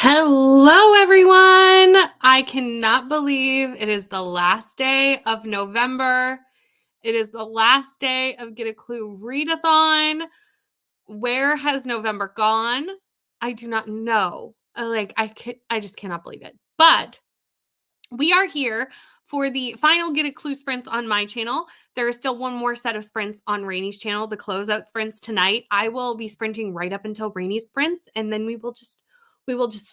Hello, everyone. I cannot believe it is the last day of November. It is the last day of Get a Clue Readathon. Where has November gone? I do not know. I just cannot believe it. But we are here for the final Get a Clue sprints on my channel. There is still one more set of sprints on Rainy's channel, the closeout sprints tonight. I will be sprinting right up until Rainy's sprints, and then we will just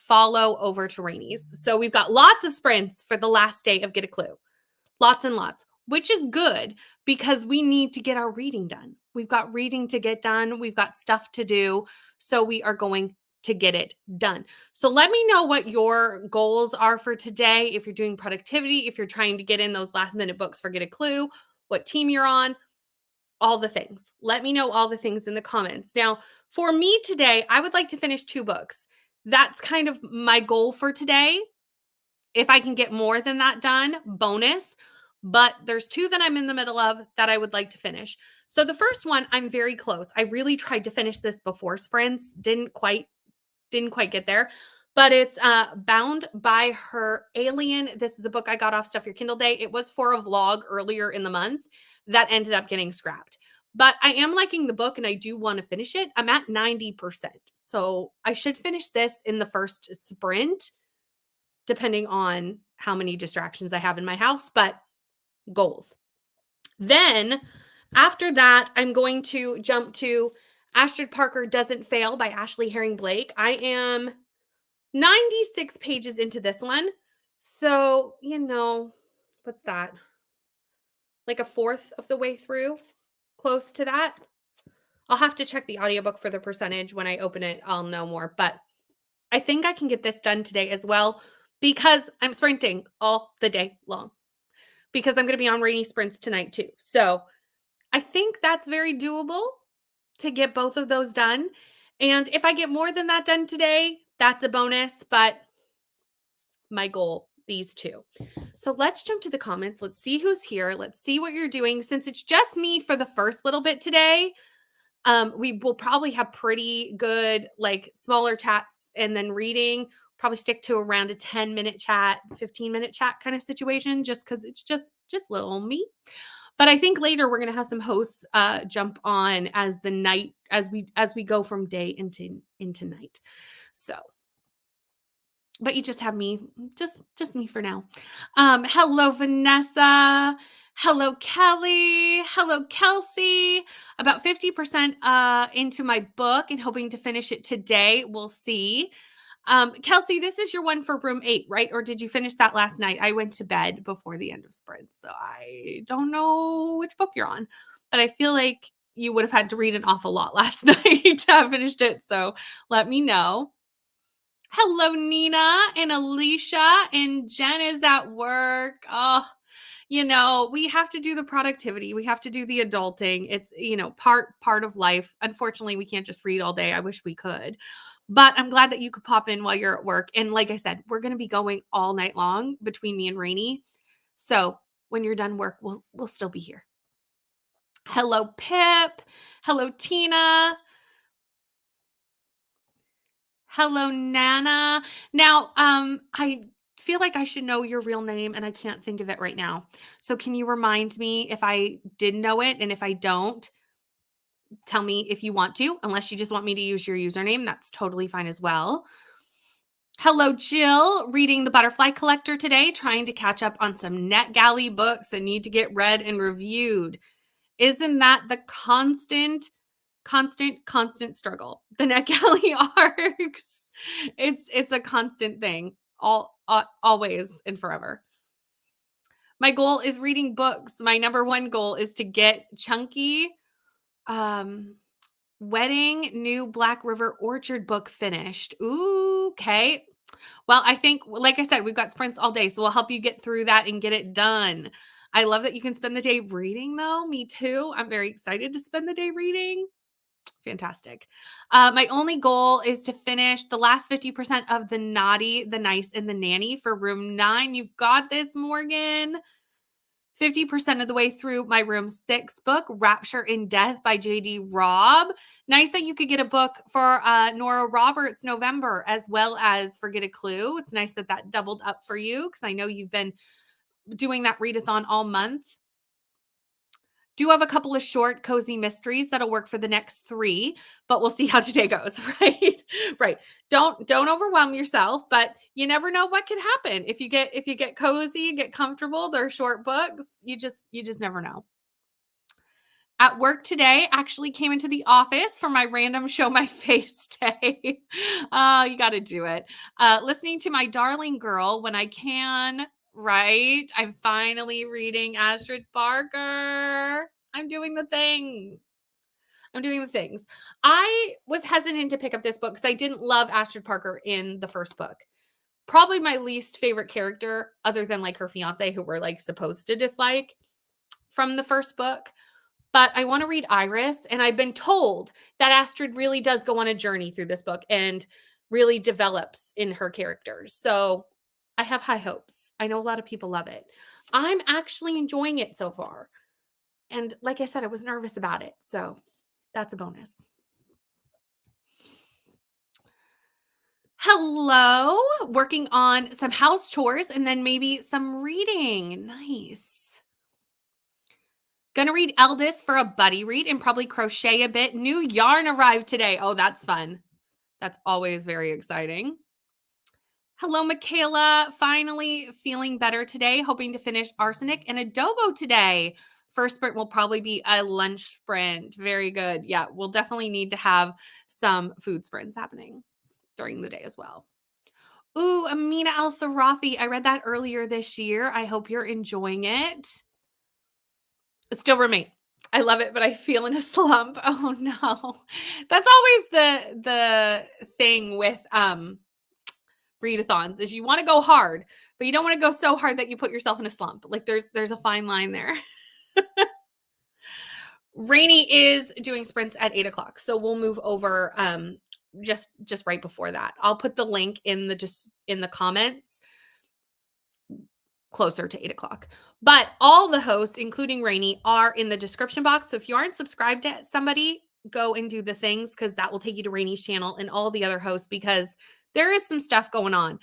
follow over to Rainy's. So we've got lots of sprints for the last day of Get a Clue. Lots and lots, which is good because we need to get our reading done. We've got reading to get done. We've got stuff to do. So we are going to get it done. So let me know what your goals are for today. If you're doing productivity, if you're trying to get in those last minute books for Get a Clue, what team you're on, all the things. Let me know all the things in the comments. Now, for me today, I would like to finish 2 books. That's kind of my goal for today. If I can get more than that done, bonus. But there's 2 that I'm in the middle of that I would like to finish. So the first one, I'm very close. I really tried to finish this before sprints. Didn't quite get there. But it's Bound by Her Alien. This is a book I got off Stuff Your Kindle Day. It was for a vlog earlier in the month that ended up getting scrapped. But I am liking the book and I do want to finish it. I'm at 90%. So I should finish this in the first sprint, depending on how many distractions I have in my house, but goals. Then after that, I'm going to jump to Astrid Parker Doesn't Fail by Ashley Herring Blake. I am 96 pages into this one. So, what's that? Like a fourth of the way through, close to that. I'll have to check the audiobook for the percentage. When I open it, I'll know more. But I think I can get this done today as well because I'm sprinting all the day long because I'm going to be on Rainy sprints tonight too. So I think that's very doable to get both of those done. And if I get more than that done today, that's a bonus. But my goal, these 2. So let's jump to the comments. Let's see who's here. Let's see what you're doing. Since it's just me for the first little bit today, we will probably have pretty good, like, smaller chats and then reading. Probably stick to around a 10-minute chat, 15-minute chat kind of situation, just because it's just little me. But I think later we're gonna have some hosts jump on as the night as we go from day into night. So, but you just have me, just me for now. Hello, Vanessa. Hello, Kelly. Hello, Kelsea. About 50% into my book and hoping to finish it today. We'll see. Kelsea, this is your one for room 8, right? Or did you finish that last night? I went to bed before the end of sprint, so I don't know which book you're on, but I feel like you would have had to read an awful lot last night to have finished it. So let me know. Hello, Nina and Alicia, and Jen is at work. Oh, we have to do the productivity. We have to do the adulting. It's, part of life. Unfortunately, we can't just read all day. I wish we could. But I'm glad that you could pop in while you're at work. And like I said, we're going to be going all night long between me and Rainy. So when you're done work, we'll still be here. Hello, Pip. Hello, Tina. Hello, Nana. Now, I feel like I should know your real name and I can't think of it right now. So can you remind me if I did know it? And if I don't, tell me if you want to, unless you just want me to use your username. That's totally fine as well. Hello, Jill. Reading The Butterfly Collector today, trying to catch up on some NetGalley books that need to get read and reviewed. Isn't that the constant struggle? The NetGalley arcs. It's a constant thing, always and forever. My goal is reading books. My number 1 goal is to get Chunky Wedding New Black River Orchard book finished. Ooh, okay. Well, I think, like I said, we've got sprints all day, so we'll help you get through that and get it done. I love that you can spend the day reading, though. Me too. I'm very excited to spend the day reading. Fantastic. My only goal is to finish the last 50% of The Naughty, the Nice, and the Nanny for room 9. You've got this, Morgan. 50% of the way through my room 6 book, Rapture in Death by J.D. Robb. Nice that you could get a book for Nora Roberts November as well as for Get a Clue. It's nice that that doubled up for you because I know you've been doing that readathon all month. Do have a couple of short, cozy mysteries that'll work for the next 3, but we'll see how today goes, right? Right. Don't overwhelm yourself, but you never know what could happen. If you get cozy, get comfortable, they're short books, you just never know. At work today, actually came into the office for my random show my face day. Oh, you got to do it. Listening to my darling girl when I can. Right. I'm finally reading Astrid Barker. I'm doing the things. I'm doing the things. I was hesitant to pick up this book because I didn't love Astrid Parker in the first book. Probably my least favorite character, other than like her fiance, who we're like supposed to dislike from the first book. But I want to read Iris, and I've been told that Astrid really does go on a journey through this book and really develops in her characters. So I have high hopes. I know a lot of people love it. I'm actually enjoying it so far. And like I said, I was nervous about it. So that's a bonus. Hello. Working on some house chores and then maybe some reading. Nice. Gonna read Eldest for a buddy read and probably crochet a bit. New yarn arrived today. Oh, that's fun. That's always very exciting. Hello, Michaela. Finally feeling better today. Hoping to finish Arsenic and Adobo today. First sprint will probably be a lunch sprint. Very good. Yeah, we'll definitely need to have some food sprints happening during the day as well. Ooh, Amina Al Sarafi. I read that earlier this year. I hope you're enjoying it. Still roommate. I love it, but I feel in a slump. Oh no. That's always the thing with readathons is you want to go hard, but you don't want to go so hard that you put yourself in a slump. Like there's a fine line there. Rainy is doing sprints at 8:00. So we'll move over just right before that. I'll put the link in the comments closer to 8:00. But all the hosts, including Rainy, are in the description box. So if you aren't subscribed to somebody, go and do the things because that will take you to Rainy's channel and all the other hosts because there is some stuff going on.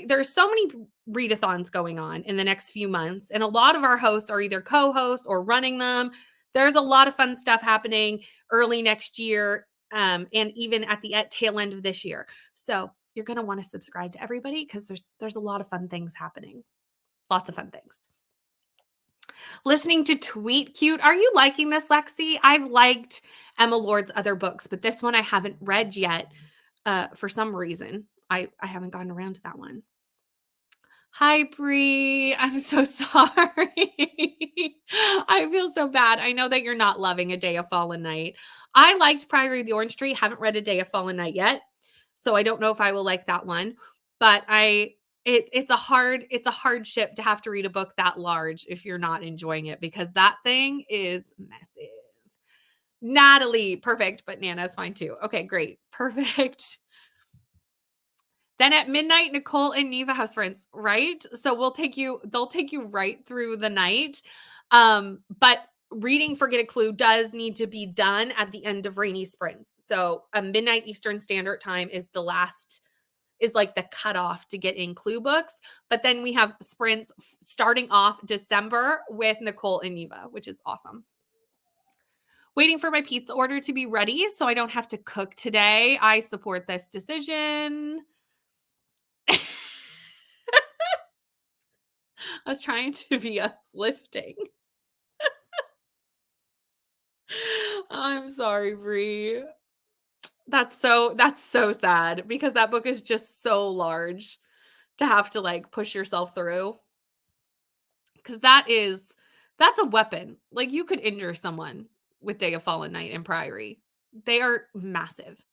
There's so many readathons going on in the next few months, and a lot of our hosts are either co-hosts or running them. There's a lot of fun stuff happening early next year, and even at the tail end of this year. So you're going to want to subscribe to everybody because there's a lot of fun things happening. Lots of fun things. Listening to Tweet Cute. Are you liking this, Lexi? I've liked Emma Lord's other books, but this one I haven't read yet for some reason. I haven't gotten around to that one. Hi, Bree. I'm so sorry. I feel so bad. I know that you're not loving A Day of Fallen Night. I liked Priory of the Orange Tree. Haven't read A Day of Fallen Night yet, so I don't know if I will like that one. But it's a hardship to have to read a book that large if you're not enjoying it because that thing is massive. Natalie, perfect, but Nana's fine too. Okay, great. Perfect. Then at midnight, Nicole and Neva have sprints, right? So they'll take you right through the night. But reading for Get a Clue does need to be done at the end of Rainy sprints. So midnight Eastern Standard Time is like the cutoff to get in Clue books. But then we have sprints starting off December with Nicole and Neva, which is awesome. Waiting for my pizza order to be ready so I don't have to cook today. I support this decision. I was trying to be uplifting. I'm sorry, Bree. That's so sad because that book is just so large to have to like push yourself through. Because that's a weapon. Like you could injure someone with Day of Fallen Night and Priory. They are massive.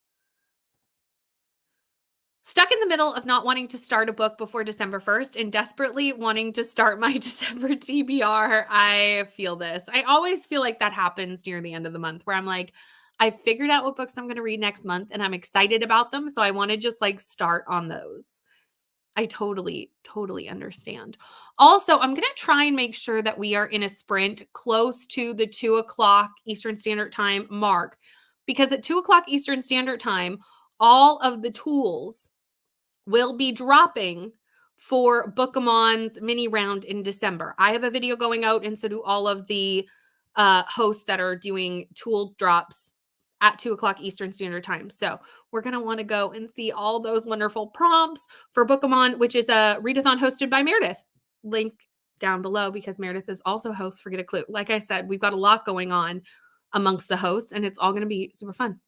Stuck in the middle of not wanting to start a book before December 1st and desperately wanting to start my December TBR. I feel this. I always feel like that happens near the end of the month where I'm like, I figured out what books I'm going to read next month and I'm excited about them. So I want to just like start on those. I totally, totally understand. Also, I'm gonna try and make sure that we are in a sprint close to the 2 o'clock Eastern Standard Time mark, because at 2 o'clock Eastern Standard Time, all of the tools will be dropping for Bookamon's mini round in December. I have a video going out, and so do all of the hosts that are doing tool drops at 2 o'clock Eastern Standard Time. So we're going to want to go and see all those wonderful prompts for Bookamon, which is a readathon hosted by Meredith. Link down below, because Meredith is also host for Get a Clue. Like I said, we've got a lot going on amongst the hosts, and it's all going to be super fun.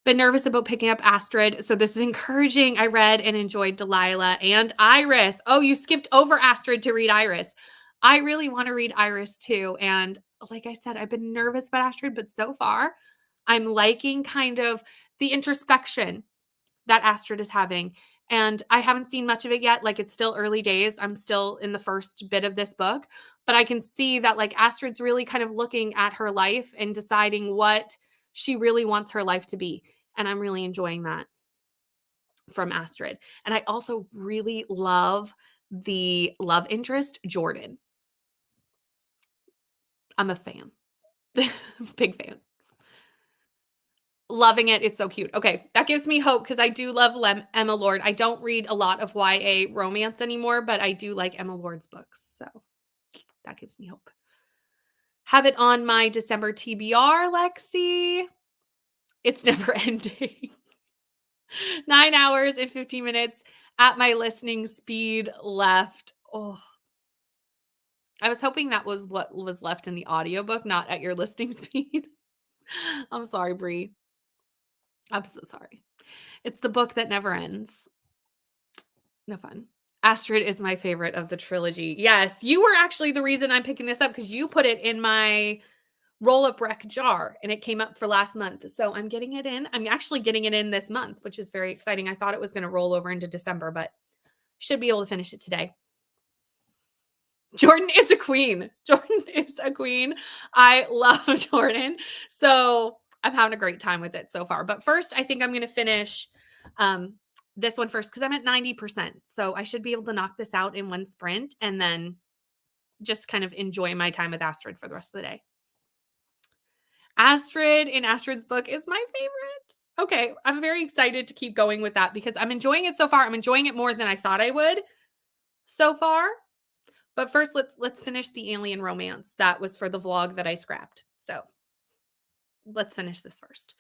Been nervous about picking up Astrid, so this is encouraging. I read and enjoyed Delilah and Iris. Oh, you skipped over Astrid to read Iris. I really want to read Iris too. And like I said, I've been nervous about Astrid, but so far I'm liking kind of the introspection that Astrid is having. And I haven't seen much of it yet. Like, it's still early days. I'm still in the first bit of this book, but I can see that like Astrid's really kind of looking at her life and deciding what she really wants her life to be. And I'm really enjoying that from Astrid. And I also really love the love interest, Jordan. I'm a fan. Big fan. Loving it. It's so cute. Okay, that gives me hope, because I do love Emma Lord. I don't read a lot of YA romance anymore, but I do like Emma Lord's books. So that gives me hope. Have it on my December TBR, Lexi. It's never ending. 9 hours and 15 minutes at my listening speed left. Oh, I was hoping that was what was left in the audiobook, not at your listening speed. I'm sorry, Brie. I'm so sorry. It's the book that never ends. No fun. Astrid is my favorite of the trilogy. Yes, you were actually the reason I'm picking this up, because you put it in my roll-up rec jar and it came up for last month. So I'm getting it in. I'm actually getting it in this month, which is very exciting. I thought it was going to roll over into December, but should be able to finish it today. Jordan is a queen. Jordan is a queen. I love Jordan. So I'm having a great time with it so far. But first, I think I'm going to finish this one first, because I'm at 90%. So I should be able to knock this out in one sprint and then just kind of enjoy my time with Astrid for the rest of the day. Astrid in Astrid's book is my favorite. Okay, I'm very excited to keep going with that, because I'm enjoying it so far. I'm enjoying it more than I thought I would so far. But first, let's finish the alien romance that was for the vlog that I scrapped. So let's finish this first.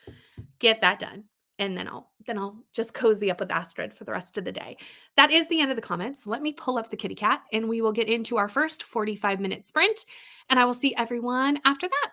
Get that done. And then I'll just cozy up with Astrid for the rest of the day. That is the end of the comments. Let me pull up the kitty cat and we will get into our first 45-minute sprint. And I will see everyone after that.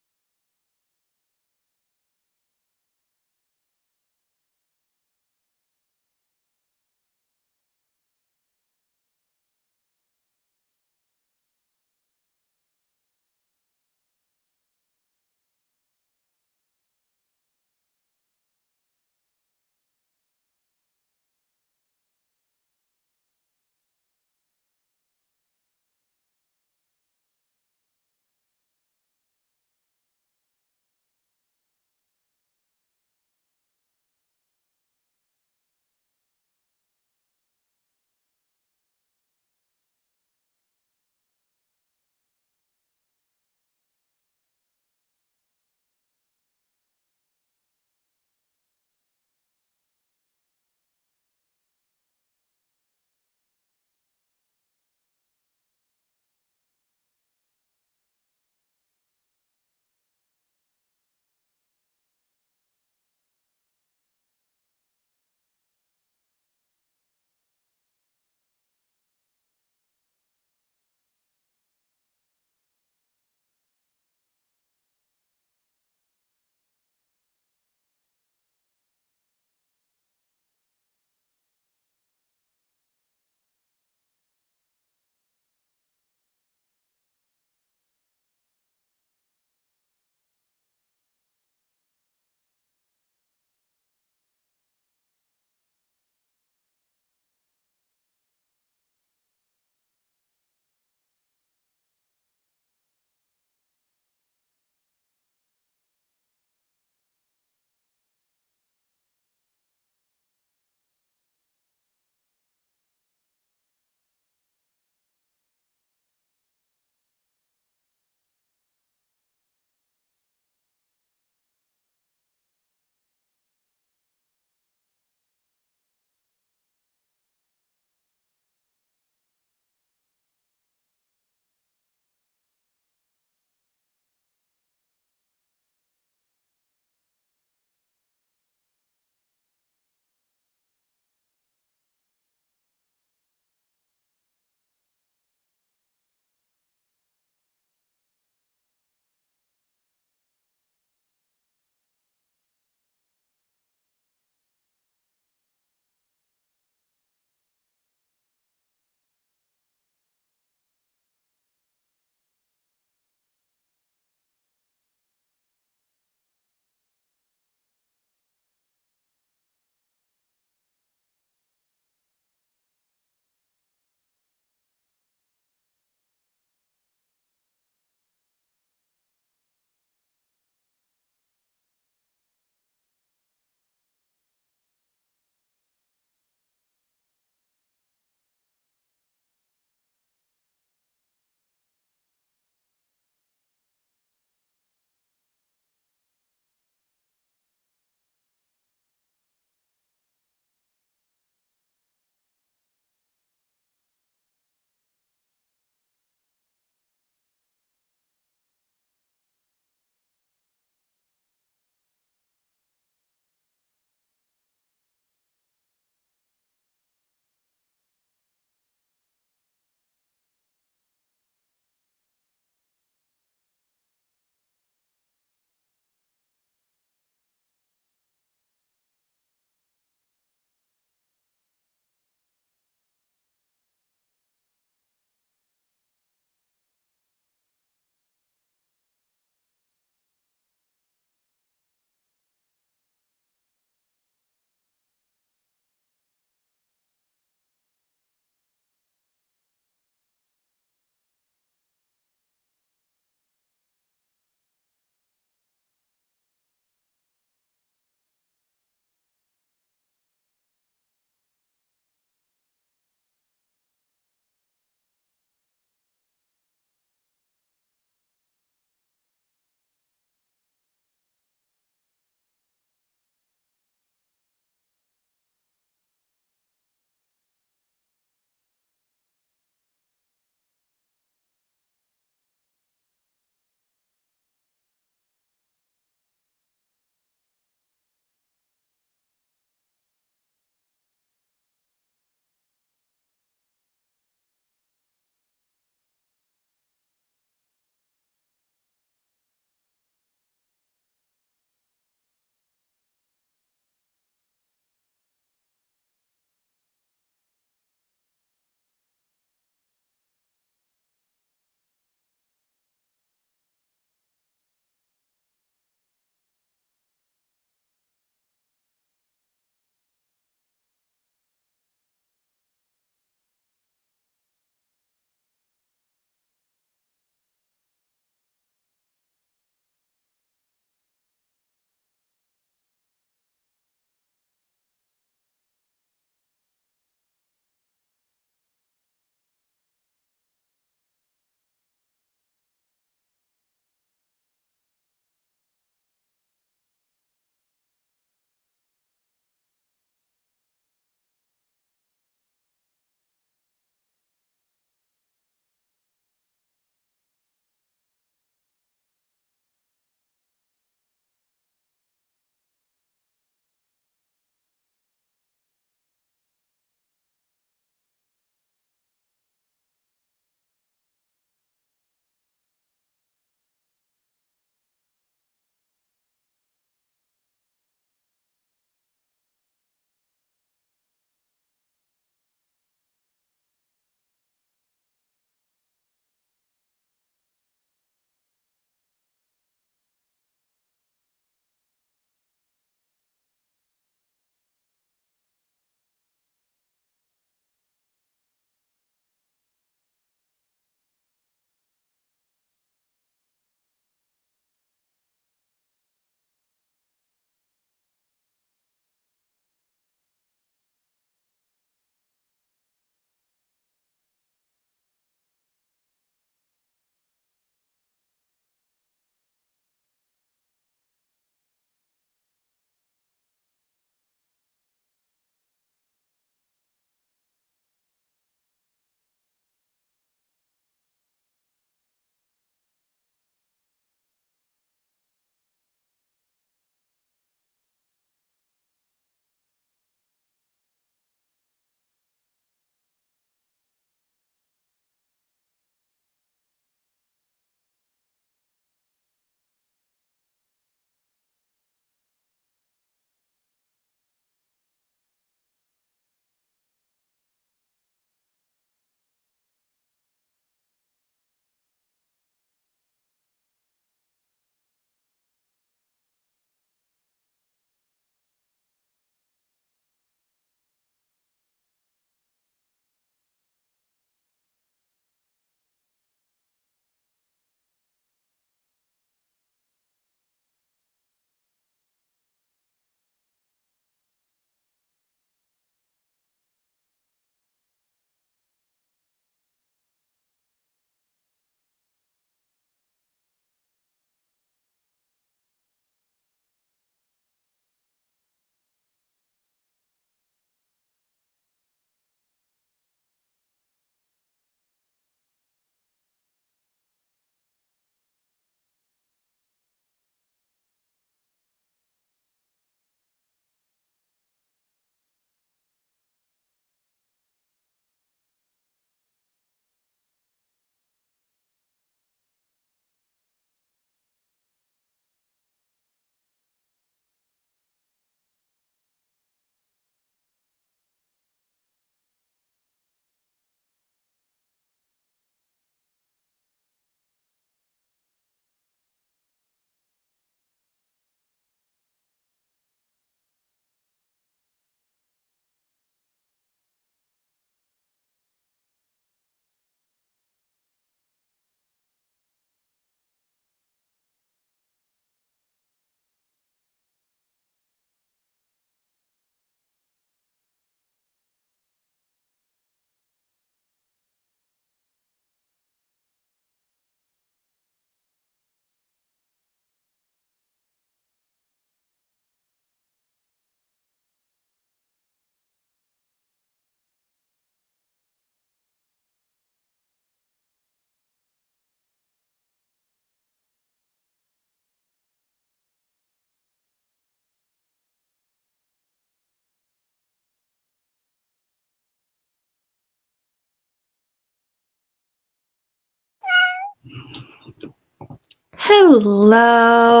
Hello.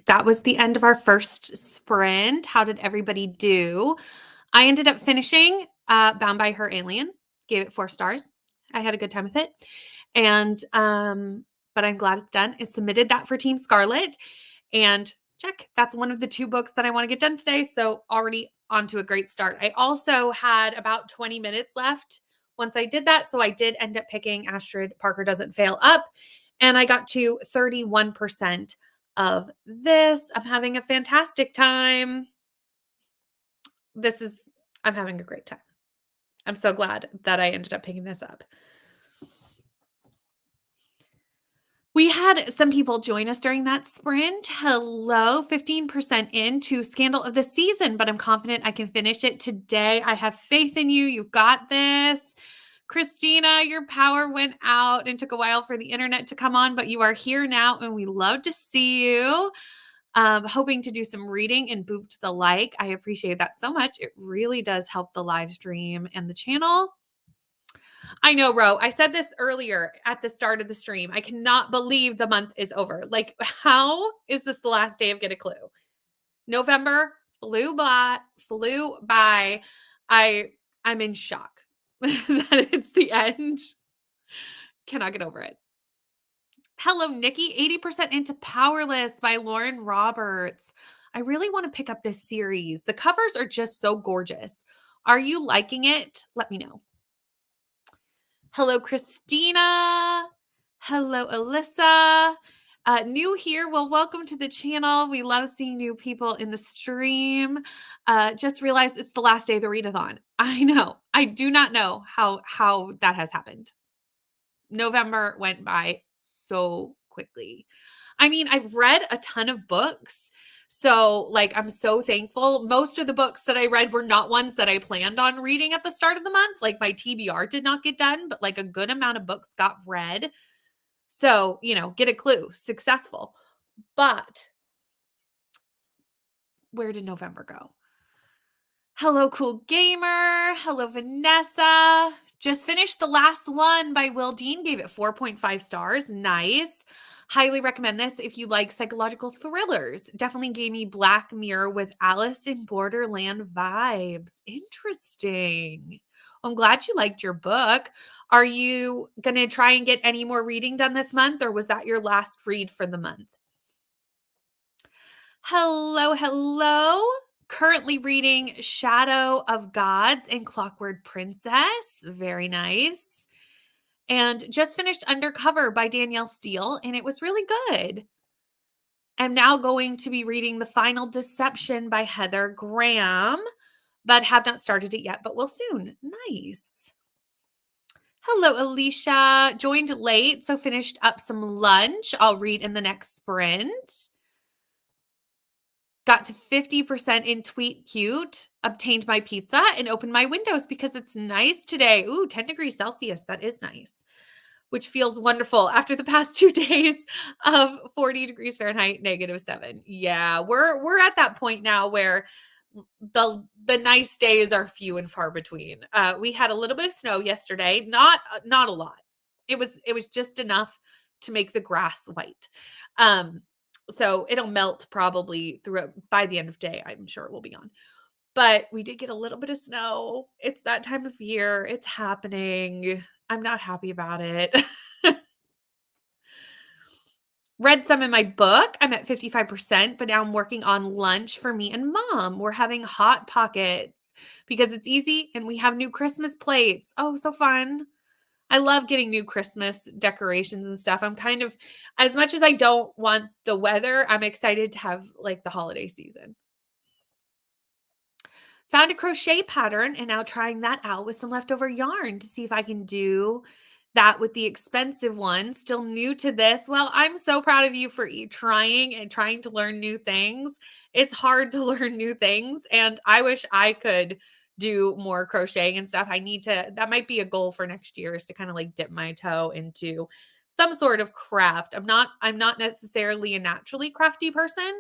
That was the end of our first sprint. How did everybody do? I ended up finishing Bound by Her Alien. Gave it 4 stars. I had a good time with it. And but I'm glad it's done. It submitted that for Team Scarlet. And check, that's one of the 2 books that I want to get done today. So already on to a great start. I also had about 20 minutes left once I did that. So I did end up picking Astrid Parker Doesn't Fail Up. And I got to 31% of this. I'm having a fantastic time. I'm having a great time. I'm so glad that I ended up picking this up. We had some people join us during that sprint. Hello, 15% into Scandal of the Season, but I'm confident I can finish it today. I have faith in you. You've got this. Christina, your power went out and took a while for the internet to come on, but you are here now and we love to see you. Hoping to do some reading and booped the like. I appreciate that so much. It really does help the live stream and the channel. I know, Ro. I said this earlier at the start of the stream. I cannot believe the month is over. Like, how is this the last day of Get a Clue? November flew by. I'm in shock that it's the end. Cannot get over it. Hello, Nikki. 80% into Powerless by Lauren Roberts. I really want to pick up this series. The covers are just so gorgeous. Are you liking it? Let me know. Hello, Christina. Hello, Alyssa. New here. Well, welcome to the channel. We love seeing new people in the stream. Just realized it's the last day of the readathon. I know. I do not know how that has happened. November went by so quickly. I mean, I've read a ton of books. So, like, I'm so thankful. Most of the books that I read were not ones that I planned on reading at the start of the month. Like, my TBR did not get done, but like a good amount of books got read. So, Get a Clue, successful. But where did November go? Hello, Cool Gamer. Hello, Vanessa. Just finished the last one by Will Dean. Gave it 4.5 stars. Nice. Highly recommend this if you like psychological thrillers. Definitely gave me Black Mirror with Alice in Borderland vibes. Interesting. I'm glad you liked your book. Are you going to try and get any more reading done this month, or was that your last read for the month? Hello. Currently reading Shadow of Gods and Clockwork Princess. Very nice. And just finished Undercover by Danielle Steele, and it was really good. I'm now going to be reading The Final Deception by Heather Graham, but have not started it yet, but will soon. Nice. Hello, Alicia. Joined late, so finished up some lunch. I'll read in the next sprint. Got to 50% in Tweet Cute, obtained my pizza, and opened my windows because it's nice today. Ooh, 10 degrees Celsius. That is nice, which feels wonderful after the past 2 days of 40 degrees Fahrenheit, -7. Yeah, we're at that point now where the nice days are few and far between. We had a little bit of snow yesterday, not a lot. It was just enough to make the grass white. So it'll melt probably by the end of day. I'm sure it will be gone. But we did get a little bit of snow. It's that time of year. It's happening. I'm not happy about it. Read some in my book. I'm at 55%, but now I'm working on lunch for me and Mom. We're having Hot Pockets because it's easy and we have new Christmas plates. Oh, so fun. I love getting new Christmas decorations and stuff. I'm kind of, as much as I don't want the weather, I'm excited to have like the holiday season. Found a crochet pattern and now trying that out with some leftover yarn to see if I can do that with the expensive one. Still new to this. Well, I'm so proud of you for trying and trying to learn new things. It's hard to learn new things, and I wish I could do more crocheting and stuff. That might be a goal for next year, is to kind of like dip my toe into some sort of craft. I'm not necessarily a naturally crafty person,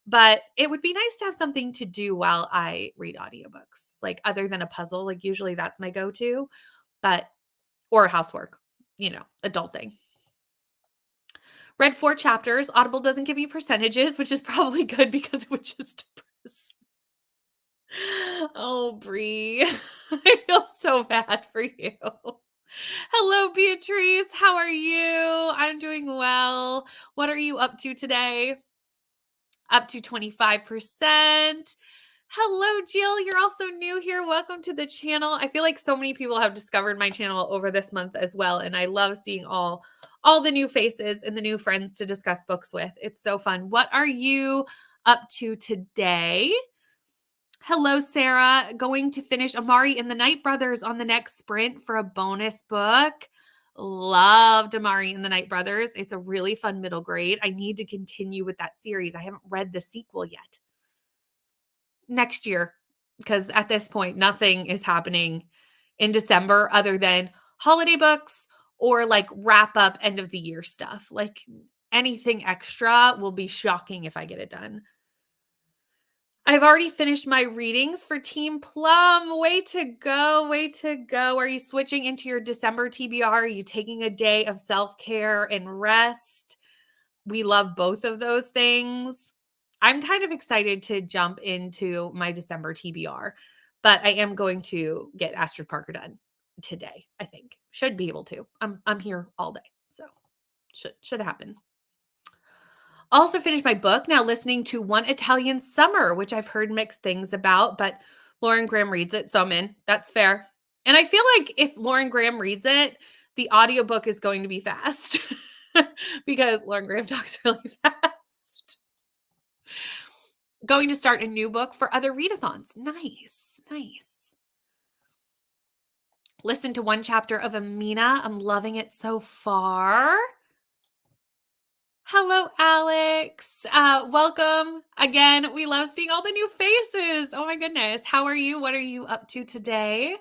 but it would be nice to have something to do while I read audiobooks, like other than a puzzle. Like usually that's my go-to, or housework, adult thing. Read 4 chapters. Audible doesn't give you percentages, which is probably good because it would just depress. Oh, Bree. I feel so bad for you. Hello, Beatrice. How are you? I'm doing well. What are you up to today? Up to 25%. Hello, Jill. You're also new here. Welcome to the channel. I feel like so many people have discovered my channel over this month as well, and I love seeing all the new faces and the new friends to discuss books with. It's so fun. What are you up to today? Hello, Sarah. Going to finish Amari and the Night Brothers on the next sprint for a bonus book. Loved Amari and the Night Brothers. It's a really fun middle grade. I need to continue with that series. I haven't read the sequel yet. Next year, because at this point, nothing is happening in December other than holiday books or like wrap up end of the year stuff. Like anything extra will be shocking if I get it done. I've already finished my readings for Team Plum. Way to go. Way to go. Are you switching into your December TBR? Are you taking a day of self-care and rest? We love both of those things. I'm kind of excited to jump into my December TBR, but I am going to get Astrid Parker done today, I think. Should be able to. I'm here all day, so should happen. Also finished my book, now listening to One Italian Summer, which I've heard mixed things about, but Lauren Graham reads it, so I'm in. That's fair. And I feel like if Lauren Graham reads it, the audiobook is going to be fast because Lauren Graham talks really fast. Going to start a new book for other readathons. Nice, nice. Listen to 1 chapter of Amina. I'm loving it so far. Hello, Alex. Welcome again. We love seeing all the new faces. Oh my goodness. How are you? What are you up to today?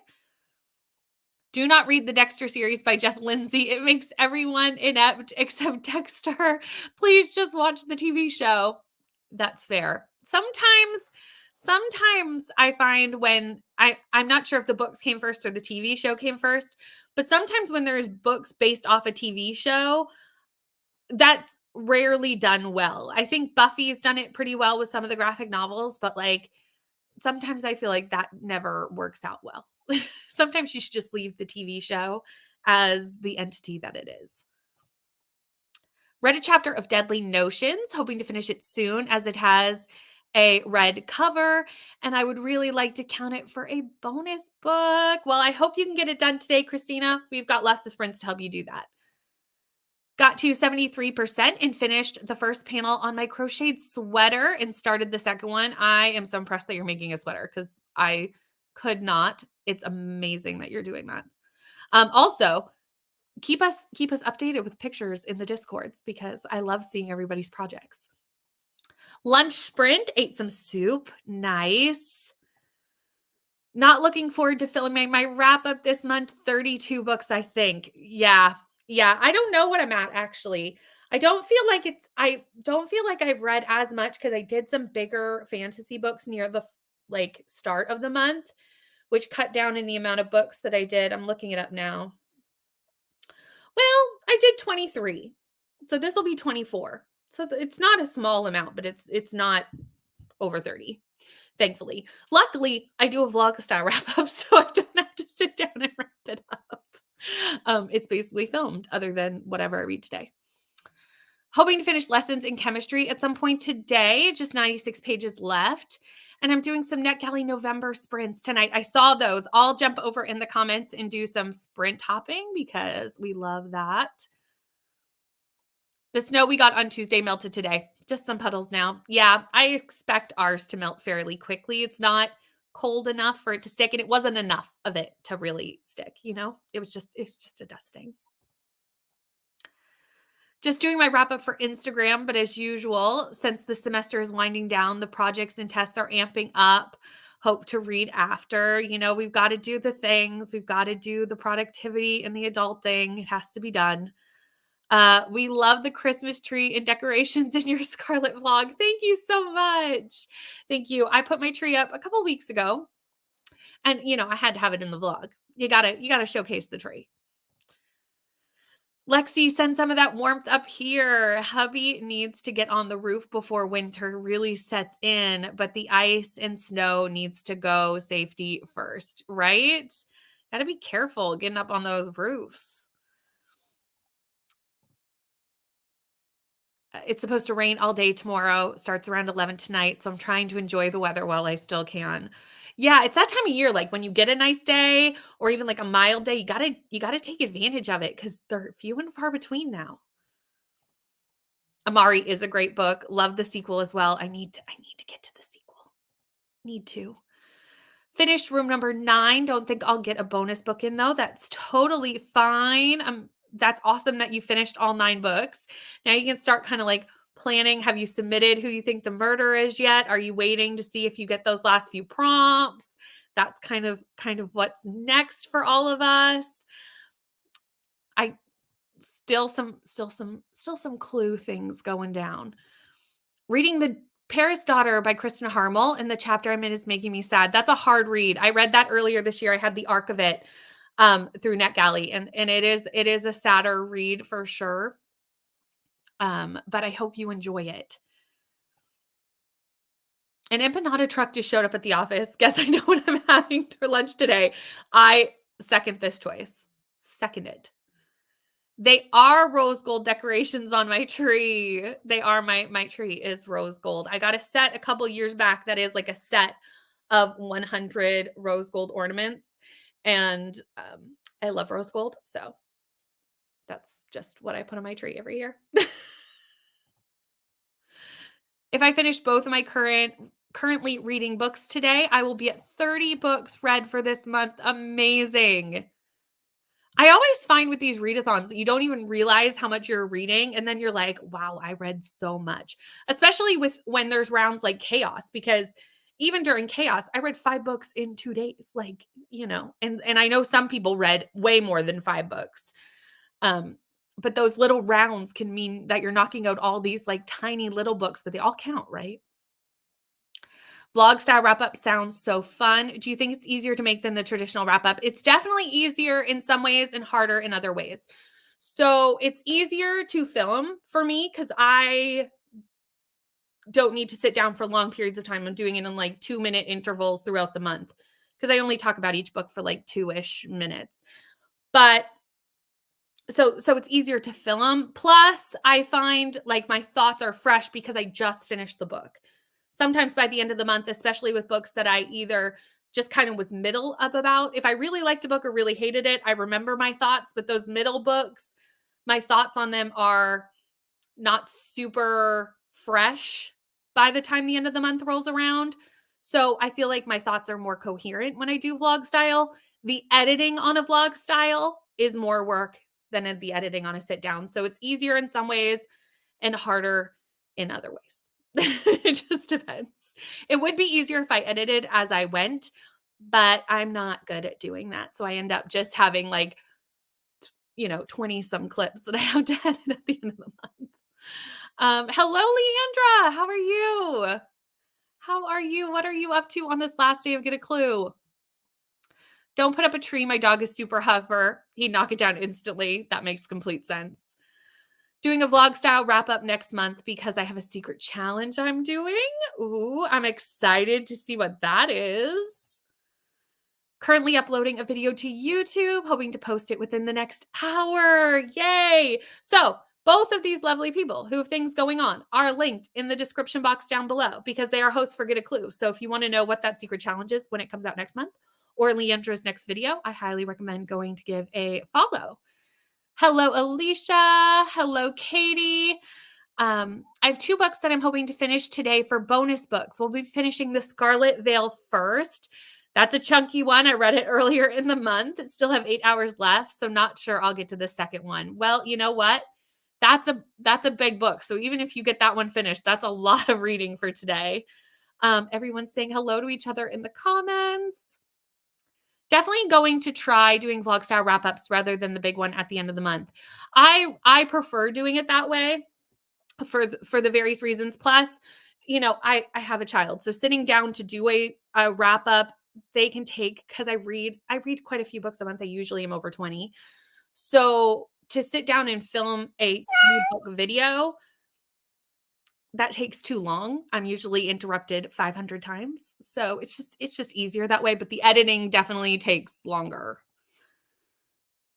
Do not read the Dexter series by Jeff Lindsay. It makes everyone inept except Dexter. Please just watch the TV show. That's fair. Sometimes I find when I'm not sure if the books came first or the TV show came first, but sometimes when there's books based off a TV show, that's rarely done well. I think Buffy's done it pretty well with some of the graphic novels, but like sometimes I feel like that never works out well. Sometimes you should just leave the TV show as the entity that it is. Read a chapter of Deadly Notions, hoping to finish it soon as it has a red cover, and I would really like to count it for a bonus book. Well, I hope you can get it done today, Christina. We've got lots of sprints to help you do that. Got to 73% and finished the first panel on my crocheted sweater and started the second one. I am so impressed that you're making a sweater because I could not. It's amazing that you're doing that. Also, keep us updated with pictures in the Discords because I love seeing everybody's projects. Lunch sprint, ate some soup. Nice. Not looking forward to filming my wrap up this month. 32 books, I think. Yeah. I don't know what I'm at actually. I don't feel like I've read as much because I did some bigger fantasy books near the like start of the month, which cut down in the amount of books that I did. I'm looking it up now. Well, I did 23. So this will be 24. So it's not a small amount, but it's not over 30. Thankfully. Luckily, I do a vlog style wrap up, so I don't have to sit down and wrap it up. It's basically filmed other than whatever I read today. Hoping to finish lessons in chemistry at some point today, just 96 pages left. And I'm doing some NetGalley November sprints tonight. I saw those. I'll jump over in the comments and do some sprint hopping because we love that. The snow we got on Tuesday melted today. Just some puddles now. Yeah, I expect ours to melt fairly quickly. It's not cold enough for it to stick, and it wasn't enough of it to really stick, you know? It's just a dusting. Just doing my wrap up for Instagram, but as usual, since the semester is winding down, the projects and tests are amping up. Hope to read after. You know, we've got to do the things. We've got to do the productivity and the adulting. It has to be done. We love the Christmas tree and decorations in your Scarlet vlog. Thank you so much. Thank you. I put my tree up a couple weeks ago and, you know, I had to have it in the vlog. You gotta showcase the tree. Lexi, send some of that warmth up here. Hubby needs to get on the roof before winter really sets in, but the ice and snow needs to go safety first, right? Gotta be careful getting up on those roofs. It's supposed to rain all day tomorrow. Starts around 11 tonight, so I'm trying to enjoy the weather while I still can. Yeah, it's that time of year, like when you get a nice day or even like a mild day, you gotta take advantage of it because they're few and far between now. Amari is a great book. Love the sequel as well. I need to get to the sequel. Need to. Finished room number 9. Don't think I'll get a bonus book in though. That's totally fine. That's awesome that you finished all 9 books. Now you can start kind of like planning. Have you submitted who you think the murder is yet? Are you waiting to see if you get those last few prompts? That's kind of what's next for all of us. I still some clue things going down. Reading The Paris Daughter by Kristen Harmel, and the chapter I'm in is making me sad. That's a hard read. I read that earlier this year. I had the arc of it through NetGalley, and it is a sadder read for sure. But I hope you enjoy it. An empanada truck just showed up at the office. Guess I know what I'm having for lunch today. I second this choice. Second it. They are rose gold decorations on my tree. They are my tree is rose gold. I got a set a couple years back that is like a set of 100 rose gold ornaments, and I love rose gold, so that's just what I put on my tree every year. If I finish both of my currently reading books today, I will be at 30 books read for this month. Amazing. I always find with these readathons that you don't even realize how much you're reading, and then you're like, "Wow, I read so much." Especially with when there's rounds like Chaos, because even during Chaos, I read 5 books in 2 days, like, and I know some people read way more than 5 books. Um, but those little rounds can mean that you're knocking out all these, like, tiny little books, but they all count, right? Vlog style wrap up sounds so fun. Do you think it's easier to make than the traditional wrap up? It's definitely easier in some ways and harder in other ways. So it's easier to film for me because I don't need to sit down for long periods of time. I'm doing it in like 2-minute intervals throughout the month because I only talk about each book for like 2-ish minutes. But so it's easier to film. Plus, I find like my thoughts are fresh because I just finished the book. Sometimes by the end of the month, especially with books that I either just kind of was middle up about. If I really liked a book or really hated it, I remember my thoughts, but those middle books, my thoughts on them are not super fresh by the time the end of the month rolls around. So I feel like my thoughts are more coherent when I do vlog style. The editing on a vlog style is more work than in the editing on a sit down. So it's easier in some ways and harder in other ways. It just depends. It would be easier if I edited as I went, but I'm not good at doing that. So I end up just having like, 20 some clips that I have to edit at the end of the month. Hello, Leandra. How are you? How are you? What are you up to on this last day of Get a Clue? Don't put up a tree. My dog is super hyper. He'd knock it down instantly. That makes complete sense. Doing a vlog style wrap up next month because I have a secret challenge I'm doing. Ooh, I'm excited to see what that is. Currently uploading a video to YouTube, hoping to post it within the next hour. Yay! So, both of these lovely people who have things going on are linked in the description box down below because they are hosts for Get a Clue. So, if you want to know what that secret challenge is when it comes out next month or Leandra's next video, I highly recommend going to give a follow. Hello, Alicia. Hello, Katy. I have 2 books that I'm hoping to finish today for bonus books. We'll be finishing The Scarlet Veil first. That's a chunky one. I read it earlier in the month. Still have 8 hours left, so not sure I'll get to the second one. Well, you know what? That's a big book. So even if you get that one finished, that's a lot of reading for today. Everyone's saying hello to each other in the comments. Definitely going to try doing vlog style wrap ups rather than the big one at the end of the month. I prefer doing it that way for the various reasons. Plus, I have a child, so sitting down to do a wrap up, they can take because I read quite a few books a month. I usually am over 20. So to sit down and film a book video, that takes too long. I'm usually interrupted 500 times. So it's just easier that way, but the editing definitely takes longer.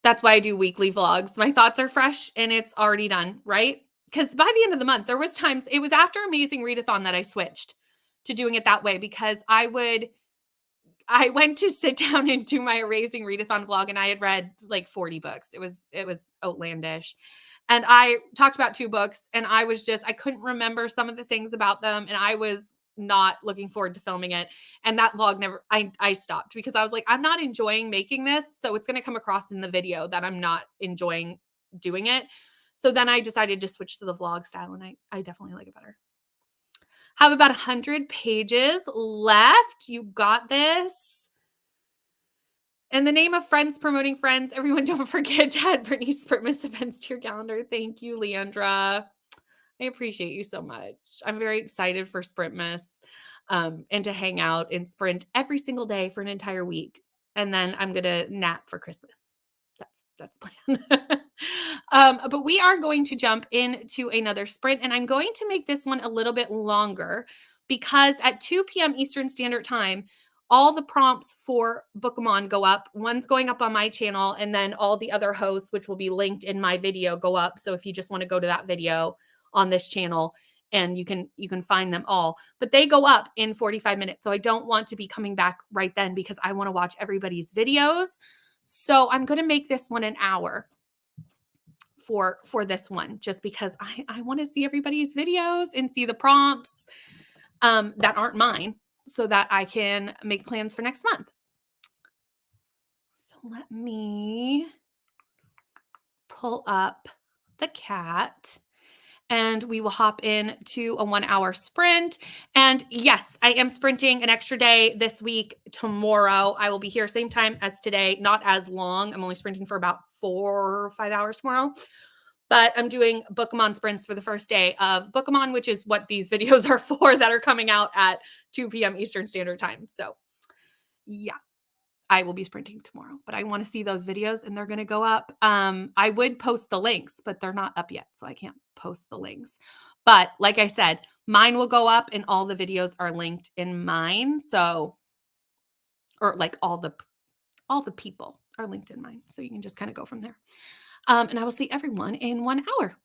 That's why I do weekly vlogs. My thoughts are fresh and it's already done, right? Because by the end of the month, there was times, it was after Amazing Readathon that I switched to doing it that way, because I went to sit down and do my Amazing Readathon vlog and I had read like 40 books. It was outlandish. And I talked about 2 books and I couldn't remember some of the things about them and I was not looking forward to filming it. And that vlog I stopped because I was like, I'm not enjoying making this. So it's going to come across in the video that I'm not enjoying doing it. So then I decided to switch to the vlog style and I definitely like it better. Have about 100 pages left. You got this. In the name of friends promoting friends, everyone don't forget to add Brittany's Sprintmas events to your calendar. Thank you, Leandra. I appreciate you so much. I'm very excited for Sprintmas and to hang out and sprint every single day for an entire week. And then I'm going to nap for Christmas. That's the plan. But we are going to jump into another sprint, and I'm going to make this one a little bit longer because at 2 p.m. Eastern Standard Time, all the prompts for Bookmon go up. One's going up on my channel, and then all the other hosts, which will be linked in my video, go up. So if you just want to go to that video on this channel, and you can find them all, but they go up in 45 minutes. So I don't want to be coming back right then because I want to watch everybody's videos. So I'm going to make this one an hour for this one, just because I want to see everybody's videos and see the prompts that aren't mine so that I can make plans for next month. So let me pull up the cat and we will hop in to a 1 hour sprint. And yes, I am sprinting an extra day this week. Tomorrow, I will be here same time as today, not as long. I'm only sprinting for about 4 or 5 hours tomorrow. But I'm doing Bookmon sprints for the first day of Bookmon, which is what these videos are for that are coming out at 2 p.m. Eastern Standard Time. So yeah, I will be sprinting tomorrow, but I want to see those videos and they're going to go up. I would post the links, but they're not up yet. So I can't post the links. But like I said, mine will go up and all the videos are linked in mine. So, or like all the people are linked in mine. So you can just kind of go from there. And I will see everyone in 1 hour.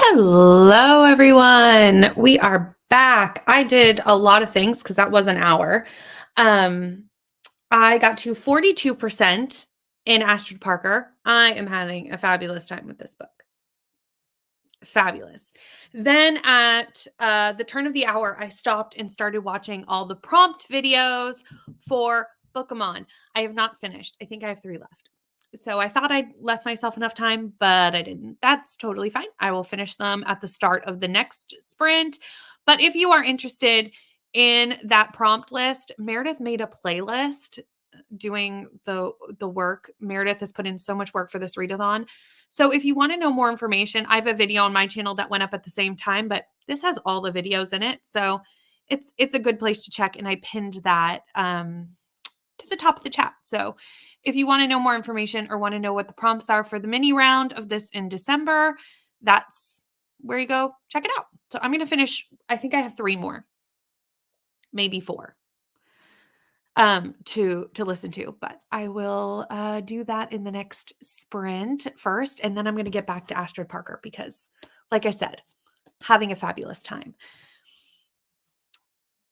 Hello, everyone. We are back. I did a lot of things because that was an hour. I got to 42% in Astrid Parker. I am having a fabulous time with this book. Fabulous. Then at the turn of the hour, I stopped and started watching all the prompt videos for Bookemon. I have not finished. I think I have 3 left. So I thought I'd left myself enough time, but I didn't. That's totally fine. I will finish them at the start of the next sprint. But if you are interested in that prompt list, Meredith made a playlist doing the work. Meredith has put in so much work for this readathon. So if you want to know more information, I have a video on my channel that went up at the same time, but this has all the videos in it. So it's a good place to check. And I pinned that to the top of the chat. So if you want to know more information or want to know what the prompts are for the mini round of this in December, that's where you go. Check it out. So I'm going to finish. I think I have 3 more, maybe 4 to listen to, but I will do that in the next sprint first, and then I'm going to get back to Astrid Parker because, like I said, having a fabulous time.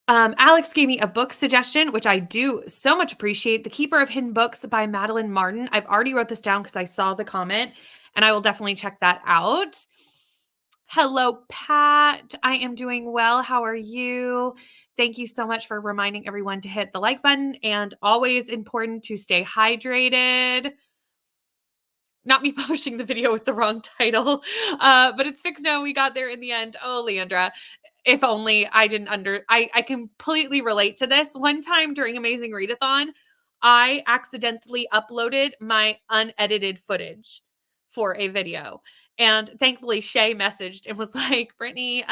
Alex gave me a book suggestion, which I do so much appreciate. The Keeper of Hidden Books by Madeline Martin. I've already wrote this down because I saw the comment, and I will definitely check that out. Hello, Pat. I am doing well. How are you? Thank you so much for reminding everyone to hit the like button, and always important to stay hydrated. Not me publishing the video with the wrong title, but it's fixed now. We got there in the end. Oh, Leandra, if only I didn't I completely relate to this. One time during Amazing Readathon, I accidentally uploaded my unedited footage for a video. And thankfully Shay messaged and was like, Brittany,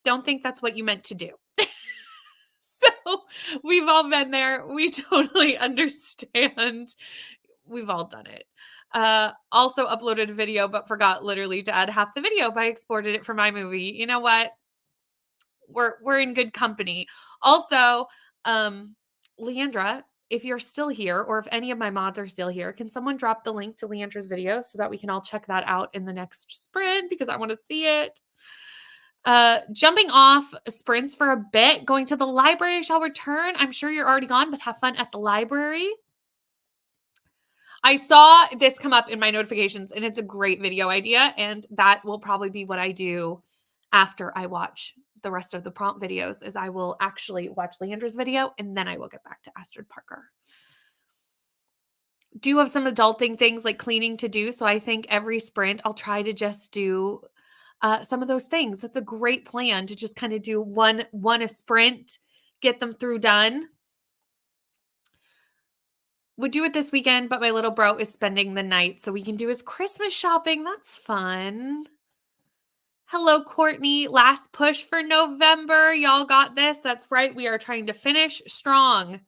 don't think that's what you meant to do. So we've all been there. We totally understand. We've all done it. Also uploaded a video, but forgot literally to add half the video, but I exported it for my movie. You know what? We're in good company. Also, Leandra, if you're still here, or if any of my mods are still here, can someone drop the link to Leandra's video so that we can all check that out in the next sprint because I want to see it. Jumping off sprints for a bit, going to the library shall return. I'm sure you're already gone, but have fun at the library. I saw this come up in my notifications and it's a great video idea. And that will probably be what I do after I watch the rest of the prompt videos is I will actually watch Leandra's video and then I will get back to Astrid Parker. Do have some adulting things like cleaning to do. So I think every sprint I'll try to just do some of those things. That's a great plan to just kind of do one a sprint, get them through done. Would do it this weekend, but my little bro is spending the night, so we can do his Christmas shopping. That's fun. Hello, Courtney. Last push for November. Y'all got this. That's right. We are trying to finish strong.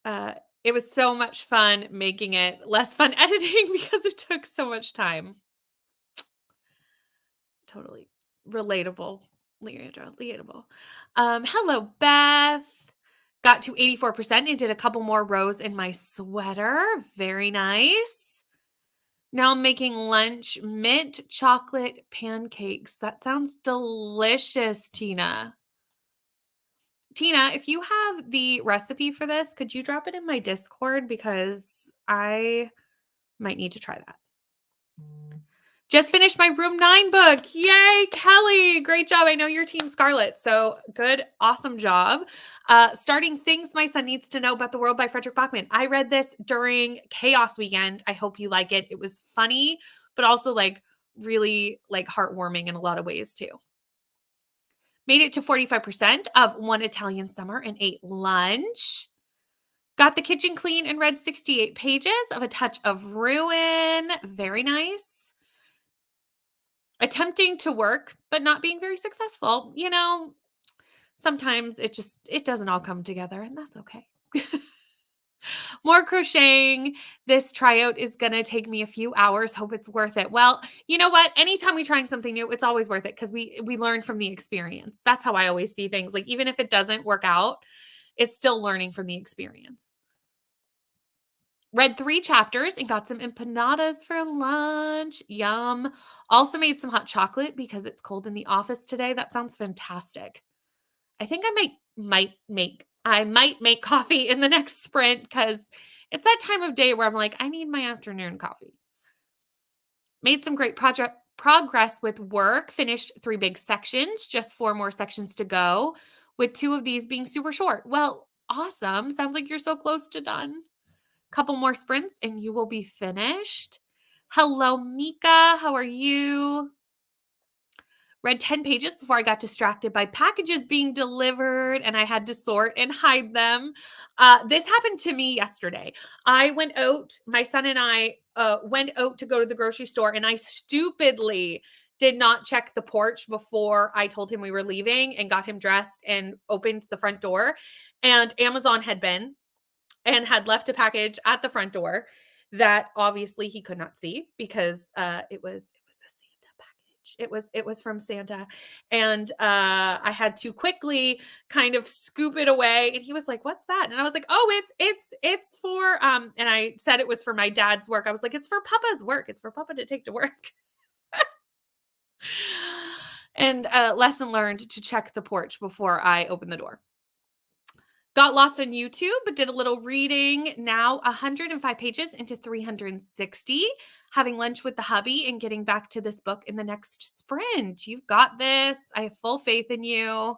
It was so much fun making it, less fun editing because it took so much time. Totally relatable. Leandra, relatable. Hello, Beth. Got to 84% and did a couple more rows in my sweater. Very nice. Now I'm making lunch, mint chocolate pancakes. That sounds delicious, Tina. Tina, if you have the recipe for this, could you drop it in my Discord? Because I might need to try that. Just finished my Room 9 book. Yay, Kelly. Great job. I know you're Team Scarlet, so good, awesome job. Starting Things My Son Needs to Know About the World by Frederick Bachman. I read this during Chaos Weekend. I hope you like it. It was funny, but also like really like heartwarming in a lot of ways too. Made it to 45% of One Italian Summer and ate lunch. Got the kitchen clean and read 68 pages of A Touch of Ruin. Very nice. Attempting to work, but not being very successful. You know, sometimes it doesn't all come together, and that's okay. More crocheting. This tryout is going to take me a few hours. Hope it's worth it. Well, you know what? Anytime we're trying something new, it's always worth it because we learn from the experience. That's how I always see things. Like even if it doesn't work out, it's still learning from the experience. Read 3 chapters and got some empanadas for lunch. Yum. Also made some hot chocolate because it's cold in the office today. That sounds fantastic. I think I might make coffee in the next sprint because it's that time of day where I'm like, I need my afternoon coffee. Made some great progress with work. Finished 3 big sections, just 4 more sections to go, with 2 of these being super short. Well, awesome. Sounds like you're so close to done. Couple more sprints and you will be finished. Hello, Mika. How are you? Read 10 pages before I got distracted by packages being delivered and I had to sort and hide them. This happened to me yesterday. I went out, my son and I went out to go to the grocery store, and I stupidly did not check the porch before I told him we were leaving and got him dressed and opened the front door. And Amazon had been and had left a package at the front door that obviously he could not see because it was a Santa package. It was from Santa, and I had to quickly kind of scoop it away. And he was like, "What's that?" And I was like, "Oh, it's for." And I said it was for my dad's work. I was like, "It's for Papa's work. It's for Papa to take to work." And lesson learned to check the porch before I open the door. Got lost on YouTube, but did a little reading. Now 105 pages into 360. Having lunch with the hubby and getting back to this book in the next sprint. You've got this. I have full faith in you.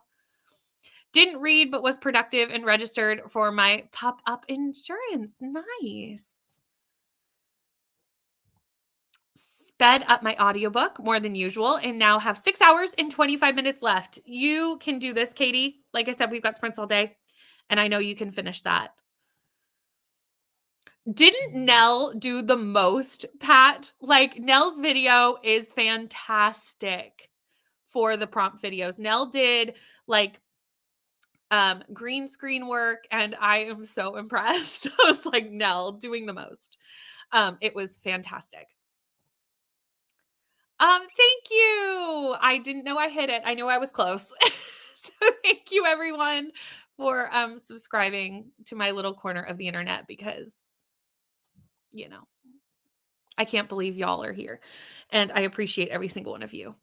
Didn't read, but was productive and registered for my pop-up insurance. Nice. Sped up my audiobook more than usual and now have 6 hours and 25 minutes left. You can do this, Katy. Like I said, we've got sprints all day. And I know you can finish that. Didn't Nell do the most, Pat? Like, Nell's video is fantastic for the prompt videos. Nell did like green screen work, and I am so impressed. I was like, Nell doing the most. It was fantastic. Thank you. I didn't know I hit it. I knew I was close. So thank you everyone for subscribing to my little corner of the internet, because I can't believe y'all are here, and I appreciate every single one of you.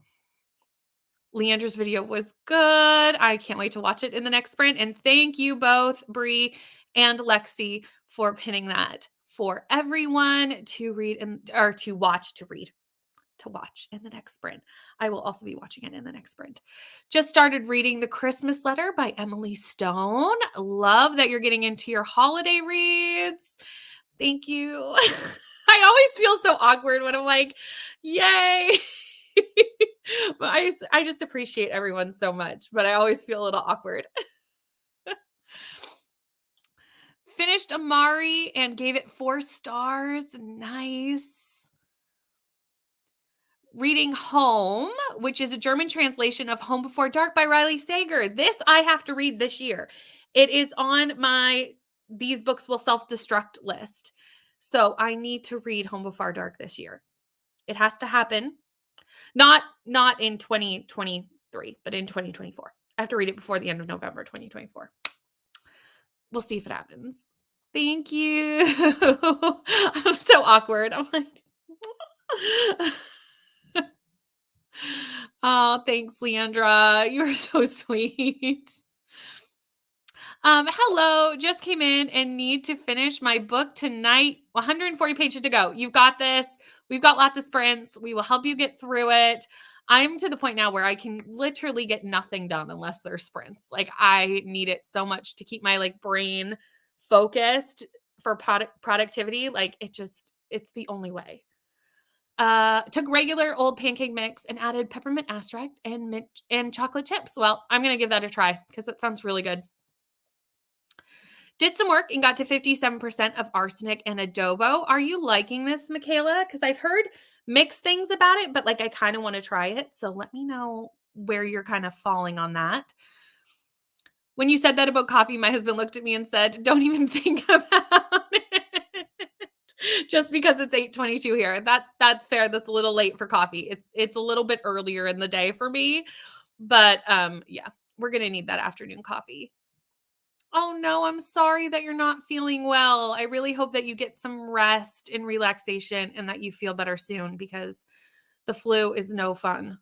Leandra's video was good. I can't wait to watch it in the next sprint. And thank you both, Bree and Lexi, for pinning that for everyone to read or to watch in the next sprint. I will also be watching it in the next sprint. Just started reading The Christmas Letter by Emily Stone. Love that you're getting into your holiday reads. Thank you. I always feel so awkward when I'm like, yay. But I just appreciate everyone so much, but I always feel a little awkward. Finished Amari and gave it 4 stars. Nice. Reading Home, which is a German translation of Home Before Dark by Riley Sager. This I have to read this year. It is on my These Books Will Self-Destruct list. So I need to read Home Before Dark this year. It has to happen. Not in 2023, but in 2024. I have to read it before the end of November 2024. We'll see if it happens. Thank you. I'm so awkward. I'm like, oh, thanks, Leandra. You're so sweet. Hello, just came in and need to finish my book tonight. 140 pages to go. You've got this. We've got lots of sprints. We will help you get through it. I'm to the point now where I can literally get nothing done unless there's sprints. Like, I need it so much to keep my brain focused for productivity. Like, it's the only way. Took regular old pancake mix and added peppermint extract and mint and chocolate chips. Well, I'm going to give that a try because that sounds really good. Did some work and got to 57% of arsenic and adobo. Are you liking this, Michaela? Because I've heard mixed things about it, but I kind of want to try it. So let me know where you're kind of falling on that. When you said that about coffee, my husband looked at me and said, don't even think about it. Just because it's 8:22 here. That's fair. That's a little late for coffee. It's a little bit earlier in the day for me. But yeah, we're going to need that afternoon coffee. Oh no, I'm sorry that you're not feeling well. I really hope that you get some rest and relaxation and that you feel better soon because the flu is no fun.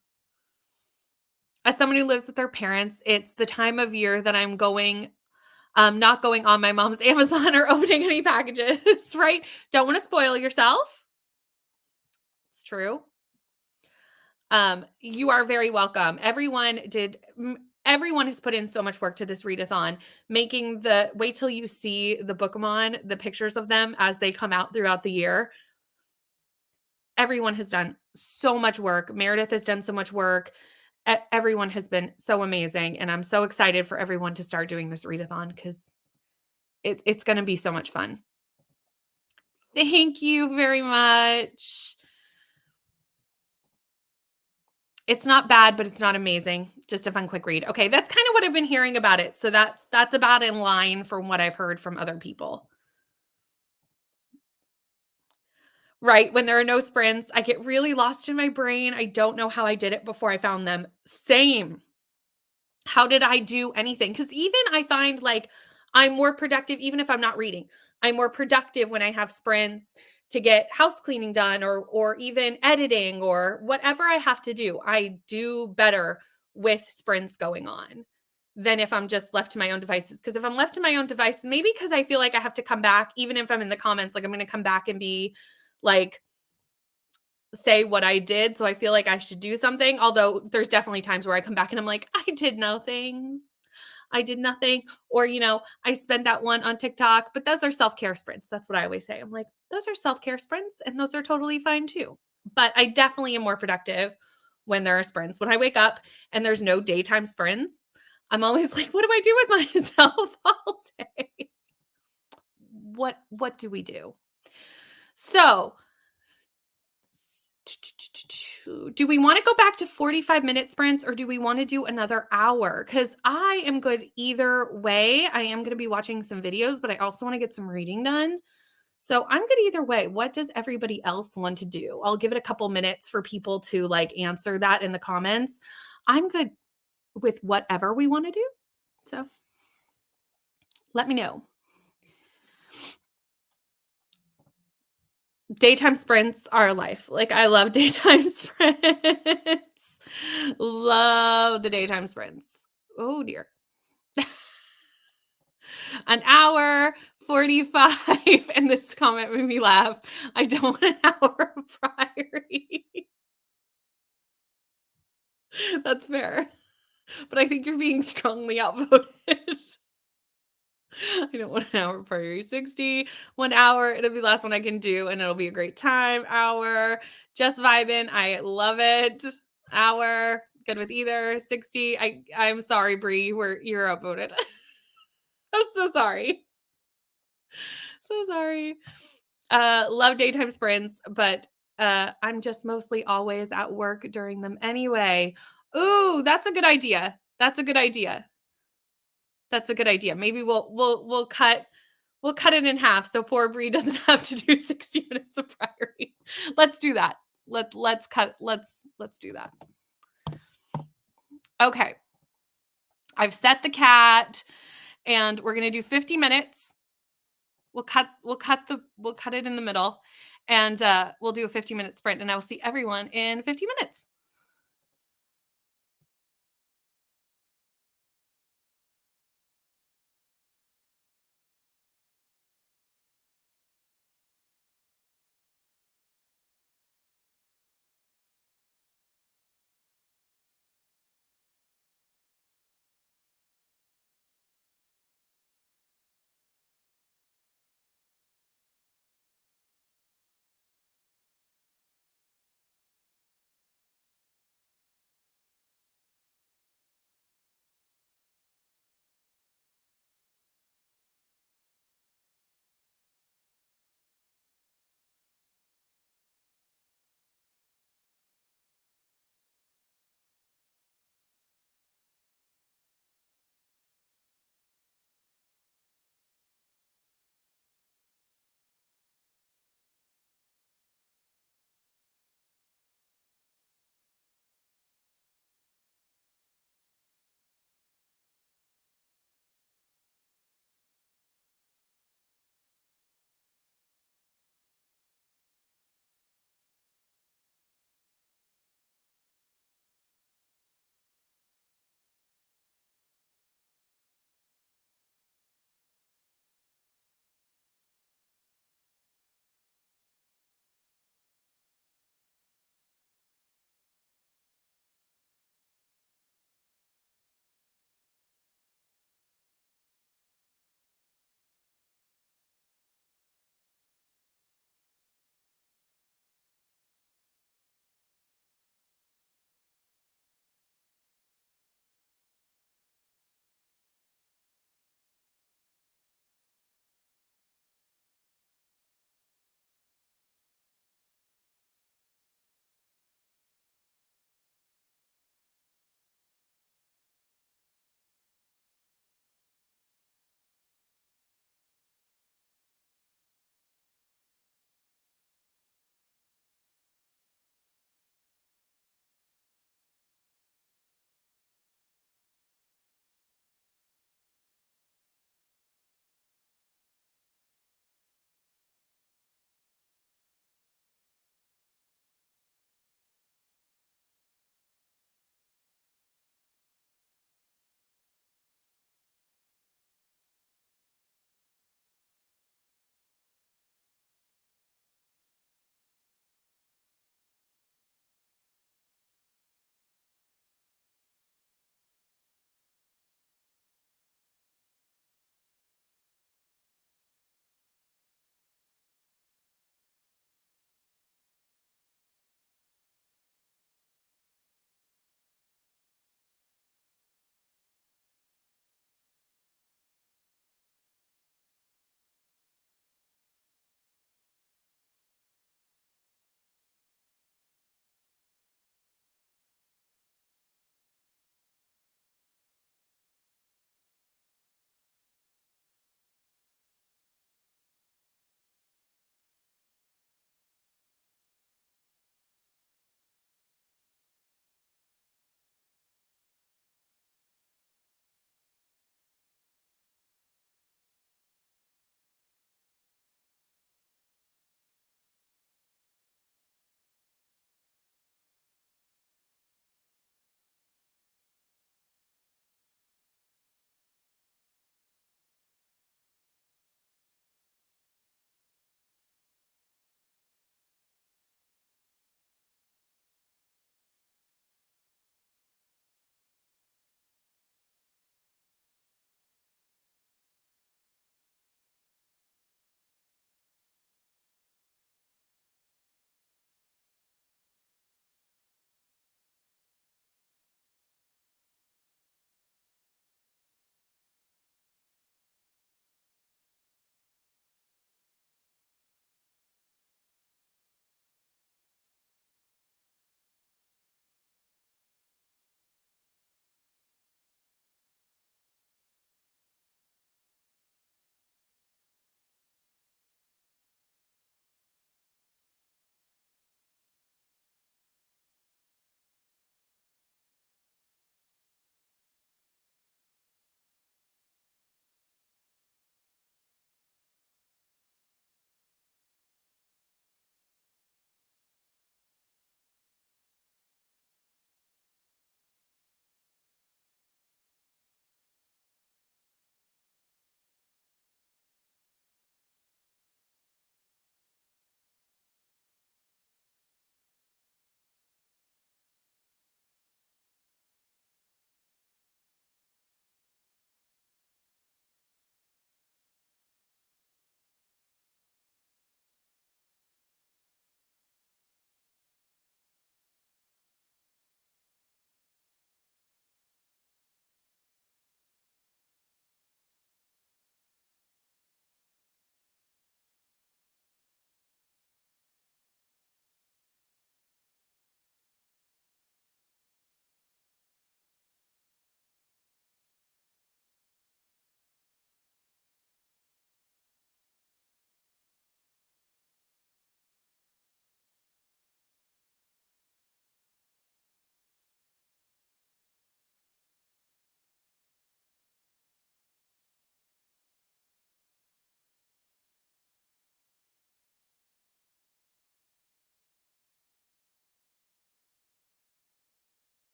As someone who lives with their parents, it's the time of year that I'm going not going on my mom's Amazon or opening any packages, right? Don't want to spoil yourself. It's true. You are very welcome. Everyone has put in so much work to this readathon, making the wait till you see the Bookemon, the pictures of them as they come out throughout the year. Everyone has done so much work. Meredith has done so much work. Everyone has been so amazing. And I'm so excited for everyone to start doing this readathon because it's going to be so much fun. Thank you very much. It's not bad, but it's not amazing. Just a fun quick read. Okay, that's kind of what I've been hearing about it. So that's about in line from what I've heard from other people. Right, when there are no sprints, I get really lost in my brain. I don't know how I did it before I found them. Same. How did I do anything? Because even I find like I'm more productive even if I'm not reading. I'm more productive when I have sprints to get house cleaning done or even editing or whatever I have to do. I do better with sprints going on than if I'm just left to my own devices. Because if I'm left to my own devices, maybe because I feel like I have to come back, even if I'm in the comments, like I'm going to come back and be like, say what I did. So I feel like I should do something. Although there's definitely times where I come back and I'm like, I did no things. I did nothing. Or, I spent that one on TikTok, but those are self care sprints. That's what I always say. I'm like, those are self care sprints and those are totally fine too. But I definitely am more productive when there are sprints. When I wake up and there's no daytime sprints, I'm always like, what do I do with myself all day? What do we do? So do we want to go back to 45-minute sprints or do we want to do another hour? Because I am good either way. I am going to be watching some videos, but I also want to get some reading done. So I'm good either way. What does everybody else want to do? I'll give it a couple minutes for people to like answer that in the comments. I'm good with whatever we want to do. So let me know. Daytime sprints are life. Like I love daytime sprints. Love the daytime sprints. Oh dear. An hour 45 and this comment made me laugh. I don't want an hour of priory. That's fair. But I think you're being strongly outvoted. I don't want an hour priority 60. 1 hour, it'll be the last one I can do, and it'll be a great time. Hour, just vibing. I love it. Hour, good with either. 60. I'm sorry, Bree. You're outvoted. I'm so sorry. So sorry. Love daytime sprints, but I'm just mostly always at work during them anyway. Ooh, that's a good idea. That's a good idea. That's a good idea. Maybe we'll cut it in half so poor Bree doesn't have to do 60 minutes of priority. Let's do that. Let's do that. Okay. I've set the cat and we're going to do 50 minutes. We'll cut it in the middle and we'll do a 50-minute sprint and I will see everyone in 50 minutes.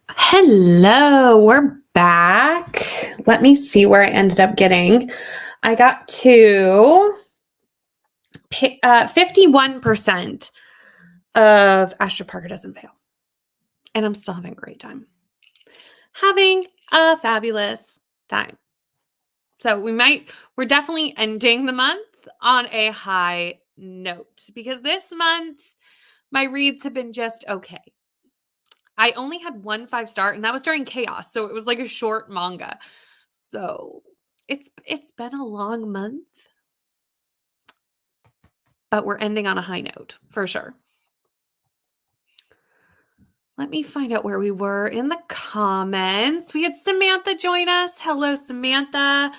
Hello, we're back. Let me see where I ended up getting. I got to 51% of Astra Parker Doesn't Fail. And I'm still having a great time. Having a fabulous time. So we're definitely ending the month on a high note because this month my reads have been just okay. I only had 1 5-star and that was during chaos. So it was like a short manga. So it's been a long month, but we're ending on a high note for sure. Let me find out where we were in the comments. We had Samantha join us. Hello, Samantha.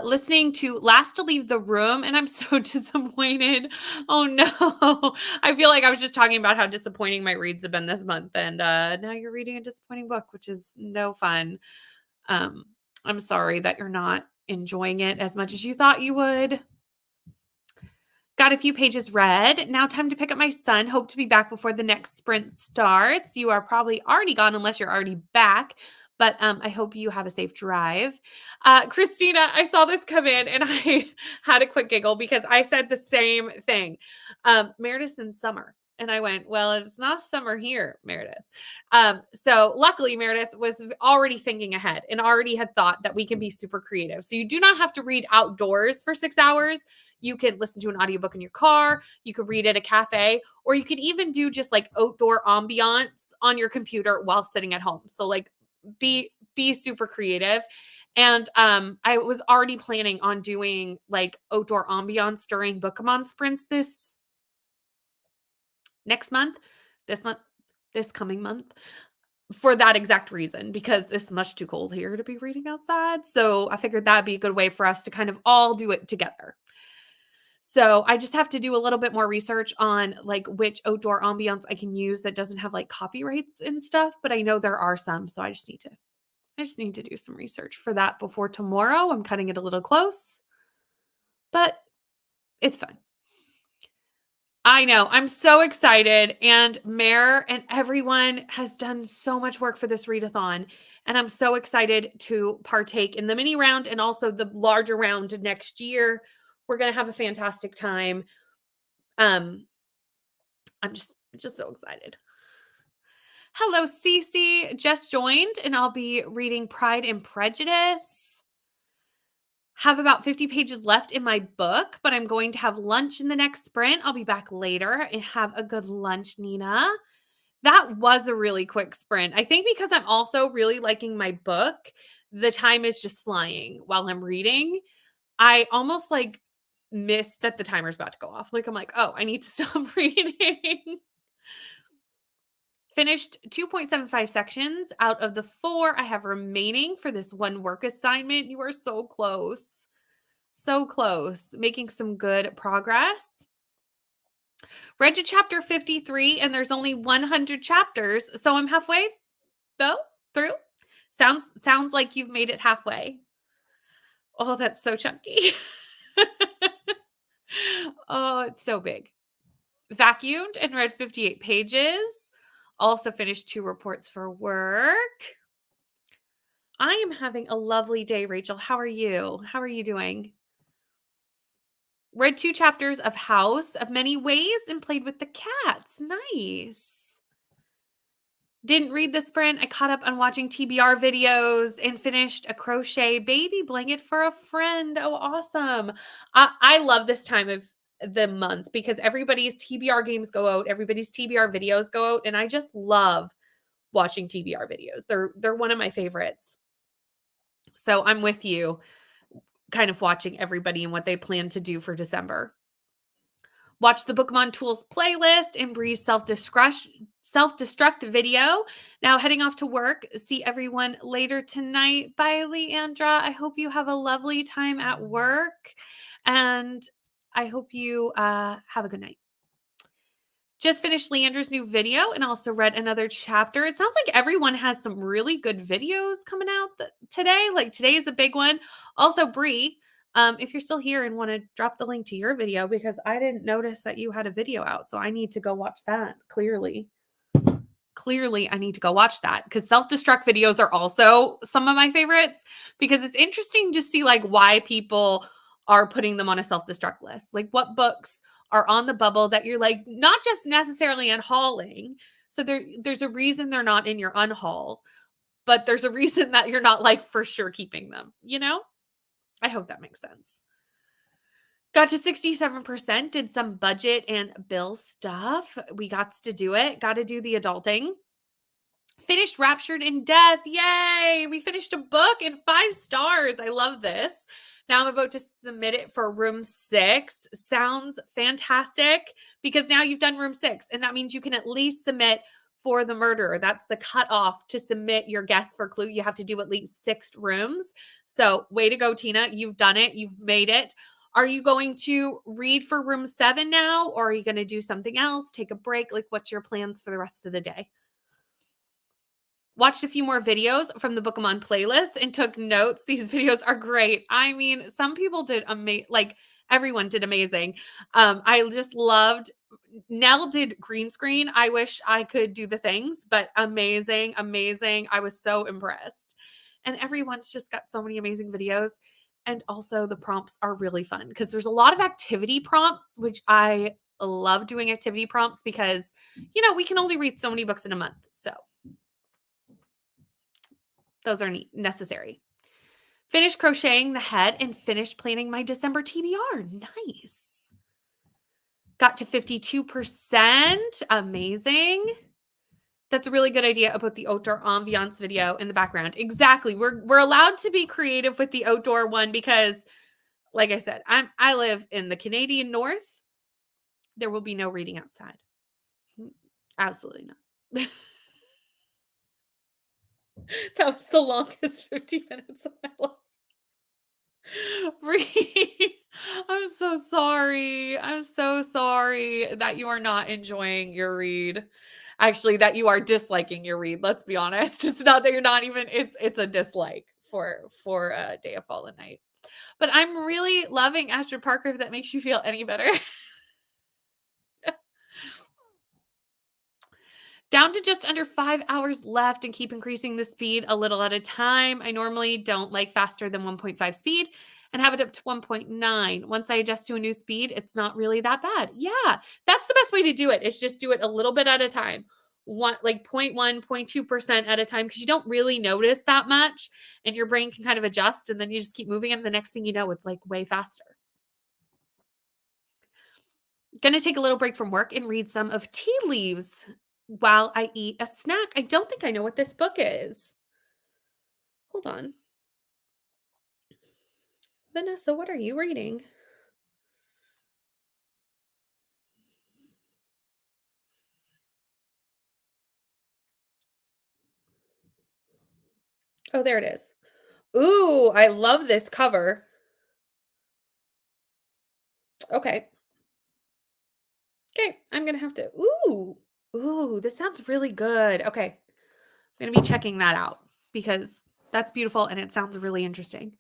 Listening to Last to Leave the Room, and I'm so disappointed. Oh no. I feel like I was just talking about how disappointing my reads have been this month, and now you're reading a disappointing book, which is no fun. I'm sorry that you're not enjoying it as much as you thought you would. Got a few pages read. Now time to pick up my son. Hope to be back before the next sprint starts. You are probably already gone unless you're already back. But I hope you have a safe drive. Christina, I saw this come in and I had a quick giggle because I said the same thing. Meredith's in summer. And I went, well, it's not summer here, Meredith. So luckily, Meredith was already thinking ahead and already had thought that we can be super creative. So you do not have to read outdoors for 6 hours. You can listen to an audiobook in your car. You could read at a cafe, or you could even do just like outdoor ambiance on your computer while sitting at home. So like be super creative. And I was already planning on doing like outdoor ambiance during Bookemon sprints this coming month for that exact reason, because it's much too cold here to be reading outside. So I figured that'd be a good way for us to kind of all do it together. So I just have to do a little bit more research on like which outdoor ambiance I can use that doesn't have like copyrights and stuff, but I know there are some. So I just need to do some research for that before tomorrow. I'm cutting it a little close, but it's fine. I know. I'm so excited. And Mare and everyone has done so much work for this readathon. And I'm so excited to partake in the mini round and also the larger round next year. We're going to have a fantastic time. I'm just so excited. Hello, Cece. Just joined, and I'll be reading Pride and Prejudice. Have about 50 pages left in my book, but I'm going to have lunch in the next sprint. I'll be back later and have a good lunch, Nina. That was a really quick sprint. I think because I'm also really liking my book, the time is just flying while I'm reading. I almost like miss that the timer's about to go off. Like I'm like, oh, I need to stop reading. Finished 2.75 sections out of the 4 I have remaining for this one work assignment. You are so close. So close. Making some good progress. Read to chapter 53 and there's only 100 chapters. So I'm halfway though through. Sounds like you've made it halfway. Oh, that's so chunky. Oh, it's so big. Vacuumed and read 58 pages. Also finished 2 reports for work. I am having a lovely day, Rachel. How are you? How are you doing? Read 2 chapters of House of Many Ways and played with the cats. Nice. Didn't read the sprint. I caught up on watching TBR videos and finished a crochet baby blanket for a friend. Oh, awesome. I love this time of the month because everybody's TBR games go out, everybody's TBR videos go out, and I just love watching TBR videos. They're one of my favorites. So I'm with you, kind of watching everybody and what they plan to do for December. Watch the Bookemon Tools playlist and Bree's self-destruct video. Now heading off to work. See everyone later tonight. Bye, Leandra. I hope you have a lovely time at work. And I hope you have a good night. Just finished Leandra's new video and also read another chapter. It sounds like everyone has some really good videos coming out today. Like today is a big one. Also, Bree, if you're still here and want to drop the link to your video, because I didn't notice that you had a video out. So I need to go watch that clearly. clearly I need to go watch that, because self-destruct videos are also some of my favorites, because it's interesting to see like why people are putting them on a self-destruct list. Like what books are on the bubble that you're like not just necessarily unhauling. So there's a reason they're not in your unhaul, but there's a reason that you're not like for sure keeping them, you know? I hope that makes sense. Got to 67%, did some budget and bill stuff. We got to do it. Got to do the adulting. Finished Raptured in Death. Yay! We finished a book in 5 stars. I love this. Now I'm about to submit it for room 6. Sounds fantastic, because now you've done room 6, and that means you can at least submit for the murderer. That's the cutoff to submit your guess for Clue. You have to do at least 6 rooms. So way to go, Tina. You've done it. You've made it. Are you going to read for room 7 now, or are you going to do something else? Take a break? Like, what's your plans for the rest of the day? Watched a few more videos from the Book 'em On playlist and took notes. These videos are great. I mean, some people did like everyone did amazing. I just loved Nell did green screen. I wish I could do the things, but amazing, amazing. I was so impressed. And everyone's just got so many amazing videos. And also the prompts are really fun, because there's a lot of activity prompts, which I love doing activity prompts, because, we can only read so many books in a month. So those are necessary. Finished crocheting the head and finished planning my December TBR. Nice. Got to 52%. Amazing. That's a really good idea about the outdoor ambiance video in the background. Exactly. We're allowed to be creative with the outdoor one, because, like I said, I live in the Canadian North. There will be no reading outside. Absolutely not. That was the longest 50 minutes of my life. I'm so sorry. I'm so sorry that you are not enjoying your read. Actually, that you are disliking your read. Let's be honest. It's not that you're not even, it's a dislike for Day of Fallen Night. But I'm really loving Astrid Parker, if that makes you feel any better. Down to just under 5 hours left, and keep increasing the speed a little at a time. I normally don't like faster than 1.5 speed, and have it up to 1.9. Once I adjust to a new speed, it's not really that bad. Yeah, that's the best way to do it, is just do it a little bit at a time. Like 0.1, 0.2% at a time, because you don't really notice that much, and your brain can kind of adjust, and then you just keep moving, and the next thing you know, it's like way faster. Gonna take a little break from work and read some of Tea Leaves while I eat a snack. I don't think I know what this book is. Hold on. Vanessa, what are you reading? Oh, there it is. Ooh, I love this cover. Okay. Okay, I'm gonna have to. Ooh, this sounds really good. Okay, I'm gonna be checking that out, because that's beautiful and it sounds really interesting.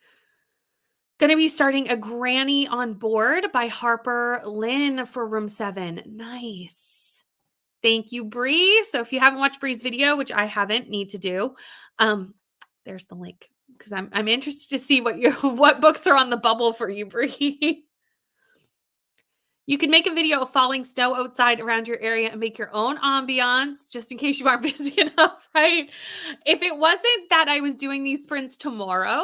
Gonna be starting A Granny on Board by Harper Lynn for room 7. Nice. Thank you, Bree. So if you haven't watched Bree's video, which I haven't, need to do, there's the link, because I'm interested to see what books are on the bubble for you, Bree. You can make a video of falling snow outside around your area and make your own ambiance, just in case you aren't busy enough, right? If it wasn't that I was doing these sprints tomorrow,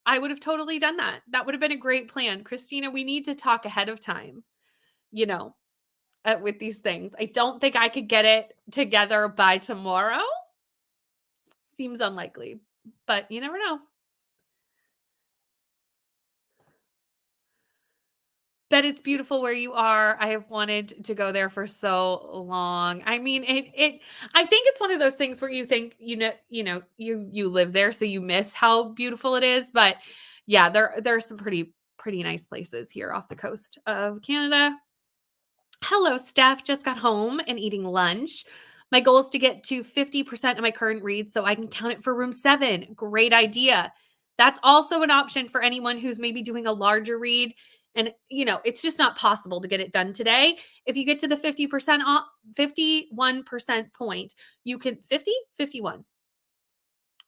I would have totally done that. That would have been a great plan. Christina, we need to talk ahead of time, you know, with these things. I don't think I could get it together by tomorrow. Seems unlikely, but you never know. Bet it's beautiful where you are. I have wanted to go there for so long. I mean, I think it's one of those things where you think, you live there, so you miss how beautiful it is. But yeah, there are some pretty nice places here off the coast of Canada. Hello, Steph. Just got home and eating lunch. My goal is to get to 50% of my current read so I can count it for room 7. Great idea. That's also an option for anyone who's maybe doing a larger read And, it's just not possible to get it done today. If you get to the 50% off, 51% point, you can 50, 51,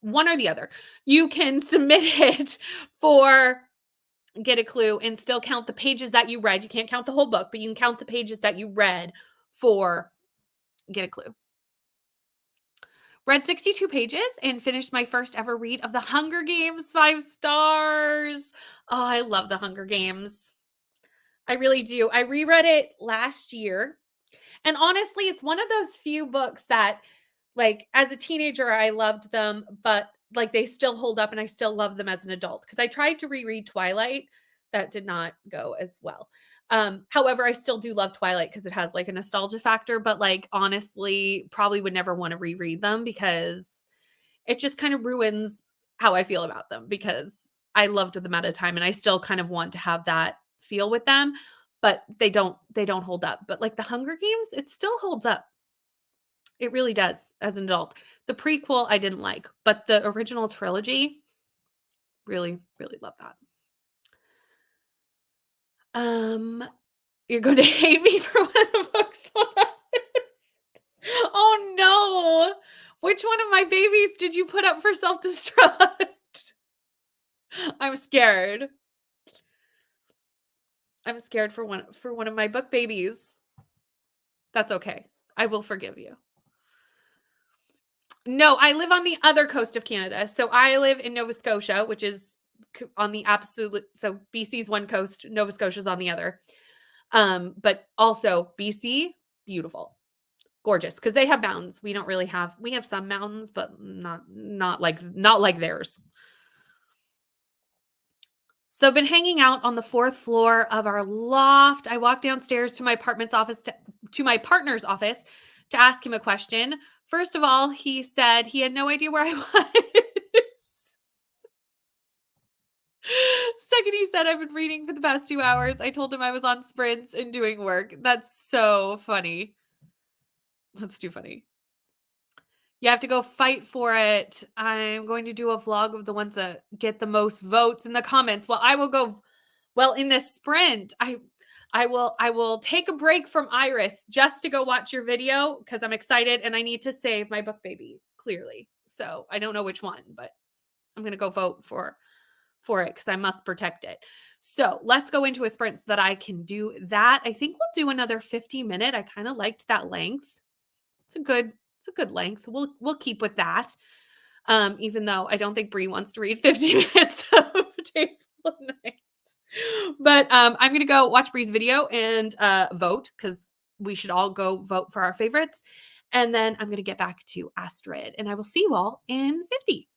one or the other. You can submit it for Get a Clue and still count the pages that you read. You can't count the whole book, but you can count the pages that you read for Get a Clue. Read 62 pages and finished my first ever read of The Hunger Games, 5 stars. Oh, I love The Hunger Games. I really do. I reread it last year. And honestly, it's one of those few books that, like, as a teenager, I loved them, but like they still hold up and I still love them as an adult. Because I tried to reread Twilight. That did not go as well. However, I still do love Twilight because it has like a nostalgia factor, but like honestly, probably would never want to reread them because it just kind of ruins how I feel about them because I loved them at a time and I still kind of want to have that feel with them, but they don't hold up. But like The Hunger Games, it still holds up. It really does as an adult. The prequel I didn't like, but the original trilogy, really, really love that. Um, you're going to hate me for one of the books on that list. Oh no. Which one of my babies did you put up for self-destruct? I'm scared. I'm scared for one of my book babies. That's okay. I will forgive you. No, I live on the other coast of Canada. So I live in Nova Scotia, which is on the absolute, so BC's one coast, Nova Scotia's on the other. But also BC, beautiful, gorgeous, because they have mountains. We have some mountains, but not like theirs. So I've been hanging out on the 4th floor of our loft. I walked downstairs to my my partner's office to ask him a question. First of all, he said he had no idea where I was. Second, he said I've been reading for the past 2 hours. I told him I was on sprints and doing work. That's so funny. That's too funny. You have to go fight for it. I'm going to do a vlog of the ones that get the most votes in the comments. Well, in this sprint, I will take a break from Iris just to go watch your video because I'm excited and I need to save my book baby, clearly. So I don't know which one, but I'm gonna go vote for it because I must protect it. So let's go into a sprint so that I can do that. I think we'll do another 50-minute. I kind of liked that length. It's a good length. We'll keep with that. Even though I don't think Bree wants to read 50 minutes of Table of Night. But I'm gonna go watch Bree's video and vote because we should all go vote for our favorites. And then I'm gonna get back to Astrid, and I will see you all in 50.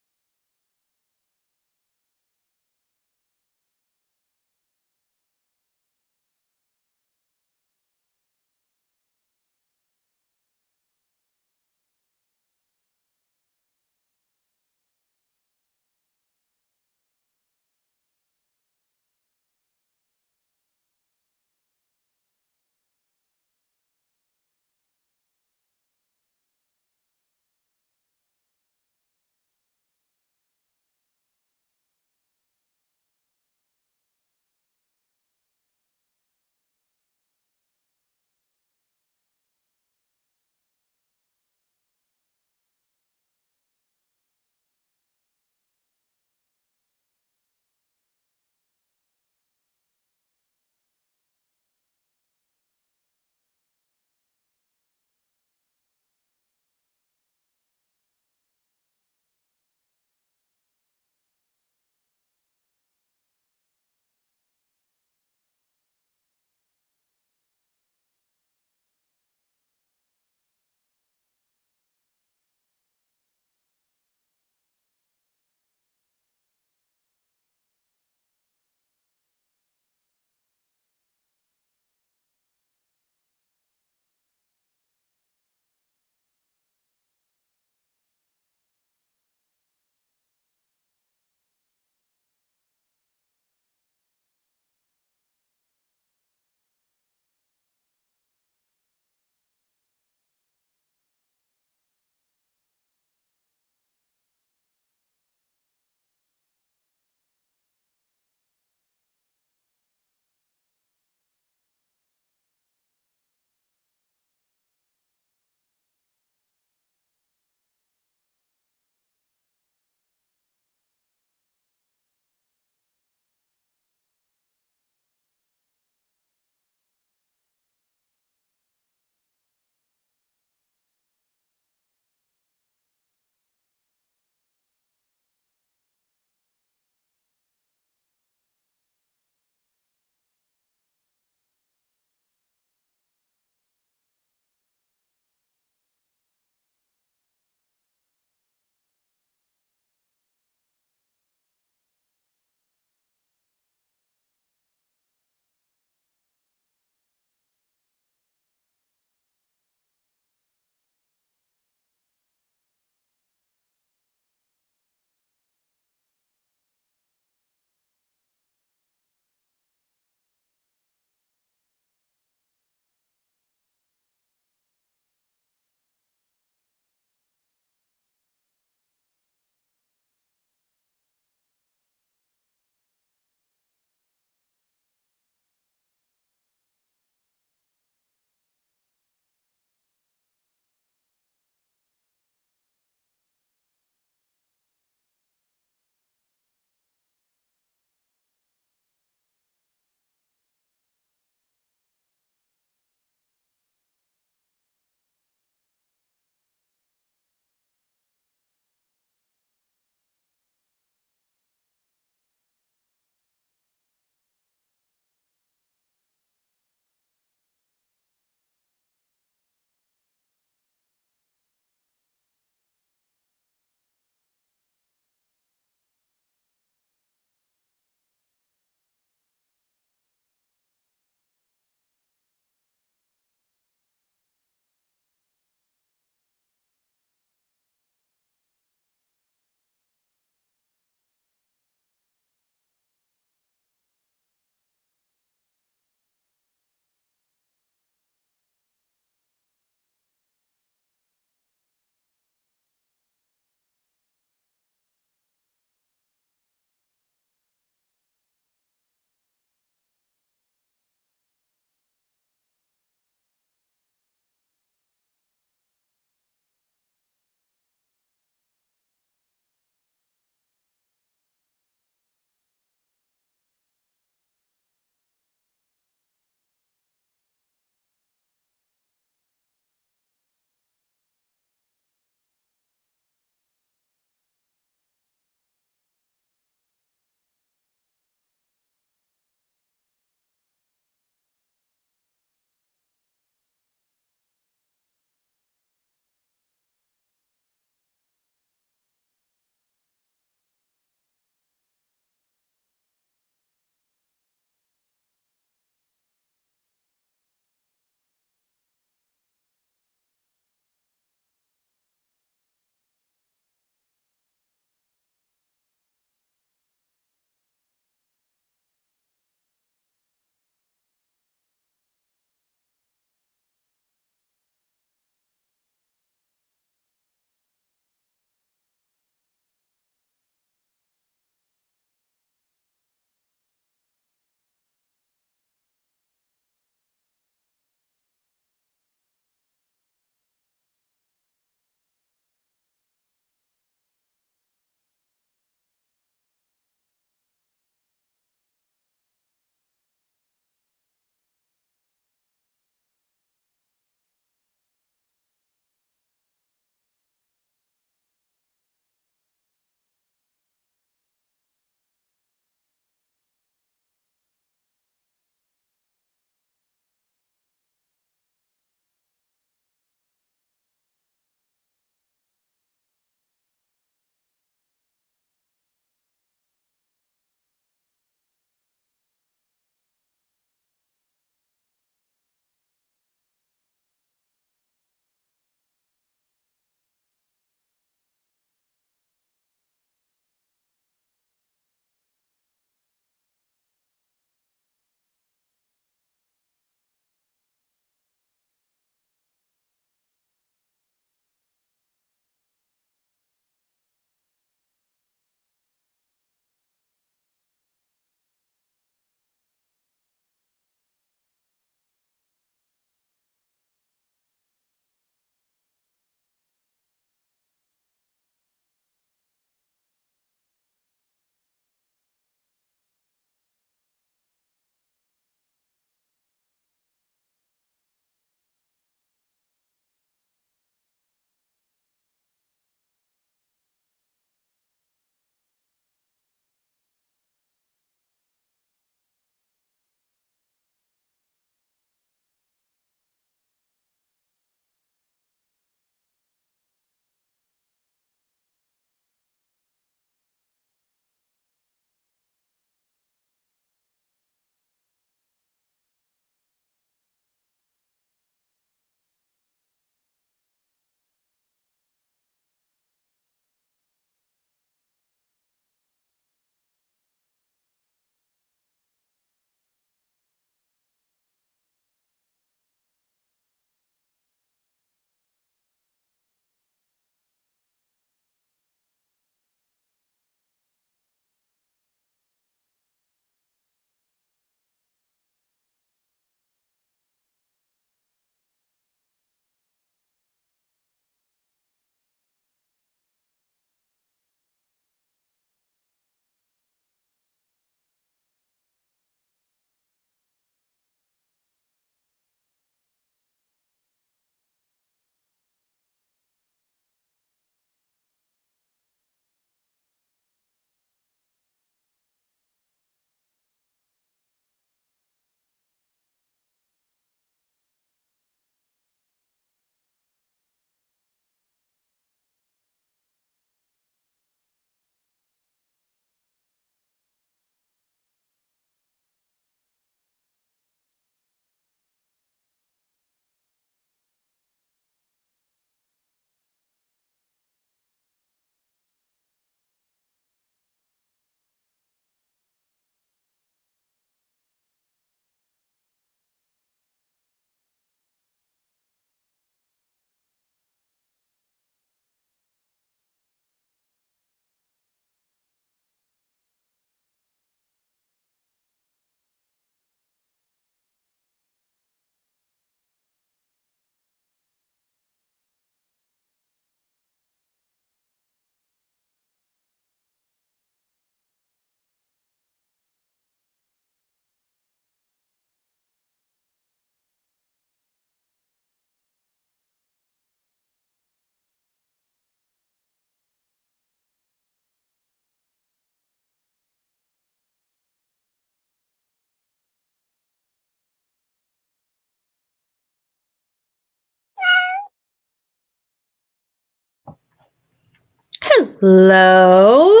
Hello.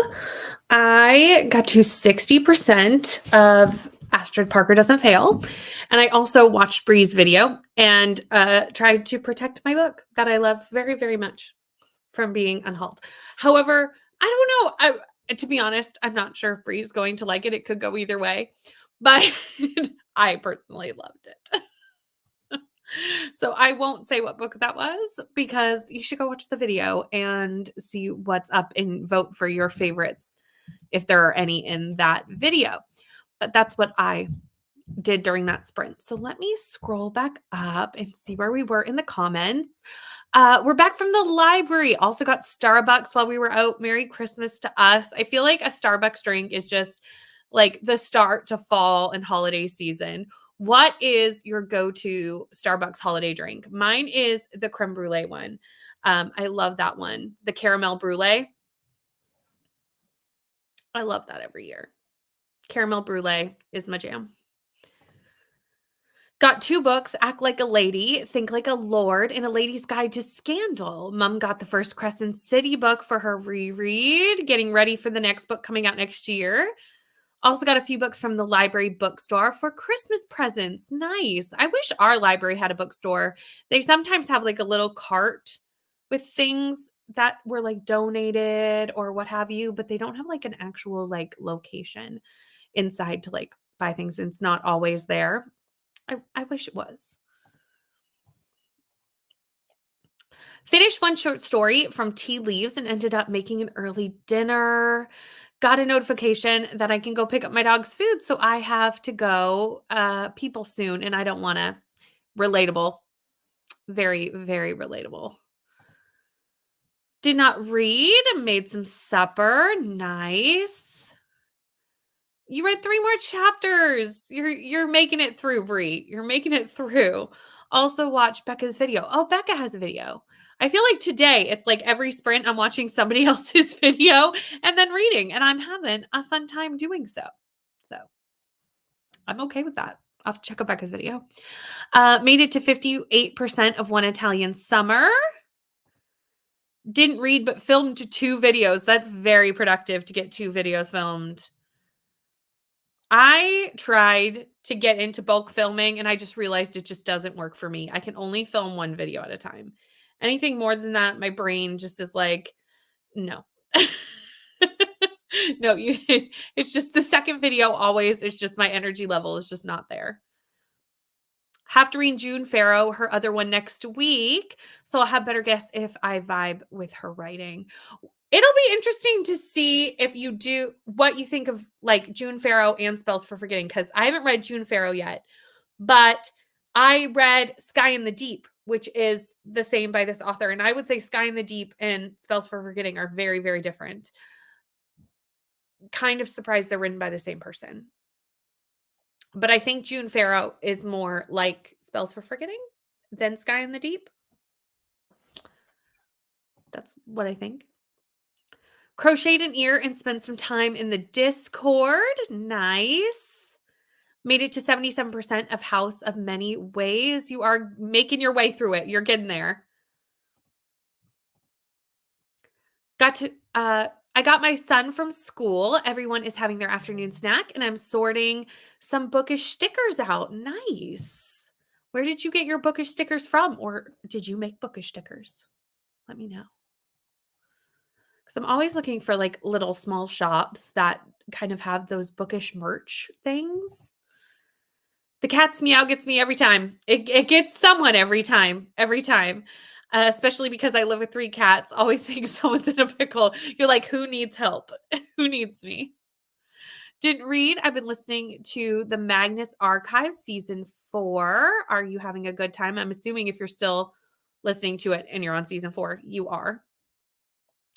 I got to 60% of Astrid Parker Doesn't Fail. And I also watched Bree's video and tried to protect my book that I love very, very much from being unhauled. However, I don't know. To be honest, I'm not sure if Bree's going to like it. It could go either way. But I personally loved it. So I won't say what book that was because you should go watch the video and see what's up and vote for your favorites if there are any in that video. But that's what I did during that sprint. So let me scroll back up and see where we were in the comments. We're back from the library. Also got Starbucks while we were out. Merry Christmas to us. I feel like a Starbucks drink is just like the start to fall and holiday season. What is your go-to Starbucks holiday drink? Mine is the creme brulee one. I love that one. The caramel brulee. I love that every year. Caramel brulee is my jam. Got 2 books, Act Like a Lady, Think Like a Lord, and A Lady's Guide to Scandal. Mom got the first Crescent City book for her reread, getting ready for the next book coming out next year. Also got a few books from the library bookstore for Christmas presents. Nice. I wish our library had a bookstore. They sometimes have like a little cart with things that were like donated or what have you, but they don't have like an actual like location inside to like buy things. It's not always there. I wish it was. Finished one short story from Tea Leaves and ended up making an early dinner. Got a notification that I can go pick up my dog's food. So I have to go people soon. And I don't want to. Relatable. Very, very relatable. Did not read. Made some supper. Nice. You read 3 more chapters. You're making it through, Bree. You're making it through. Also watch Becca's video. Oh, Becca has a video. I feel like today it's like every sprint I'm watching somebody else's video and then reading, and I'm having a fun time doing so. So I'm okay with that. I'll have to check out Becca's video. Made it to 58% of One Italian Summer. Didn't read, but filmed 2 videos. That's very productive to get 2 videos filmed. I tried to get into bulk filming and I just realized it just doesn't work for me. I can only film 1 video at a time. Anything more than that, my brain just is like, no. No, it's just the second video always is just my energy level is just not there. Have to read June Farrow, her other one next week. So I'll have better guess if I vibe with her writing. It'll be interesting to see if you do what you think of like June Farrow and Spells for Forgetting, because I haven't read June Farrow yet, but I read Sky in the Deep, which is the same by this author. And I would say Sky in the Deep and Spells for Forgetting are very, very different. Kind of surprised they're written by the same person. But I think June Farrow is more like Spells for Forgetting than Sky in the Deep. That's what I think. Crocheted an ear and spent some time in the Discord. Nice. Made it to 77% of House of Many Ways. You are making your way through it. You're getting there. I got my son from school. Everyone is having their afternoon snack, and I'm sorting some bookish stickers out. Nice. Where did you get your bookish stickers from? Or did you make bookish stickers? Let me know. Because I'm always looking for like little small shops that kind of have those bookish merch things. The cat's meow gets me every time. It gets someone every time. Especially because I live with 3 cats. Always think someone's in a pickle. You're like, who needs help? Who needs me? Didn't read. I've been listening to the Magnus Archives season 4. Are you having a good time? I'm assuming if you're still listening to it and you're on season 4, you are.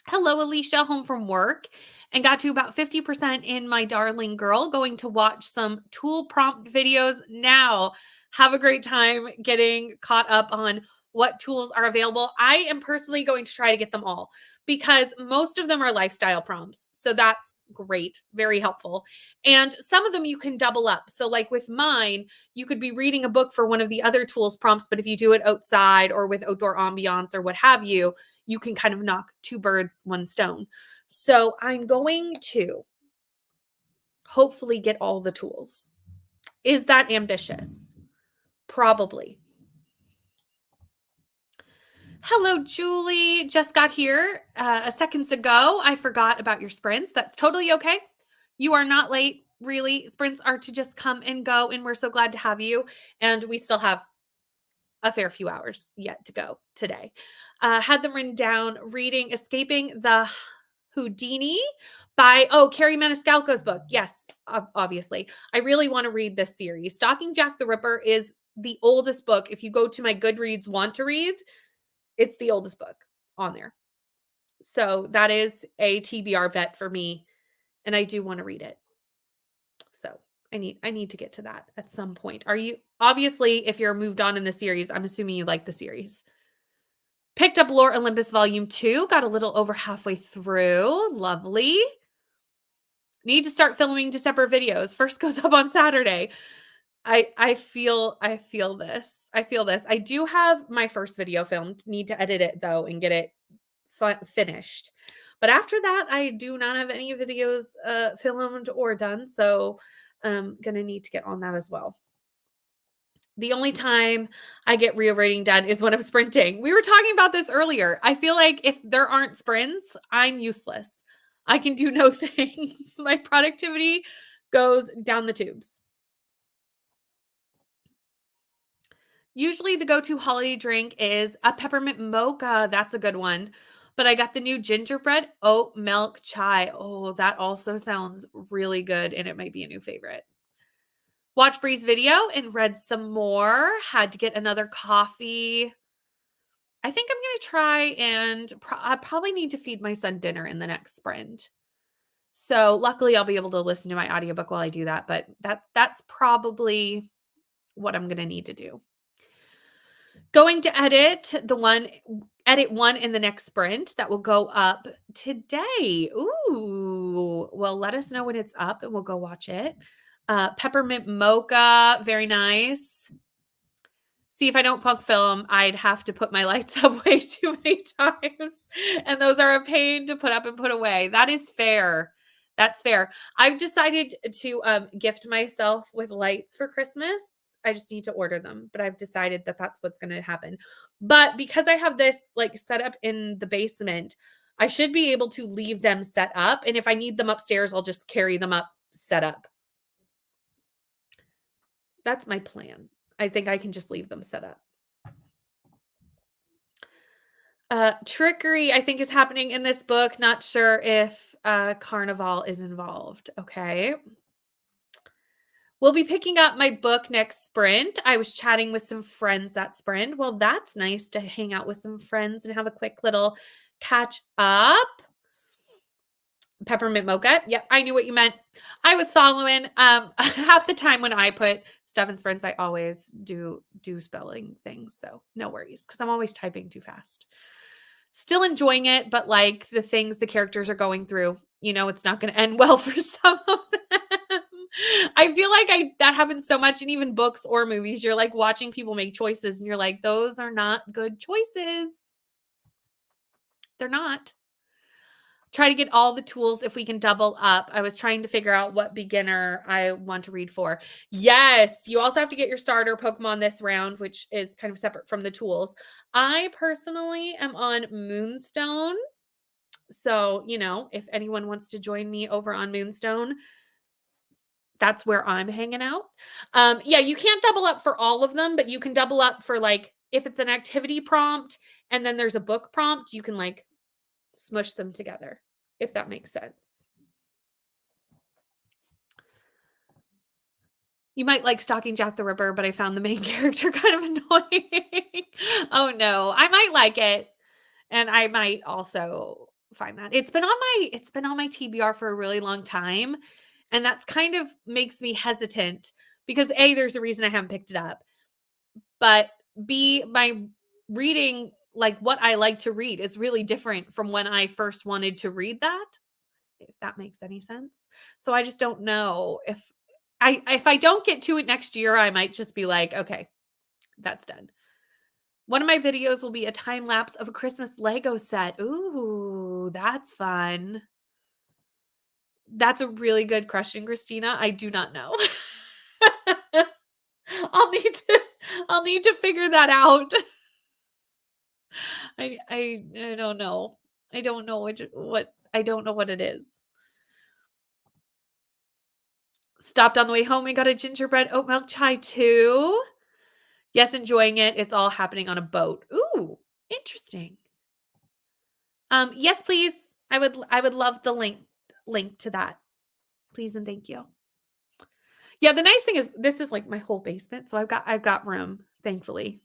Hello, Alicia, home from work and got to about 50% in My Darling Girl, going to watch some tool prompt videos now. Have a great time getting caught up on what tools are available. I am personally going to try to get them all because most of them are lifestyle prompts. So that's great, very helpful. And some of them you can double up. So like with mine, you could be reading a book for one of the other tools prompts, but if you do it outside or with outdoor ambiance or what have you, you can kind of knock two birds, one stone. So I'm going to hopefully get all the tools. Is that ambitious? Probably. Hello, Julie. Just got here seconds ago. I forgot about your sprints. That's totally okay. You are not late, really. Sprints are to just come and go, and we're so glad to have you. And we still have a fair few hours yet to go today. Had them written down, reading Escaping the Houdini by, Carrie Maniscalco's book. Yes, obviously. I really want to read this series. Stalking Jack the Ripper is the oldest book. If you go to my Goodreads want to read, it's the oldest book on there. So that is a TBR vet for me, and I do want to read it. So I need to get to that at some point. Are you, obviously, if you're moved on in the series, I'm assuming you like the series. Picked up Lore Olympus Volume 2, got a little over halfway through. Lovely. Need to start filming December videos. First goes up on Saturday. I feel this. I feel this. I do have my first video filmed. Need to edit it though and get it finished. But after that, I do not have any videos filmed or done. So I'm gonna need to get on that as well. The only time I get reiterating done is when I'm sprinting. We were talking about this earlier. I feel like if there aren't sprints, I'm useless. I can do no things. My productivity goes down the tubes. Usually the go-to holiday drink is a peppermint mocha. That's a good one. But I got the new gingerbread oat milk chai. Oh, that also sounds really good, and it might be a new favorite. Watch Bree's video and read some more. Had to get another coffee. I think I'm going to try and I probably need to feed my son dinner in the next sprint. So luckily I'll be able to listen to my audiobook while I do that, but that's probably what I'm going to need to do. Going to edit one in the next sprint that will go up today. Ooh, well, let us know when it's up and we'll go watch it. Peppermint mocha, very nice. See, if I don't punk film, I'd have to put my lights up way too many times. And those are a pain to put up and put away. That is fair. That's fair. I've decided to gift myself with lights for Christmas. I just need to order them, but I've decided that that's what's going to happen. But because I have this like set up in the basement, I should be able to leave them set up. And if I need them upstairs, I'll just carry them up set up. That's my plan. I think I can just leave them set up. Trickery, I think, is happening in this book. Not sure if Carnival is involved. Okay. We'll be picking up my book next sprint. I was chatting with some friends that sprint. Well, that's nice to hang out with some friends and have a quick little catch up. Peppermint mocha. Yep, I knew what you meant. I was following. Half the time when I put stuff in sprints, I always do spelling things. So no worries, because I'm always typing too fast. Still enjoying it, but like the things the characters are going through, it's not going to end well for some of them. I feel like that happens so much in even books or movies. You're like watching people make choices and you're like, those are not good choices. They're not. Try to get all the tools if we can double up. I was trying to figure out what beginner I want to read for. Yes, you also have to get your starter Pokemon this round, which is kind of separate from the tools. I personally am on Moonstone. So, if anyone wants to join me over on Moonstone, that's where I'm hanging out. Yeah, you can't double up for all of them, but you can double up for like, if it's an activity prompt and then there's a book prompt, you can like smush them together, if that makes sense. You might like Stalking Jack the Ripper, but I found the main character kind of annoying. Oh no, I might like it. And I might also find that. It's been on my TBR for a really long time. And that's kind of makes me hesitant because A, there's a reason I haven't picked it up. But B, my reading, like what I like to read, is really different from when I first wanted to read that, if that makes any sense. So I just don't know if I don't get to it next year, I might just be like, okay, that's done. One of my videos will be a time lapse of a Christmas Lego set. Ooh, that's fun. That's a really good question, Christina. I do not know. I'll need to I'll need to figure that out. I don't know. I don't know I don't know what it is. Stopped on the way home and got a gingerbread oat milk chai too. Yes, enjoying it. It's all happening on a boat. Ooh, interesting. Yes, please. I would love the link to that. Please and thank you. Yeah, the nice thing is this is like my whole basement, so I've got room, thankfully.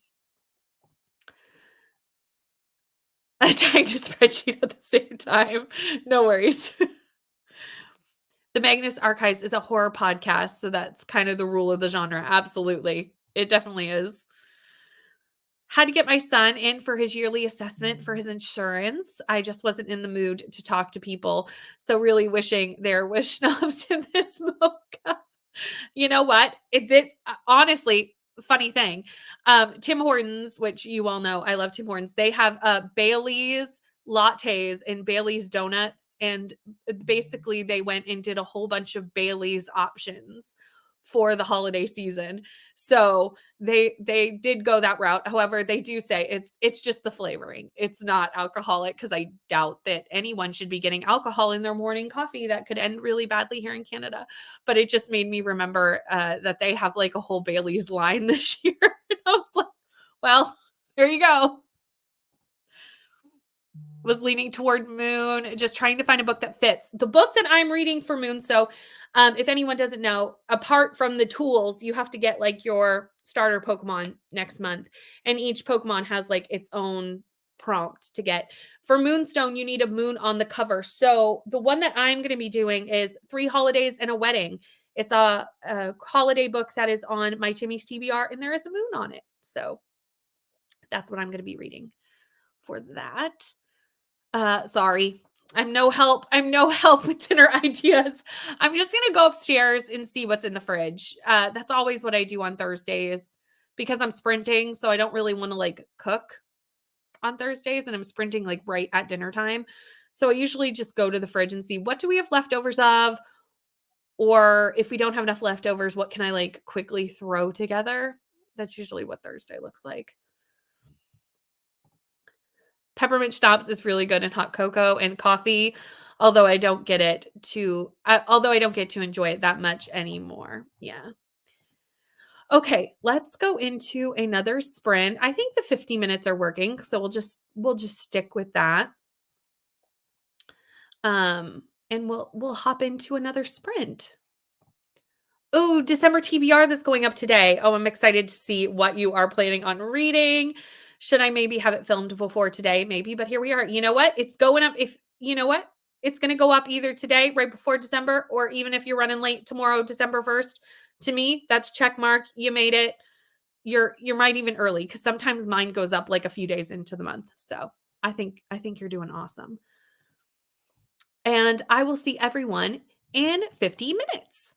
I typed a spreadsheet at the same time. No worries. The Magnus Archives is a horror podcast, so that's kind of the rule of the genre. Absolutely. It definitely is. Had to get my son in for his yearly assessment for his insurance. I just wasn't in the mood to talk to people. So really wishing there was schnapps in this mocha. You know what? Honestly, funny thing. Tim Hortons, which you all know, I love Tim Hortons. They have Bailey's lattes and Bailey's donuts, and basically they went and did a whole bunch of Bailey's options for the holiday season. So they did go that route. However, they do say it's just the flavoring. It's not alcoholic because I doubt that anyone should be getting alcohol in their morning coffee. That could end really badly here in Canada. But it just made me remember that they have like a whole Bailey's line this year. And I was like, well, there you go. Was leaning toward Moon, just trying to find a book that fits. The book that I'm reading for Moon, so if anyone doesn't know, apart from the tools, you have to get like your starter Pokemon next month. And each Pokemon has like its own prompt to get. For Moonstone, you need a moon on the cover. So the one that I'm going to be doing is 3 Holidays and a Wedding. It's a holiday book that is on my Timmy's TBR, and there is a moon on it. So that's what I'm going to be reading for that. Sorry. I'm no help. I'm no help with dinner ideas. I'm just gonna go upstairs and see what's in the fridge. That's always what I do on Thursdays because I'm sprinting, so I don't really want to like cook on Thursdays, and I'm sprinting like right at dinner time. So I usually just go to the fridge and see what do we have leftovers of, or if we don't have enough leftovers, what can I like quickly throw together? That's usually what Thursday looks like. Peppermint schnapps is really good in hot cocoa and coffee, although I don't get to enjoy it that much anymore. Yeah. Okay, let's go into another sprint. I think the 50 minutes are working, so we'll just stick with that. And we'll hop into another sprint. Oh, December TBR that's going up today. Oh, I'm excited to see what you are planning on reading. Should I maybe have it filmed before today? Maybe, but here we are. You know what? It's going up. If you know what, it's going to go up either today, right before December, or even if you're running late tomorrow, December 1st. To me, that's check mark. You made it. You're right even early because sometimes mine goes up like a few days into the month. So I think you're doing awesome. And I will see everyone in 50 minutes.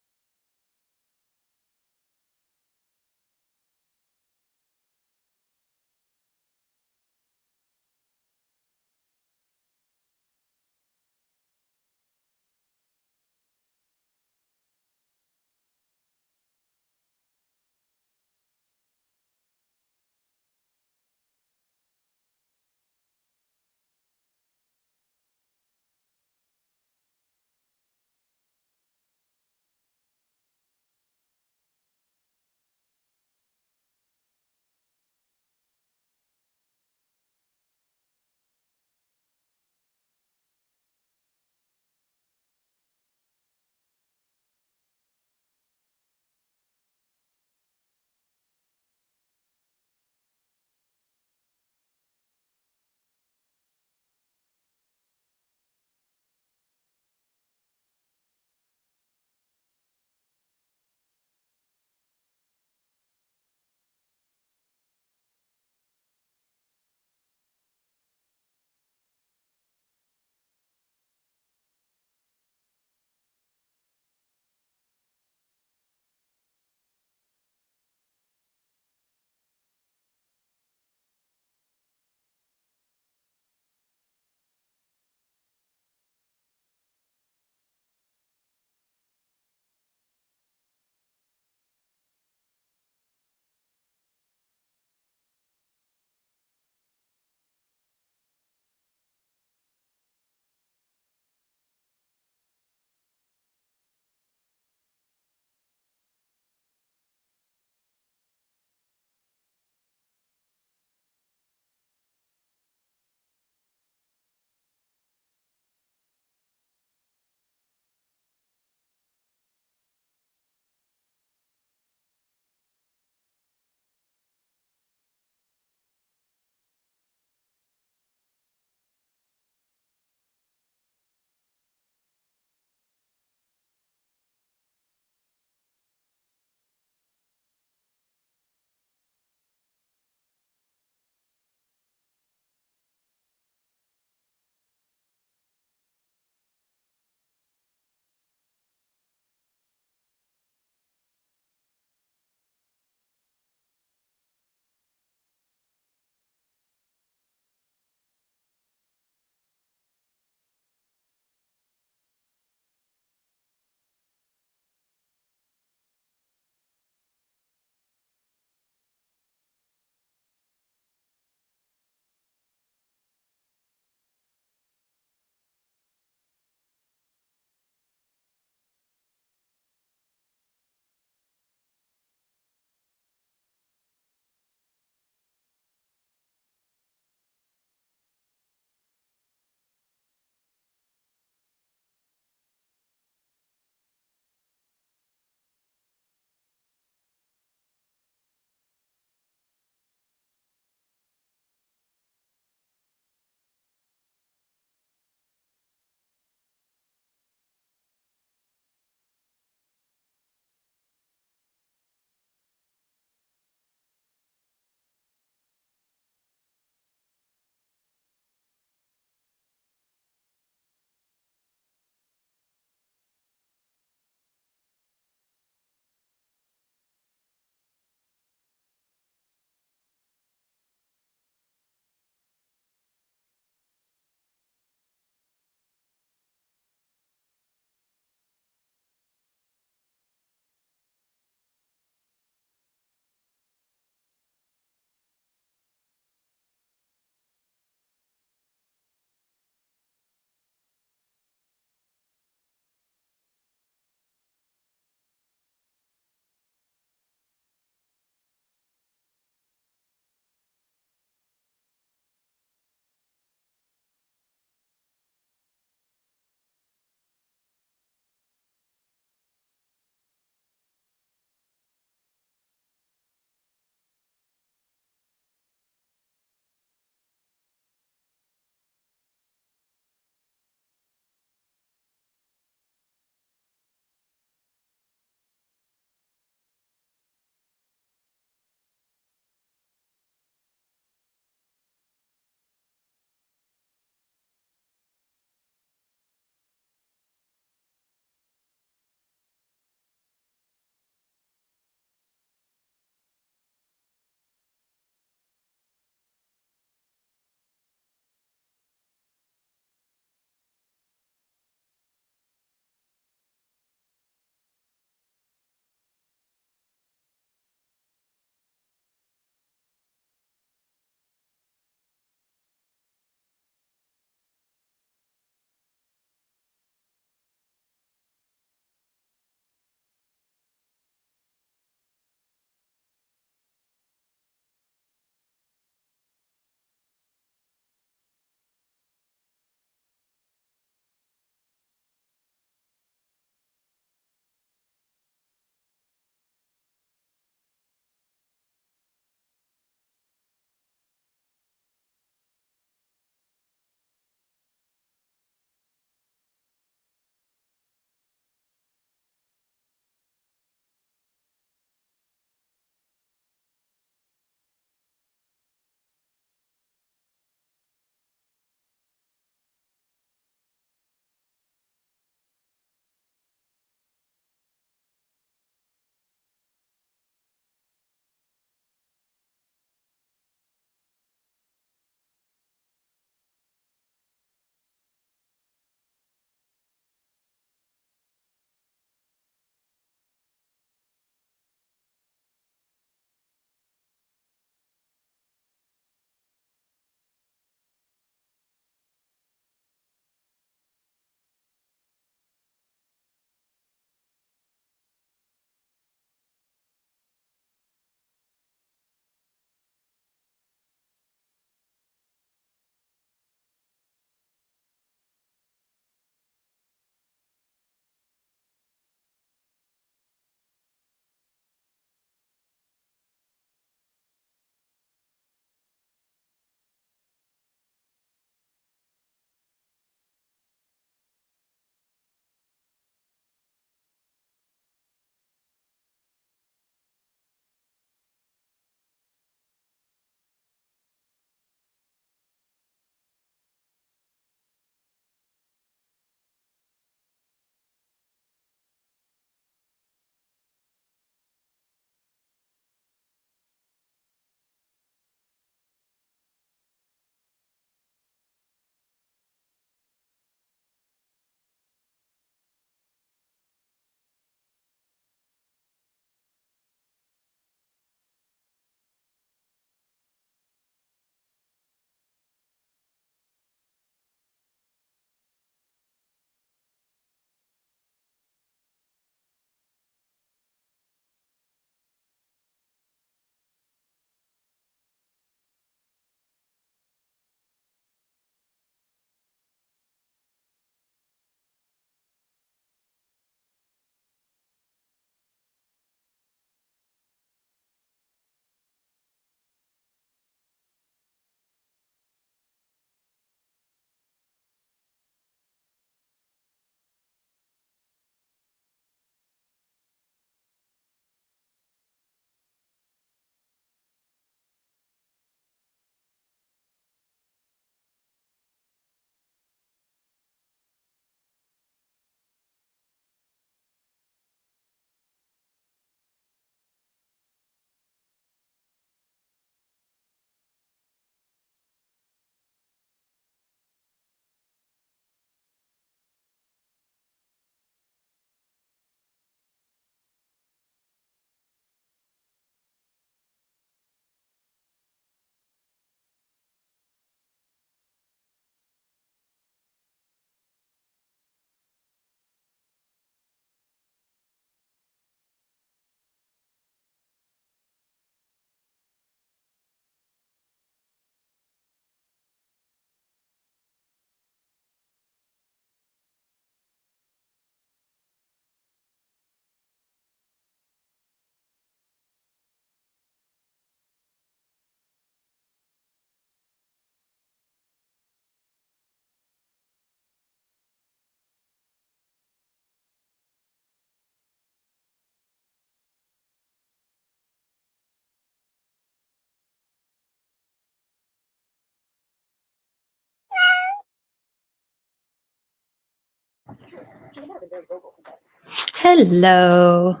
Hello.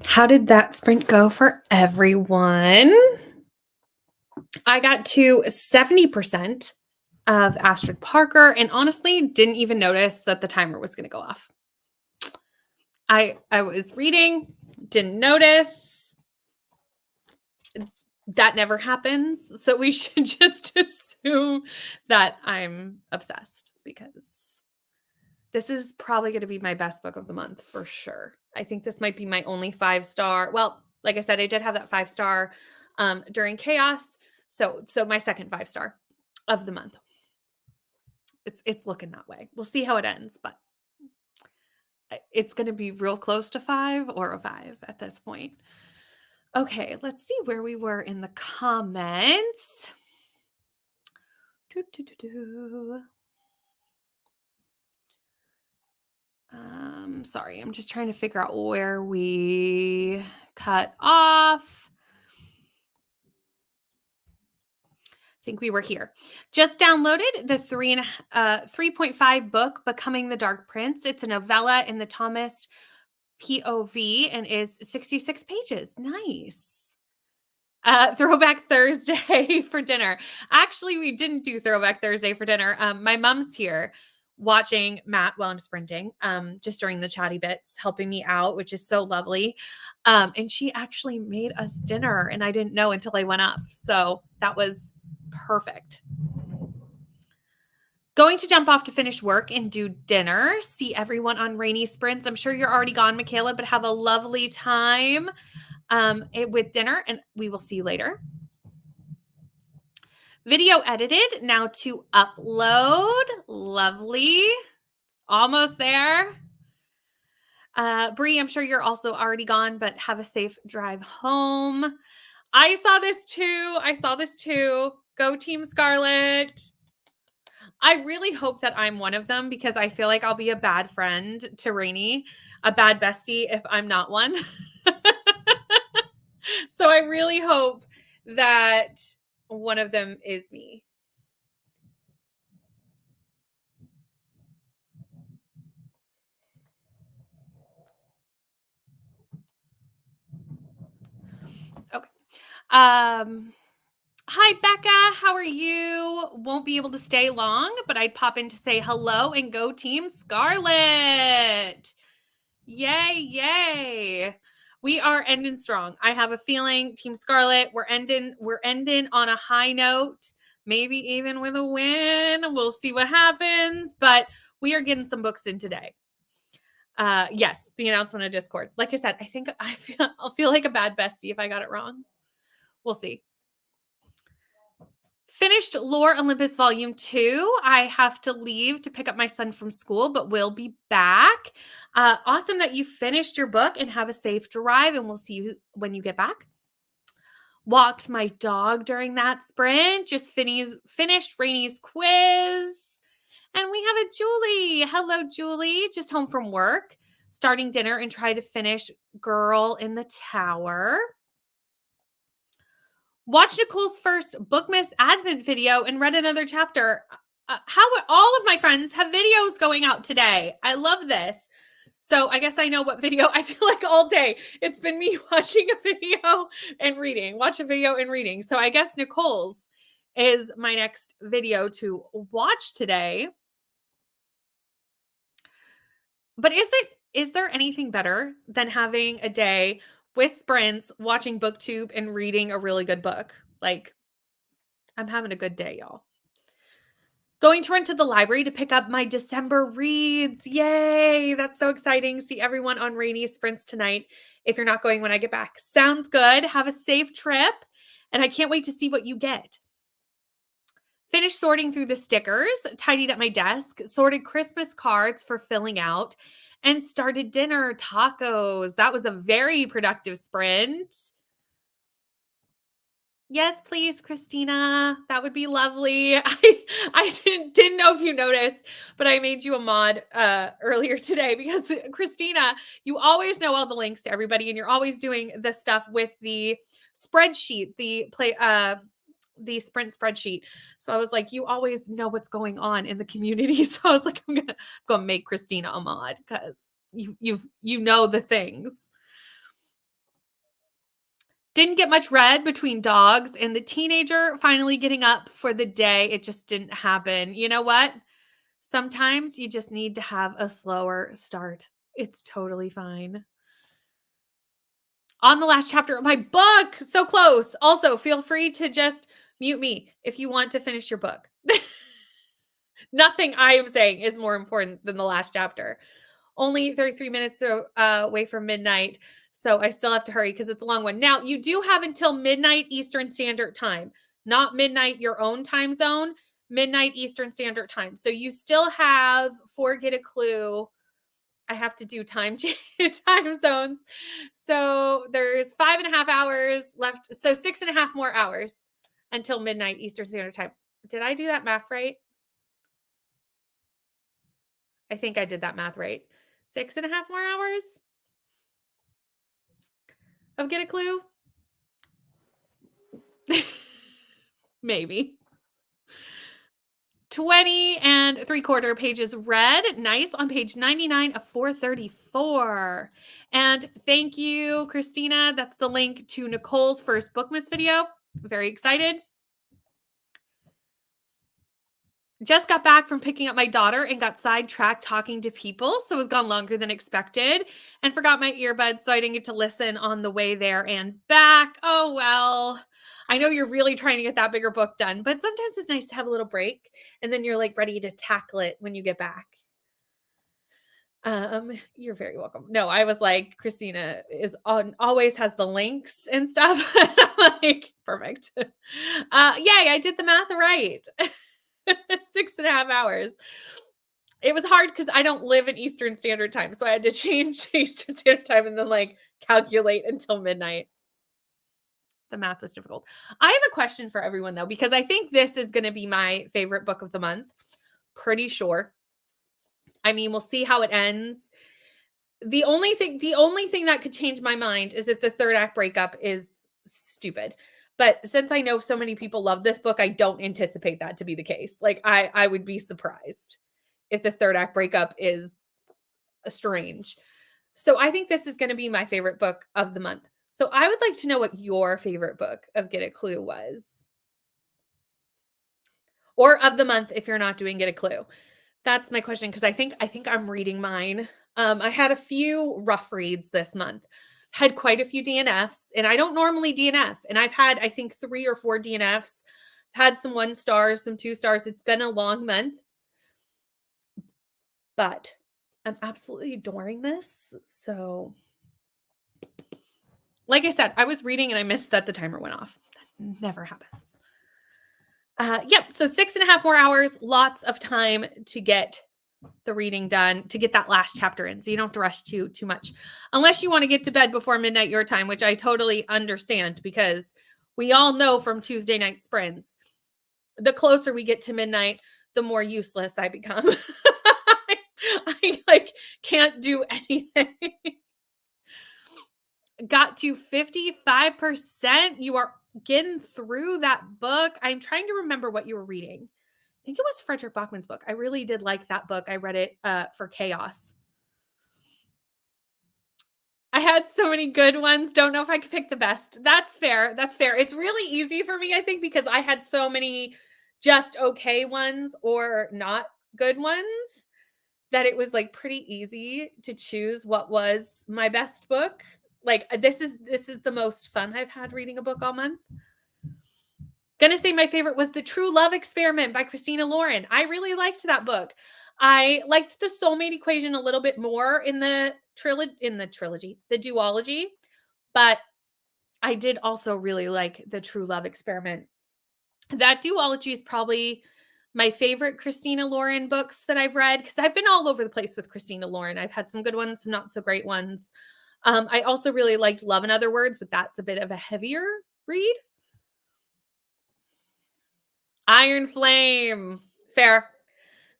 How did that sprint go for everyone? I got to 70% of Astrid Parker and honestly didn't even notice that the timer was going to go off. I was reading, didn't notice. That never happens. So we should just assume that I'm obsessed because this is probably going to be my best book of the month for sure. I think this might be my only 5-star. Well, like I said, I did have that 5-star during chaos. So my second 5-star of the month. It's looking that way. We'll see how it ends, but it's going to be real close to 5 or a 5 at this point. Okay, let's see where we were in the comments. Sorry, I'm just trying to figure out where we cut off. I think we were here. Just downloaded the 3.5 book, Becoming the Dark Prince. It's a novella in the Thomas POV and is 66 pages. Nice. Throwback Thursday for dinner. Actually, we didn't do Throwback Thursday for dinner. My mom's here watching Matt while I'm sprinting, just during the chatty bits, helping me out, which is so lovely. And she actually made us dinner, and I didn't know until I went up. So that was perfect. Going to jump off to finish work and do dinner. See everyone on Rainy Sprints. I'm sure you're already gone, Michaela, but have a lovely time with dinner, and we will see you later. Video edited, now to upload. Lovely. Almost there. Bree, I'm sure you're also already gone, but have a safe drive home. I saw this too. Go Team Scarlet. I really hope that I'm one of them because I feel like I'll be a bad friend to Rainy, a bad bestie if I'm not one. So I really hope that one of them is me. Okay. Hi, Becca. How are you? Won't be able to stay long, but I'd pop in to say hello and go Team Scarlet. Yay, yay. We are ending strong. I have a feeling Team Scarlet, we're ending on a high note, maybe even with a win. We'll see what happens, but we are getting some books in today. Yes, the announcement of Discord. Like I said, I think I'll feel like a bad bestie if I got it wrong. We'll see. Finished Lore Olympus Volume 2. I have to leave to pick up my son from school, but we'll be back. Awesome that you finished your book and have a safe drive, and we'll see you when you get back. Walked my dog during that sprint. Just finished Rainy's quiz. And we have a Julie. Hello, Julie. Just home from work. Starting dinner and try to finish Girl in the Tower. Watched Nicole's first Bookmas Advent video and read another chapter. How all of my friends have videos going out today. I love this. So I guess I know what video. I feel like all day it's been me watching a video and reading. Watch a video and reading. So I guess Nicole's is my next video to watch today. But is there anything better than having a day with sprints, watching BookTube, and reading a really good book? Like, I'm having a good day, y'all. Going to run to the library to pick up my December reads. Yay! That's so exciting. See everyone on Rainy Sprints tonight if you're not going when I get back. Sounds good. Have a safe trip, and I can't wait to see what you get. Finished sorting through the stickers, tidied up my desk, sorted Christmas cards for filling out, and started dinner, tacos. That was a very productive sprint. Yes, please, Christina. That would be lovely. I didn't know if you noticed, but I made you a mod earlier today because Christina, you always know all the links to everybody, and you're always doing the stuff with the spreadsheet, the the Sprint spreadsheet. So I was like, you always know what's going on in the community. So I was like, I'm gonna go make Christina a mod because you know the things. Didn't get much read between dogs and the teenager finally getting up for the day. It just didn't happen. You know what? Sometimes you just need to have a slower start. It's totally fine. On the last chapter of my book. So close. Also, feel free to just mute me if you want to finish your book. Nothing I am saying is more important than the last chapter. Only 33 minutes away from midnight. So I still have to hurry because it's a long one. Now, you do have until midnight Eastern Standard Time, not midnight your own time zone, midnight Eastern Standard Time. So you still have, for Get a Clue, I have to do time zones. So there's 5.5 hours left. So 6.5 more hours until midnight Eastern Standard Time. Did I do that math right? I think I did that math right. 6.5 more hours of Get a Clue? Maybe. 20 and 3/4 pages read. Nice on page 99 of 434. And thank you, Christina. That's the link to Nicole's first Bookmas video. Very excited. Just got back from picking up my daughter and got sidetracked talking to people, so it was gone longer than expected, and forgot my earbuds, so I didn't get to listen on the way there and back. Oh, well. I know you're really trying to get that bigger book done, but sometimes it's nice to have a little break, and then you're, like, ready to tackle it when you get back. You're very welcome. No, I was like, Christina always has the links and stuff. I'm like, perfect. Yay, I did the math right. 6.5 hours. It was hard because I don't live in Eastern Standard Time. So I had to change to Eastern Standard Time and then like calculate until midnight. The math was difficult. I have a question for everyone though, because I think this is going to be my favorite book of the month. Pretty sure. I mean, we'll see how it ends. The only thing that could change my mind is if the third act breakup is stupid. But since I know so many people love this book, I don't anticipate that to be the case. Like I would be surprised if the third act breakup is strange. So I think this is going to be my favorite book of the month. So I would like to know what your favorite book of Get a Clue was. Or of the month if you're not doing Get a Clue. That's my question because I think I'm reading mine. I had a few rough reads this month. Had quite a few DNFs, and I don't normally DNF. And I've had, I think, 3 or 4 DNFs. Had some 1 stars, some 2 stars. It's been a long month. But I'm absolutely adoring this. So, like I said, I was reading and I missed that the timer went off. That never happens. Yep. So 6.5 more hours, lots of time to get the reading done, to get that last chapter in. So you don't have to rush too much unless you want to get to bed before midnight your time, which I totally understand because we all know from Tuesday night sprints, the closer we get to midnight, the more useless I become. I like can't do anything. Got to 55%. You are getting through that book. I'm trying to remember what you were reading. I think it was Frederick Bachman's book. I really did like that book. I read it for Chaos. I had so many good ones. Don't know if I could pick the best. That's fair. That's fair. It's really easy for me, I think, because I had so many just okay ones or not good ones that it was like pretty easy to choose what was my best book. Like this is the most fun I've had reading a book all month. Gonna say my favorite was The True Love Experiment by Christina Lauren. I really liked that book. I liked the soulmate equation a little bit more in the trilogy, the duology, but I did also really like The True Love Experiment. That duology is probably my favorite Christina Lauren books that I've read because I've been all over the place with Christina Lauren. I've had some good ones, some not so great ones. I also really liked Love and Other Words, but that's a bit of a heavier read. Iron Flame. Fair.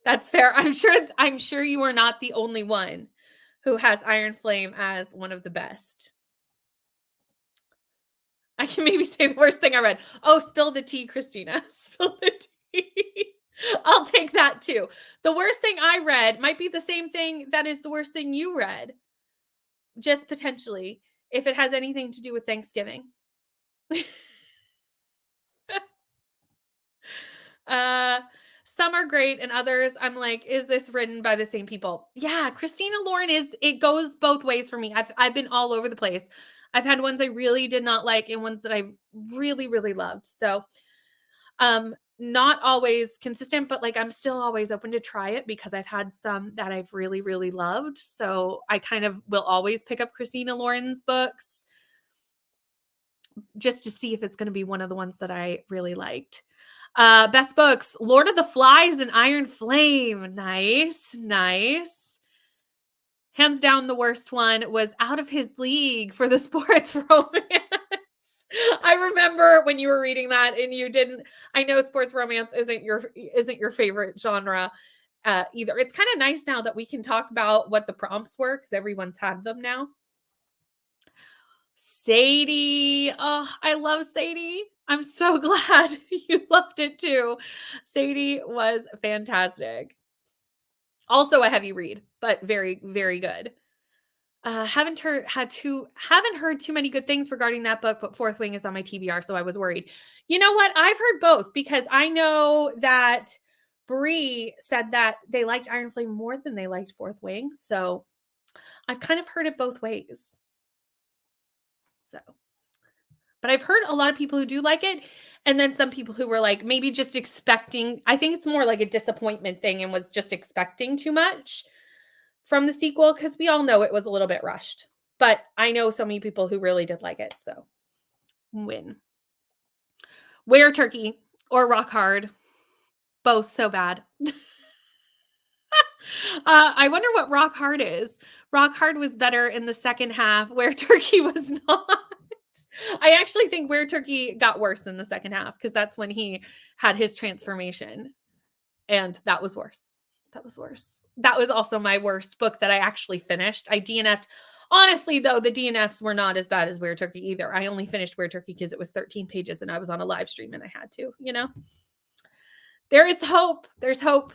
That's fair. I'm sure you are not the only one who has Iron Flame as one of the best. I can maybe say the worst thing I read. Oh, spill the tea, Christina. Spill the tea. I'll take that too. The worst thing I read might be the same thing that is the worst thing you read, just potentially, if it has anything to do with Thanksgiving. uh, some are great and others I'm like, is this written by the same people? Yeah, Christina Lauren it goes both ways for me. I've been all over the place. I've had ones I really did not like and ones that I really, really loved. So not always consistent, but like I'm still always open to try it because I've had some that I've really, really loved. So I kind of will always pick up Christina Lauren's books just to see if it's going to be one of the ones that I really liked. Best books, Lord of the Flies and Iron Flame. Nice, nice. Hands down, the worst one was Out of His League for the sports romance. I remember when you were reading that and you didn't. I know sports romance isn't your favorite genre either. It's kind of nice now that we can talk about what the prompts were because everyone's had them now. Sadie. Oh, I love Sadie. I'm so glad you loved it too. Sadie was fantastic. Also a heavy read, but very, very good. Haven't heard too many good things regarding that book, but Fourth Wing is on my TBR, so I was worried. You know what? I've heard both because I know that Bree said that they liked Iron Flame more than they liked Fourth Wing, so I've kind of heard it both ways. So, but I've heard a lot of people who do like it, and then some people who were like maybe just expecting. I think it's more like a disappointment thing and was just expecting too much from the sequel because we all know it was a little bit rushed. But I know so many people who really did like it, so win. Were Turkey or Rock Hard, both so bad. I wonder what Rock Hard is. Rock Hard was better in the second half, Where Turkey was not. I actually think Where Turkey got worse in the second half because that's when he had his transformation, and that was worse. That was worse. That was also my worst book that I actually finished. I DNF'd. Honestly, though, the DNFs were not as bad as Where Turkey either. I only finished Where Turkey because it was 13 pages and I was on a live stream and I had to, There is hope. There's hope.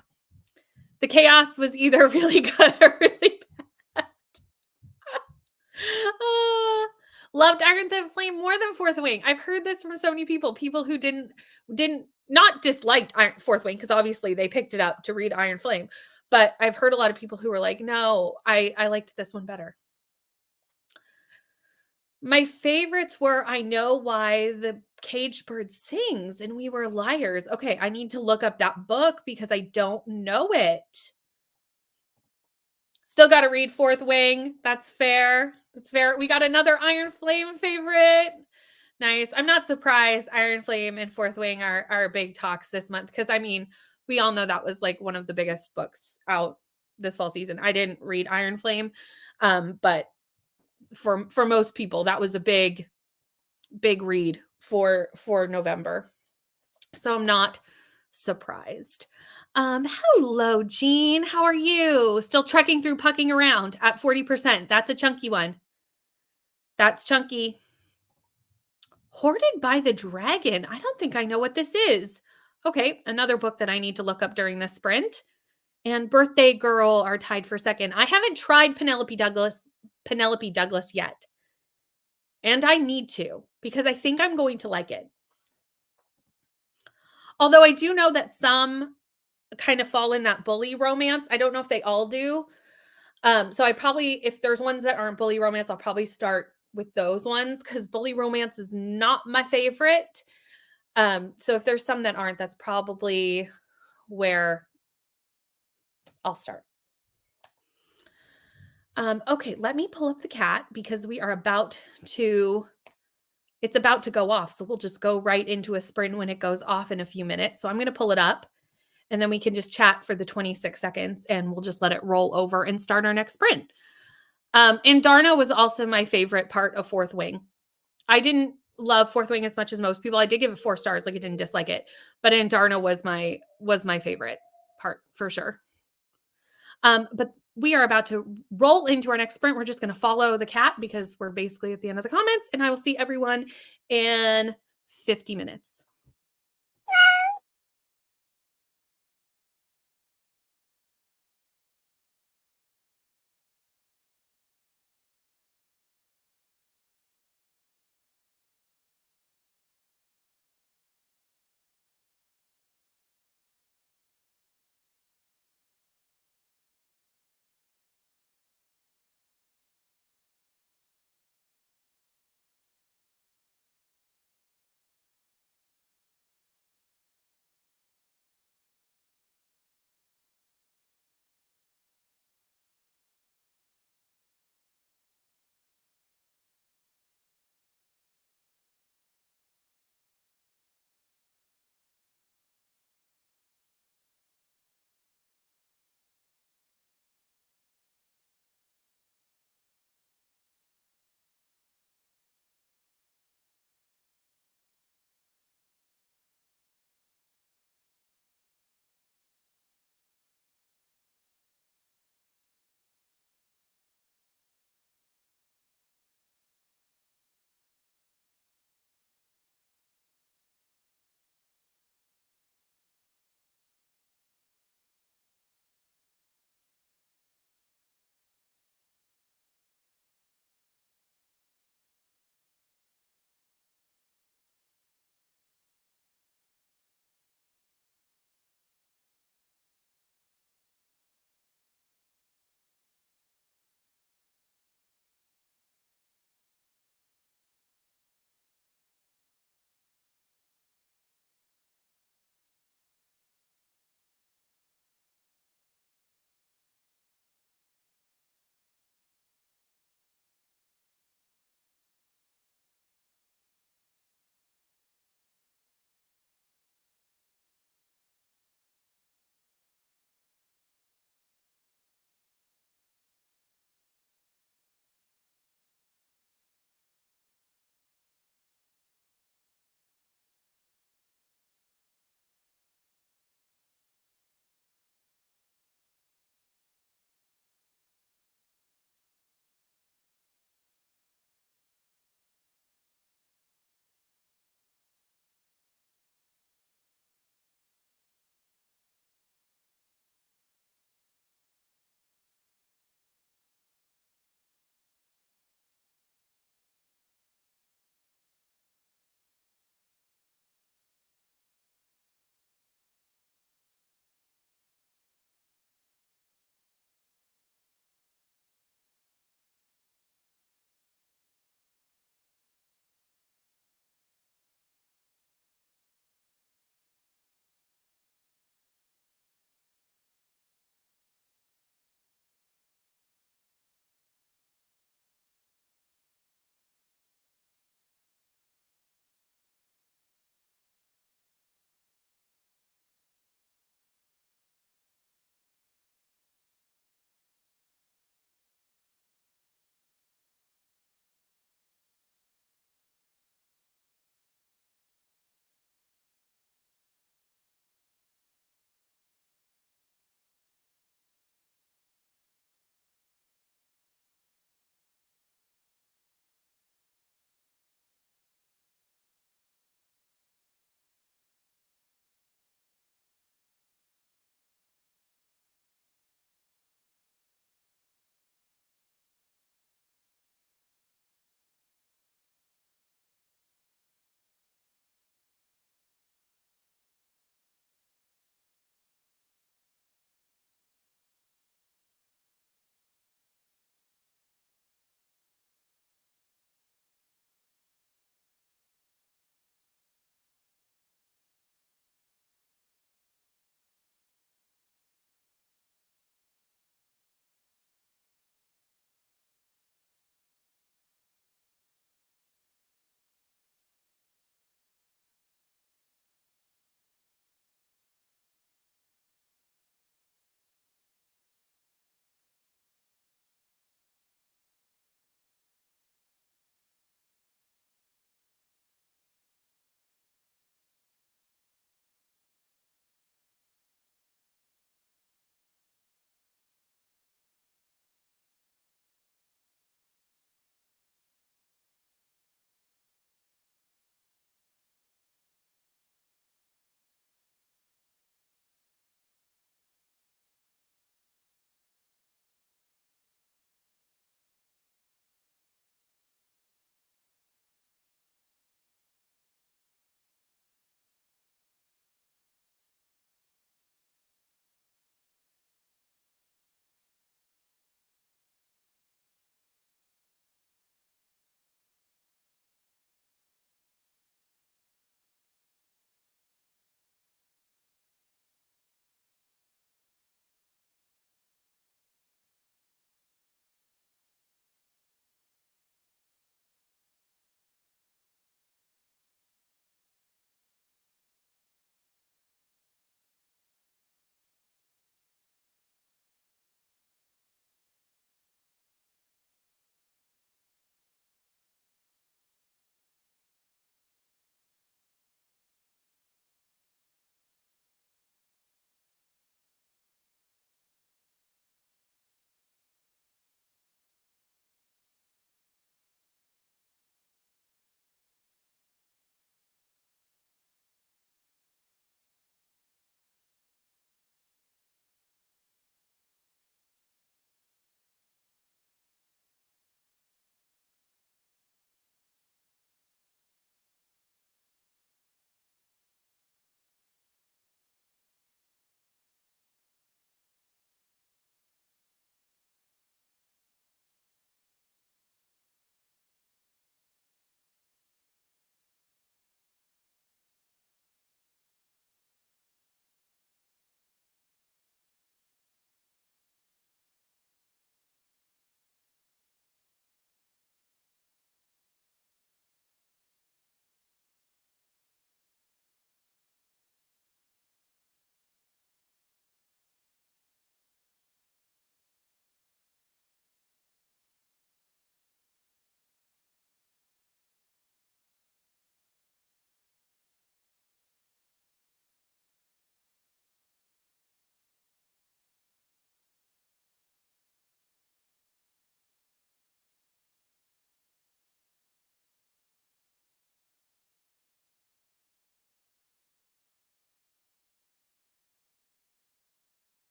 The chaos was either really good or really bad. Loved Iron Flame more than Fourth Wing. I've heard this from so many people who didn't not disliked Fourth Wing because obviously they picked it up to read Iron Flame. But I've heard a lot of people who were like, no, I liked this one better. My favorites were I Know Why the Caged Bird Sings and We Were Liars. Okay, I need to look up that book because I don't know it. Still got to read Fourth Wing. That's fair. That's fair. We got another Iron Flame favorite. Nice. I'm not surprised Iron Flame and Fourth Wing are big talks this month because, I mean, we all know that was like one of the biggest books out this fall season. I didn't read Iron Flame, but for most people, that was a big read for November. So I'm not surprised. Hello, Jean. How are you? Still trekking through Pucking Around at 40%. That's a chunky one. That's chunky. Hoarded by the Dragon. I don't think I know what this is. Okay, another book that I need to look up during this sprint. And Birthday Girl are tied for second. I haven't tried Penelope Douglas yet. And I need to because I think I'm going to like it. Although I do know that some kind of fall in that bully romance. I don't know if they all do. So I probably, if there's ones that aren't bully romance, I'll probably start with those ones because bully romance is not my favorite. So if there's some that aren't, that's probably where I'll start. Okay, let me pull up the cat because we are it's about to go off. So we'll just go right into a sprint when it goes off in a few minutes. So I'm going to pull it up and then we can just chat for the 26 seconds and we'll just let it roll over and start our next sprint. And Darna was also my favorite part of Fourth Wing. I didn't love Fourth Wing as much as most people. I did give it 4 stars. Like I didn't dislike it, but Darna was my favorite part for sure. But we are about to roll into our next sprint. We're just going to follow the cat because we're basically at the end of the comments and I will see everyone and 50 minutes.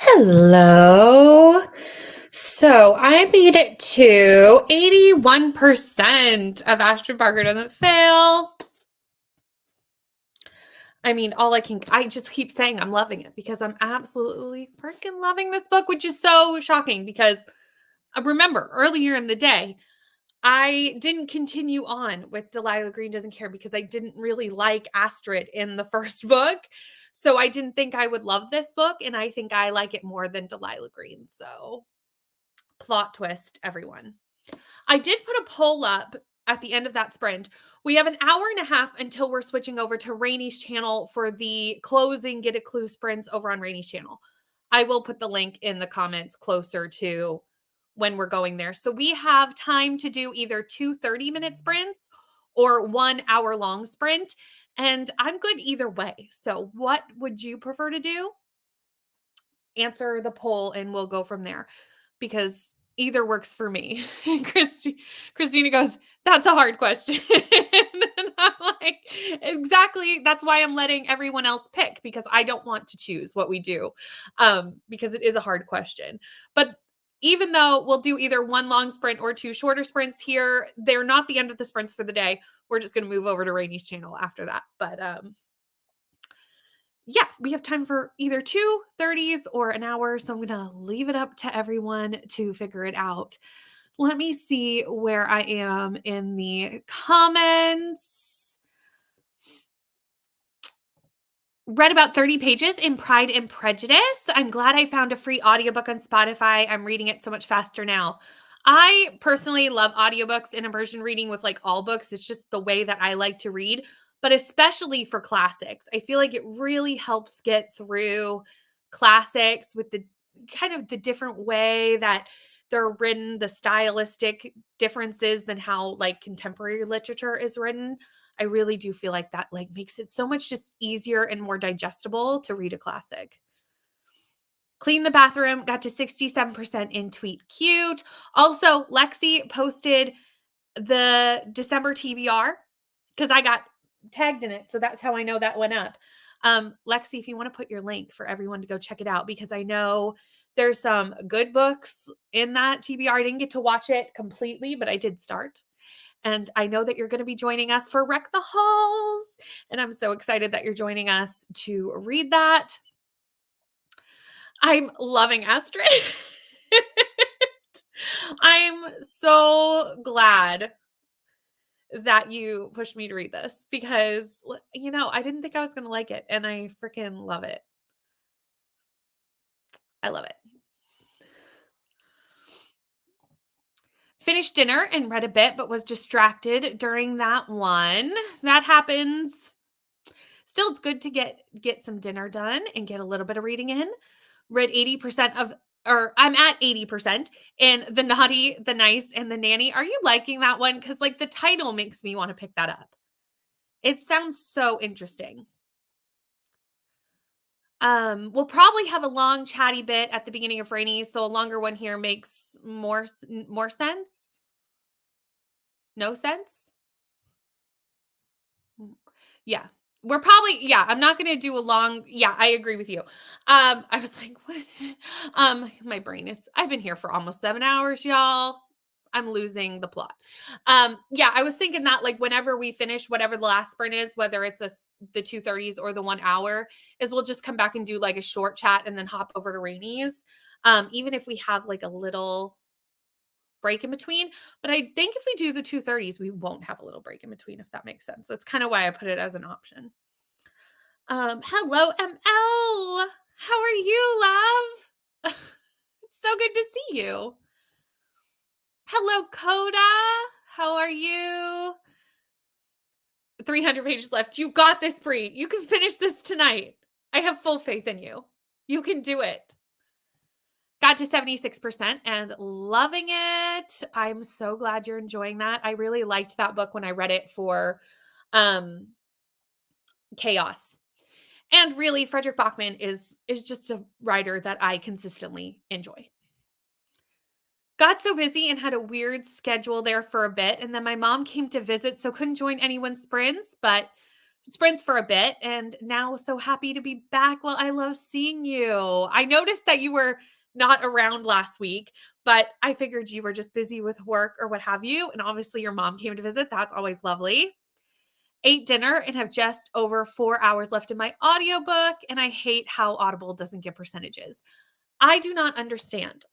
Hello. So I made it to 81% of Ashton Parker Doesn't Fail. I mean, I just keep saying I'm loving it because I'm absolutely freaking loving this book, which is so shocking because remember earlier in the day, I didn't continue on with Delilah Green Doesn't Care because I didn't really like Astrid in the first book. So I didn't think I would love this book. And I think I like it more than Delilah Green. So plot twist, everyone. I did put a poll up at the end of that sprint. We have an hour and a half until we're switching over to Rainy's channel for the closing Get a Clue sprints over on Rainy's channel. I will put the link in the comments closer to when we're going there. So we have time to do either 2 30-minute sprints or 1 hour long sprint. And I'm good either way. So what would you prefer to do? Answer the poll and we'll go from there because either works for me. And Christina goes, that's a hard question. And I'm like, exactly. That's why I'm letting everyone else pick because I don't want to choose what we do because it is a hard question. But even though we'll do either 1 long sprint or 2 shorter sprints here, they're not the end of the sprints for the day. We're just going to move over to Rainy's channel after that. But yeah, we have time for either 2 30s or an hour. So I'm going to leave it up to everyone to figure it out. Let me see where I am in the comments. Read about 30 pages in Pride and Prejudice. I'm glad I found a free audiobook on Spotify. I'm reading it so much faster now. I personally love audiobooks and immersion reading with like all books. It's just the way that I like to read, but especially for classics. I feel like it really helps get through classics with the kind of the different way that they're written, the stylistic differences than how like contemporary literature is written. I really do feel like that like makes it so much just easier and more digestible to read a classic. Clean the bathroom, got to 67% in tweet cute. Also, Lexi posted the December TBR because I got tagged in it. So that's how I know that went up. Lexi, if you want to put your link for everyone to go check it out, because I know there's some good books in that TBR. I didn't get to watch it completely, but I did start. And I know that you're going to be joining us for Wreck the Halls. And I'm so excited that you're joining us to read that. I'm loving Astrid. I'm so glad that you pushed me to read this because, you know, I didn't think I was going to like it. And I freaking love it. I love it. Finished dinner and read a bit, but was distracted during that one. That happens. Still, it's good to get some dinner done and get a little bit of reading in. Read 80% of, or I'm at 80% in The Naughty, the Nice, and the Nanny. Are you liking that one? Because like the title makes me want to pick that up. It sounds so interesting. We'll probably have a long chatty bit at the beginning of Rainy, so a longer one here makes more sense. No sense? Yeah. We're probably, yeah, I'm not going to do a long, yeah, I agree with you. I was like, what? My brain is, I've been here for almost 7 hours, y'all. I'm losing the plot. Yeah, I was thinking that like whenever we finish whatever the last sprint is, whether it's the 2 30s or the 1 hour, is we'll just come back and do like a short chat and then hop over to Rainy's. Even if we have like a little break in between. But I think if we do the 2 30s, we won't have a little break in between, if that makes sense. That's kind of why I put it as an option. Hello, ML. How are you, love? It's so good to see you. Hello, Coda. How are you? 300 pages left. You got this, Brie. You can finish this tonight. I have full faith in you. You can do it. Got to 76% and loving it. I'm so glad you're enjoying that. I really liked that book when I read it for Chaos. And really, Frederick Bachman is just a writer that I consistently enjoy. Got so busy and had a weird schedule there for a bit. And then my mom came to visit, so couldn't join anyone's sprints, but sprints for a bit, and now so happy to be back. Well, I love seeing you. I noticed that you were not around last week, but I figured you were just busy with work or what have you. And obviously your mom came to visit. That's always lovely. Ate dinner and have just over 4 hours left in my audiobook. And I hate how Audible doesn't give percentages. I do not understand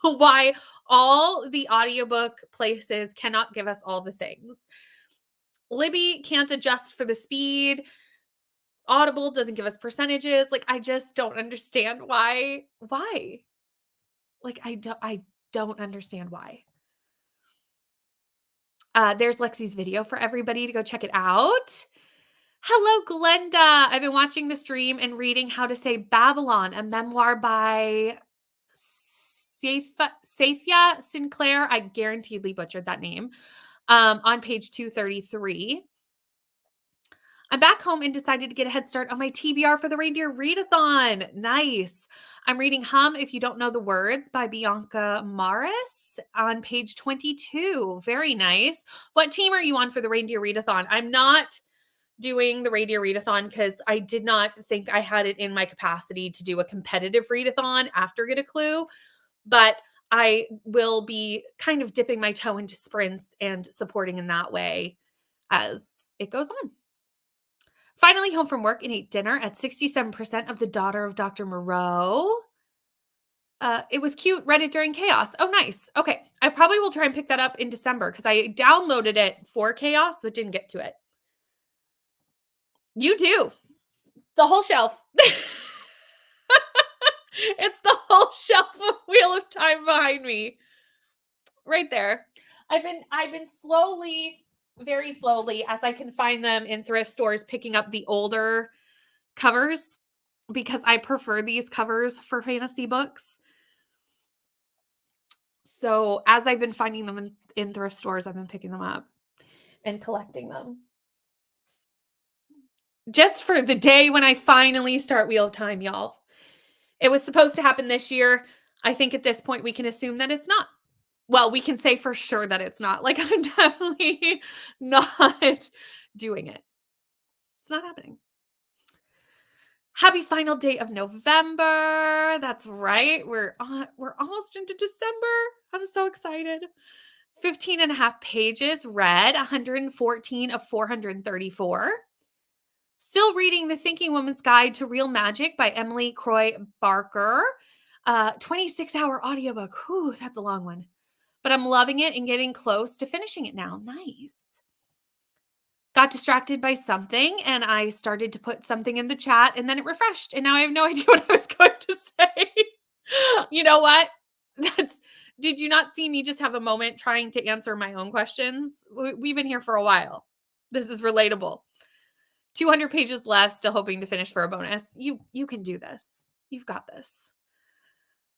why all the audiobook places cannot give us all the things. Libby can't adjust for the speed. Audible doesn't give us percentages. Like, I just don't understand why. Why? Like, I don't understand why. There's Lexi's video for everybody to go check it out. Hello, Glenda. I've been watching the stream and reading How to Say Babylon, a memoir by Safia Sinclair. I guaranteedly butchered that name. On page 233. I'm back home and decided to get a head start on my TBR for the Reindeer Readathon. Nice. I'm reading Hum If You Don't Know the Words by Bianca Maris on page 22. Very nice. What team are you on for the Reindeer Readathon? I'm not doing the Reindeer Readathon because I did not think I had it in my capacity to do a competitive readathon after Get a Clue, but I will be kind of dipping my toe into sprints and supporting in that way as it goes on. Finally home from work and ate dinner at 67% of The Daughter of Dr. Moreau. It was cute. Read it during chaos. Oh, nice. Okay. I probably will try and pick that up in December because I downloaded it for chaos, but didn't get to it. You do. The whole shelf. It's the whole shelf of Wheel of Time behind me. Right there. I've been slowly, very slowly, as I can find them in thrift stores, picking up the older covers because I prefer these covers for fantasy books. So as I've been finding them in thrift stores, I've been picking them up and collecting them. Just for the day when I finally start Wheel of Time, y'all. It was supposed to happen this year. I think at this point we can assume that it's not. Well, we can say for sure that it's not. Like, I'm definitely not doing it. It's not happening. Happy final day of November. That's right. We're almost into December. I'm so excited. 15 and a half pages read, 114 of 434. Still reading The Thinking Woman's Guide to Real Magic by Emily Croy Barker. 26-hour audiobook. Whew, that's a long one. But I'm loving it and getting close to finishing it now. Nice. Got distracted by something and I started to put something in the chat and then it refreshed and now I have no idea what I was going to say. You know what? Did you not see me just have a moment trying to answer my own questions? We've been here for a while. This is relatable. 200 pages left, still hoping to finish for a bonus. You can do this. You've got this.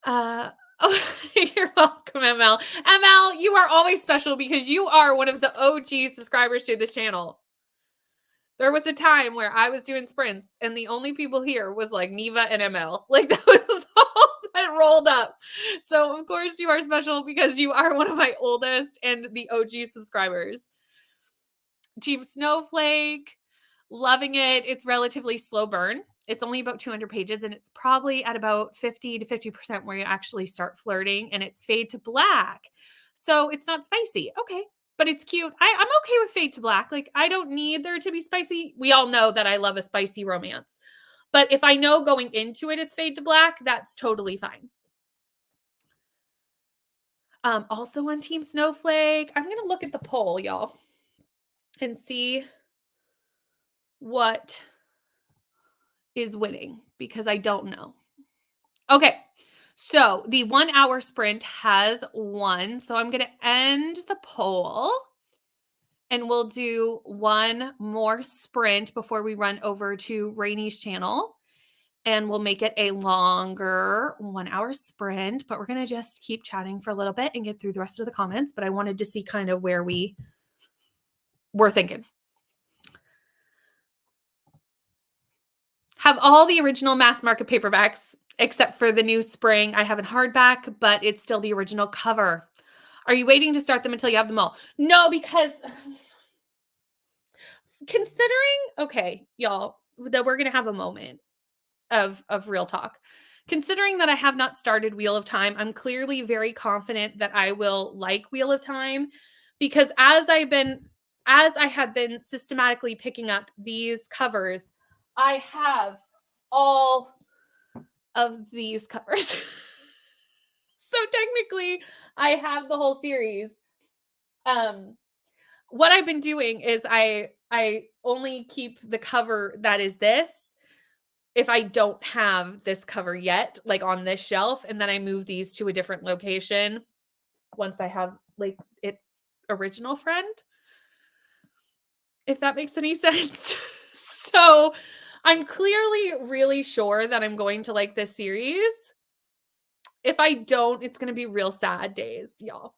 Oh, you're welcome, ML. ML, you are always special because you are one of the OG subscribers to this channel. There was a time where I was doing sprints and the only people here was like Neva and ML. Like that was all that rolled up. So of course you are special because you are one of my oldest and the OG subscribers. Team Snowflake, loving it. It's relatively slow burn. It's only about 200 pages and it's probably at about 50 to 50% where you actually start flirting and it's fade to black. So it's not spicy. Okay. But it's cute. I'm okay with fade to black. Like, I don't need there to be spicy. We all know that I love a spicy romance. But if I know going into it, it's fade to black, that's totally fine. Also on Team Snowflake, I'm going to look at the poll, y'all, and see what is winning because I don't know. Okay. So the 1 hour sprint has won. So I'm going to end the poll. And we'll do one more sprint before we run over to Rainy's channel. And we'll make it a longer 1 hour sprint. But we're going to just keep chatting for a little bit and get through the rest of the comments. But I wanted to see kind of where we were thinking. Have all the original mass market paperbacks, except for the new spring. I have in hardback, but it's still the original cover. Are you waiting to start them until you have them all? No, because considering, okay, y'all, that we're gonna have a moment of real talk. Considering that I have not started Wheel of Time, I'm clearly very confident that I will like Wheel of Time because as I have been systematically picking up these covers, I have all of these covers. So technically, I have the whole series. What I've been doing is I only keep the cover that is this if I don't have this cover yet, like on this shelf, and then I move these to a different location once I have like its original friend, if that makes any sense. So I'm clearly really sure that I'm going to like this series. If I don't, it's going to be real sad days, y'all.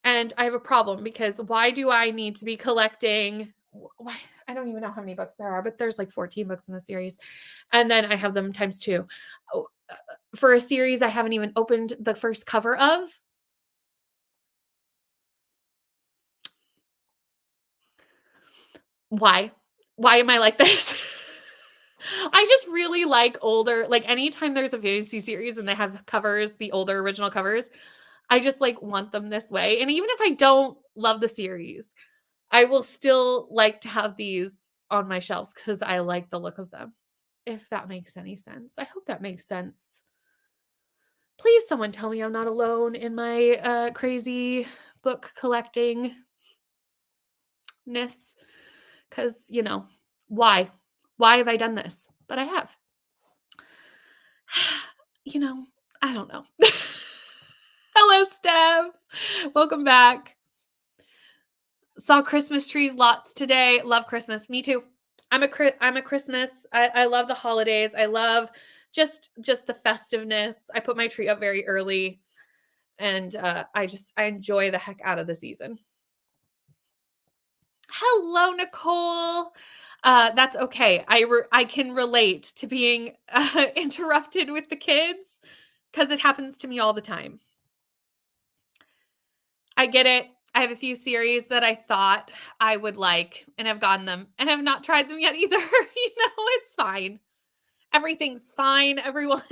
And I have a problem because why do I need to be collecting? Why? I don't even know how many books there are, but there's like 14 books in the series. And then I have them times 2. For a series I haven't even opened the first cover of. Why? Why am I like this? I just really like older, like anytime there's a fantasy series and they have covers, the older original covers, I just like want them this way. And even if I don't love the series, I will still like to have these on my shelves because I like the look of them. If that makes any sense. I hope that makes sense. Please, someone tell me I'm not alone in my crazy book collecting ness. Because, you know, why? Why have I done this? But I have. You know, I don't know. Hello, Steph. Welcome back. Saw Christmas trees lots today. Love Christmas. Me too. I'm a Christmas. I love the holidays. I love just the festiveness. I put my tree up very early, and I enjoy the heck out of the season. Hello, Nicole. That's okay. I can relate to being interrupted with the kids because it happens to me all the time. I get it. I have a few series that I thought I would like and have gotten them and have not tried them yet either. It's fine. Everything's fine, everyone.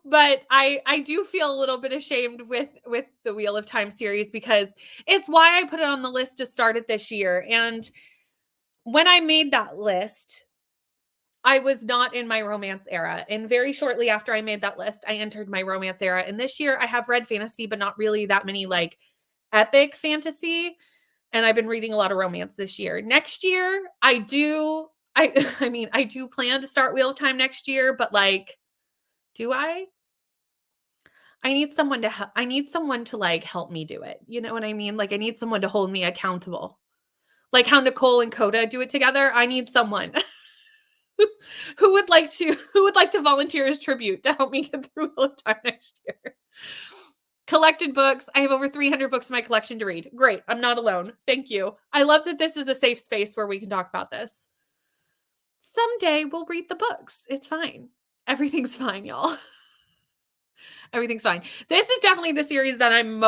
But I do feel a little bit ashamed with the Wheel of Time series because it's why I put it on the list to start it this year. And when I made that list, I was not in my romance era. And very shortly after I made that list, I entered my romance era. And this year I have read fantasy, but not really that many like epic fantasy. And I've been reading a lot of romance this year. Next year, I do plan to start Wheel of Time next year, but like, do I? I need someone to like help me do it. You know what I mean? Like I need someone to hold me accountable. Like how Nicole and Coda do it together. I need someone who would like to volunteer as tribute to help me get through Wheel of Time next year. Collected books. I have over 300 books in my collection to read. Great. I'm not alone. Thank you. I love that this is a safe space where we can talk about this. Someday we'll read the books. It's fine. Everything's fine, y'all. Everything's fine. This is definitely the series that I'm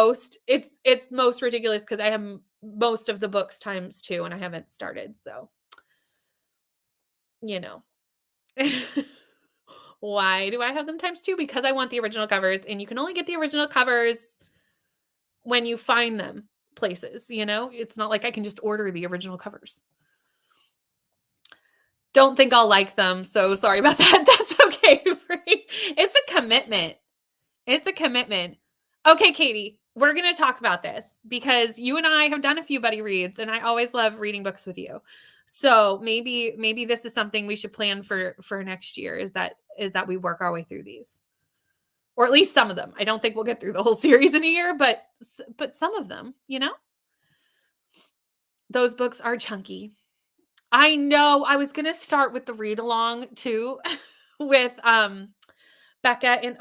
it's most ridiculous because I have most of the books times 2 and I haven't started. So, you know. Why do I have them times 2? Because I want the original covers, and you can only get the original covers when you find them places, It's not like I can just order the original covers. Don't think I'll like them, so sorry about that. That's okay. It's a commitment. It's a commitment. Okay, Katy, we're going to talk about this because you and I have done a few buddy reads, and I always love reading books with you. So maybe this is something we should plan for next year is that we work our way through these. Or at least some of them. I don't think we'll get through the whole series in a year, but some of them, Those books are chunky. I know. I was going to start with the read along too with Becca and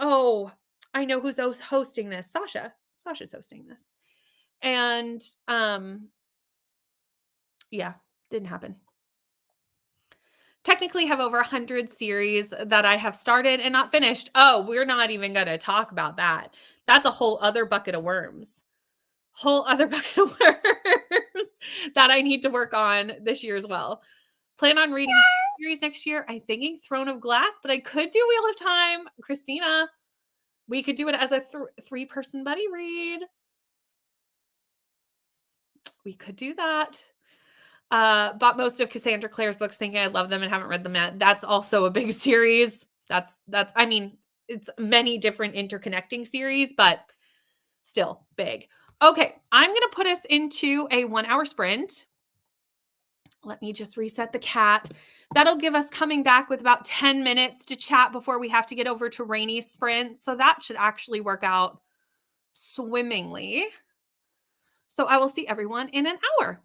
I know who's hosting this. Sasha. Sasha's hosting this. And yeah, didn't happen. Technically have over 100 series that I have started and not finished. Oh, we're not even going to talk about that. That's a whole other bucket of worms. Whole other bucket of worms that I need to work on this year as well. Plan on reading a series next year. I'm thinking Throne of Glass, but I could do Wheel of Time. Christina, we could do it as a three-person buddy read. We could do that. Bought most of Cassandra Clare's books thinking I love them and haven't read them yet. That's also a big series. That's I mean, it's many different interconnecting series, but still big. Okay, I'm going to put us into a 1-hour sprint. Let me just reset the cat. That'll give us coming back with about 10 minutes to chat before we have to get over to Rainy's sprint. So that should actually work out swimmingly. So I will see everyone in an hour.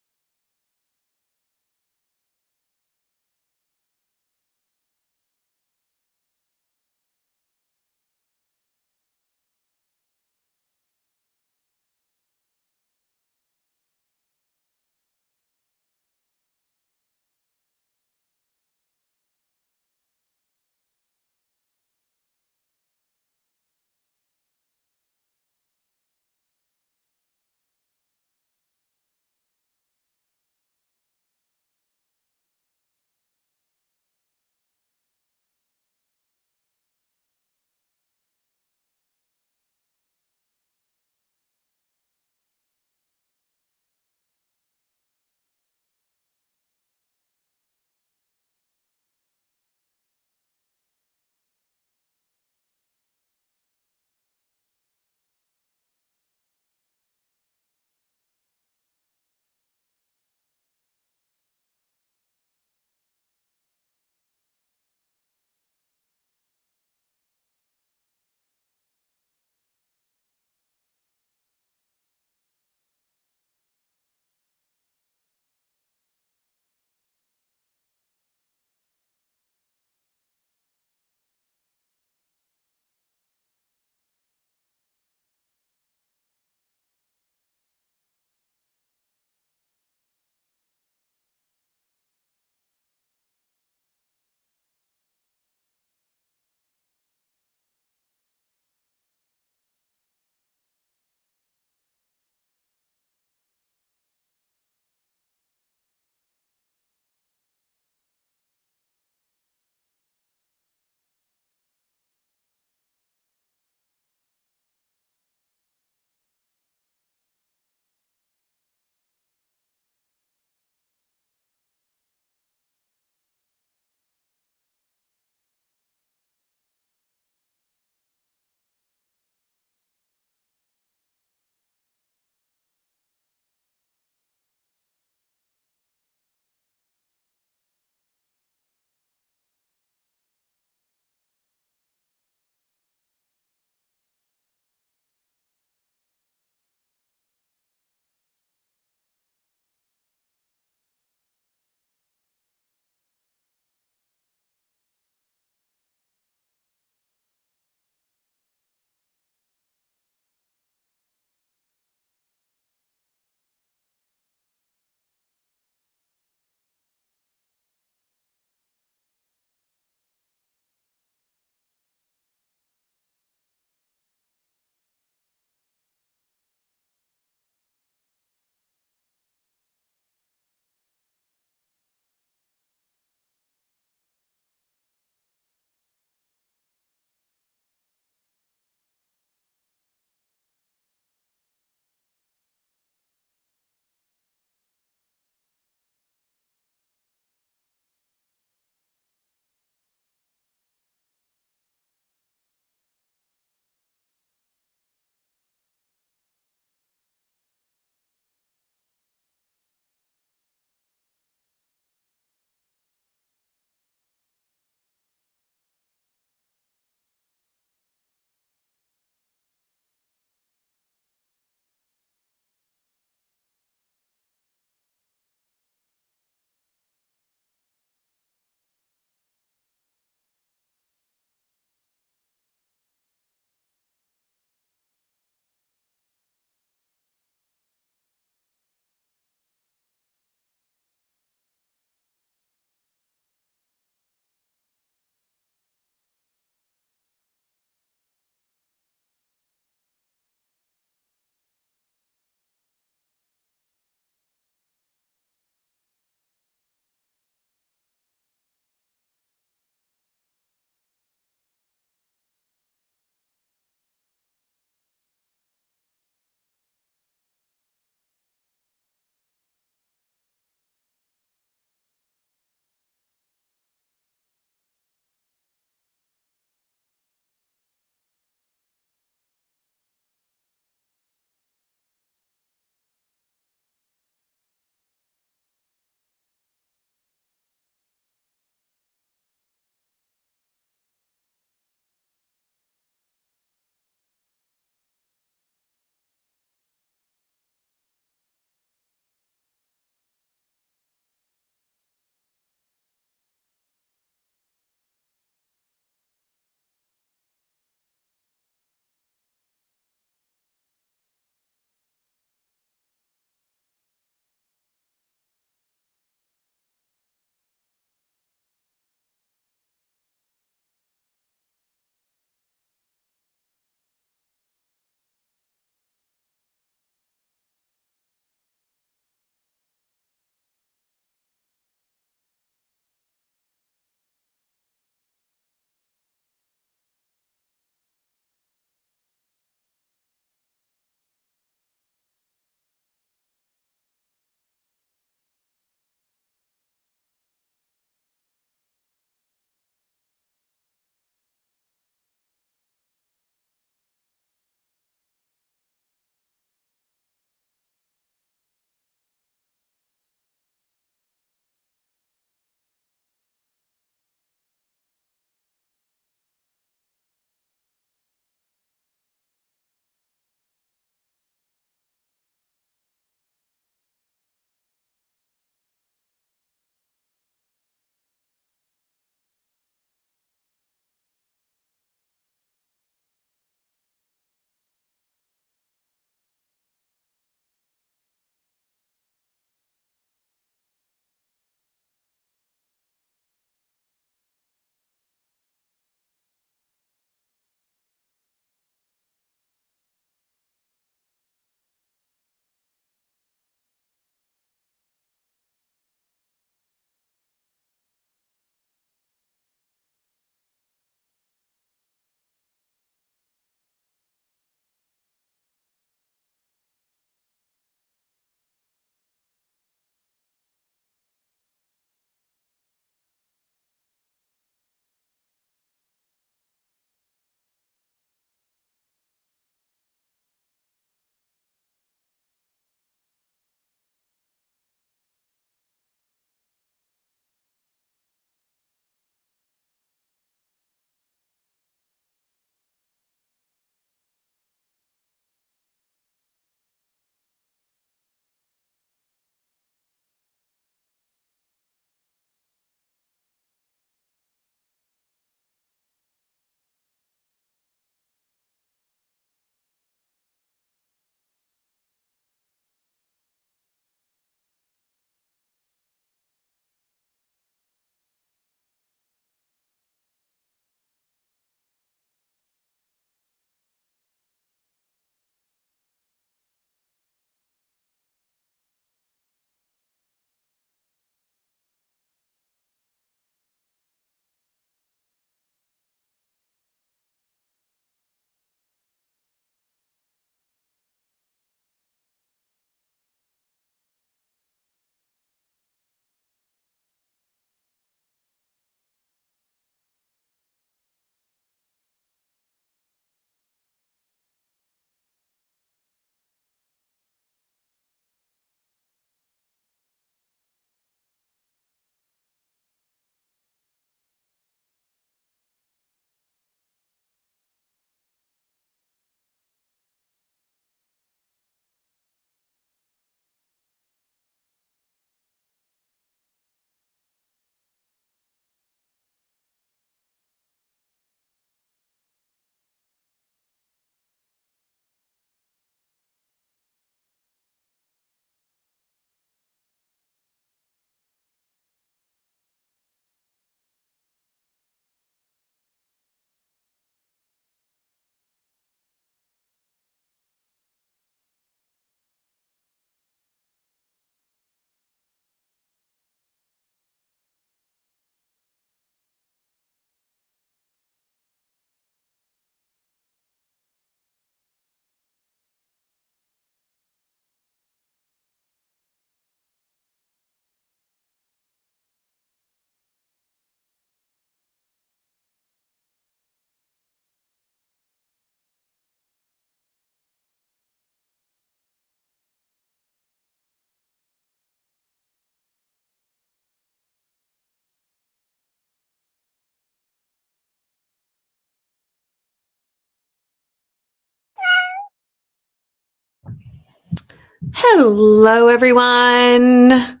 Hello, everyone.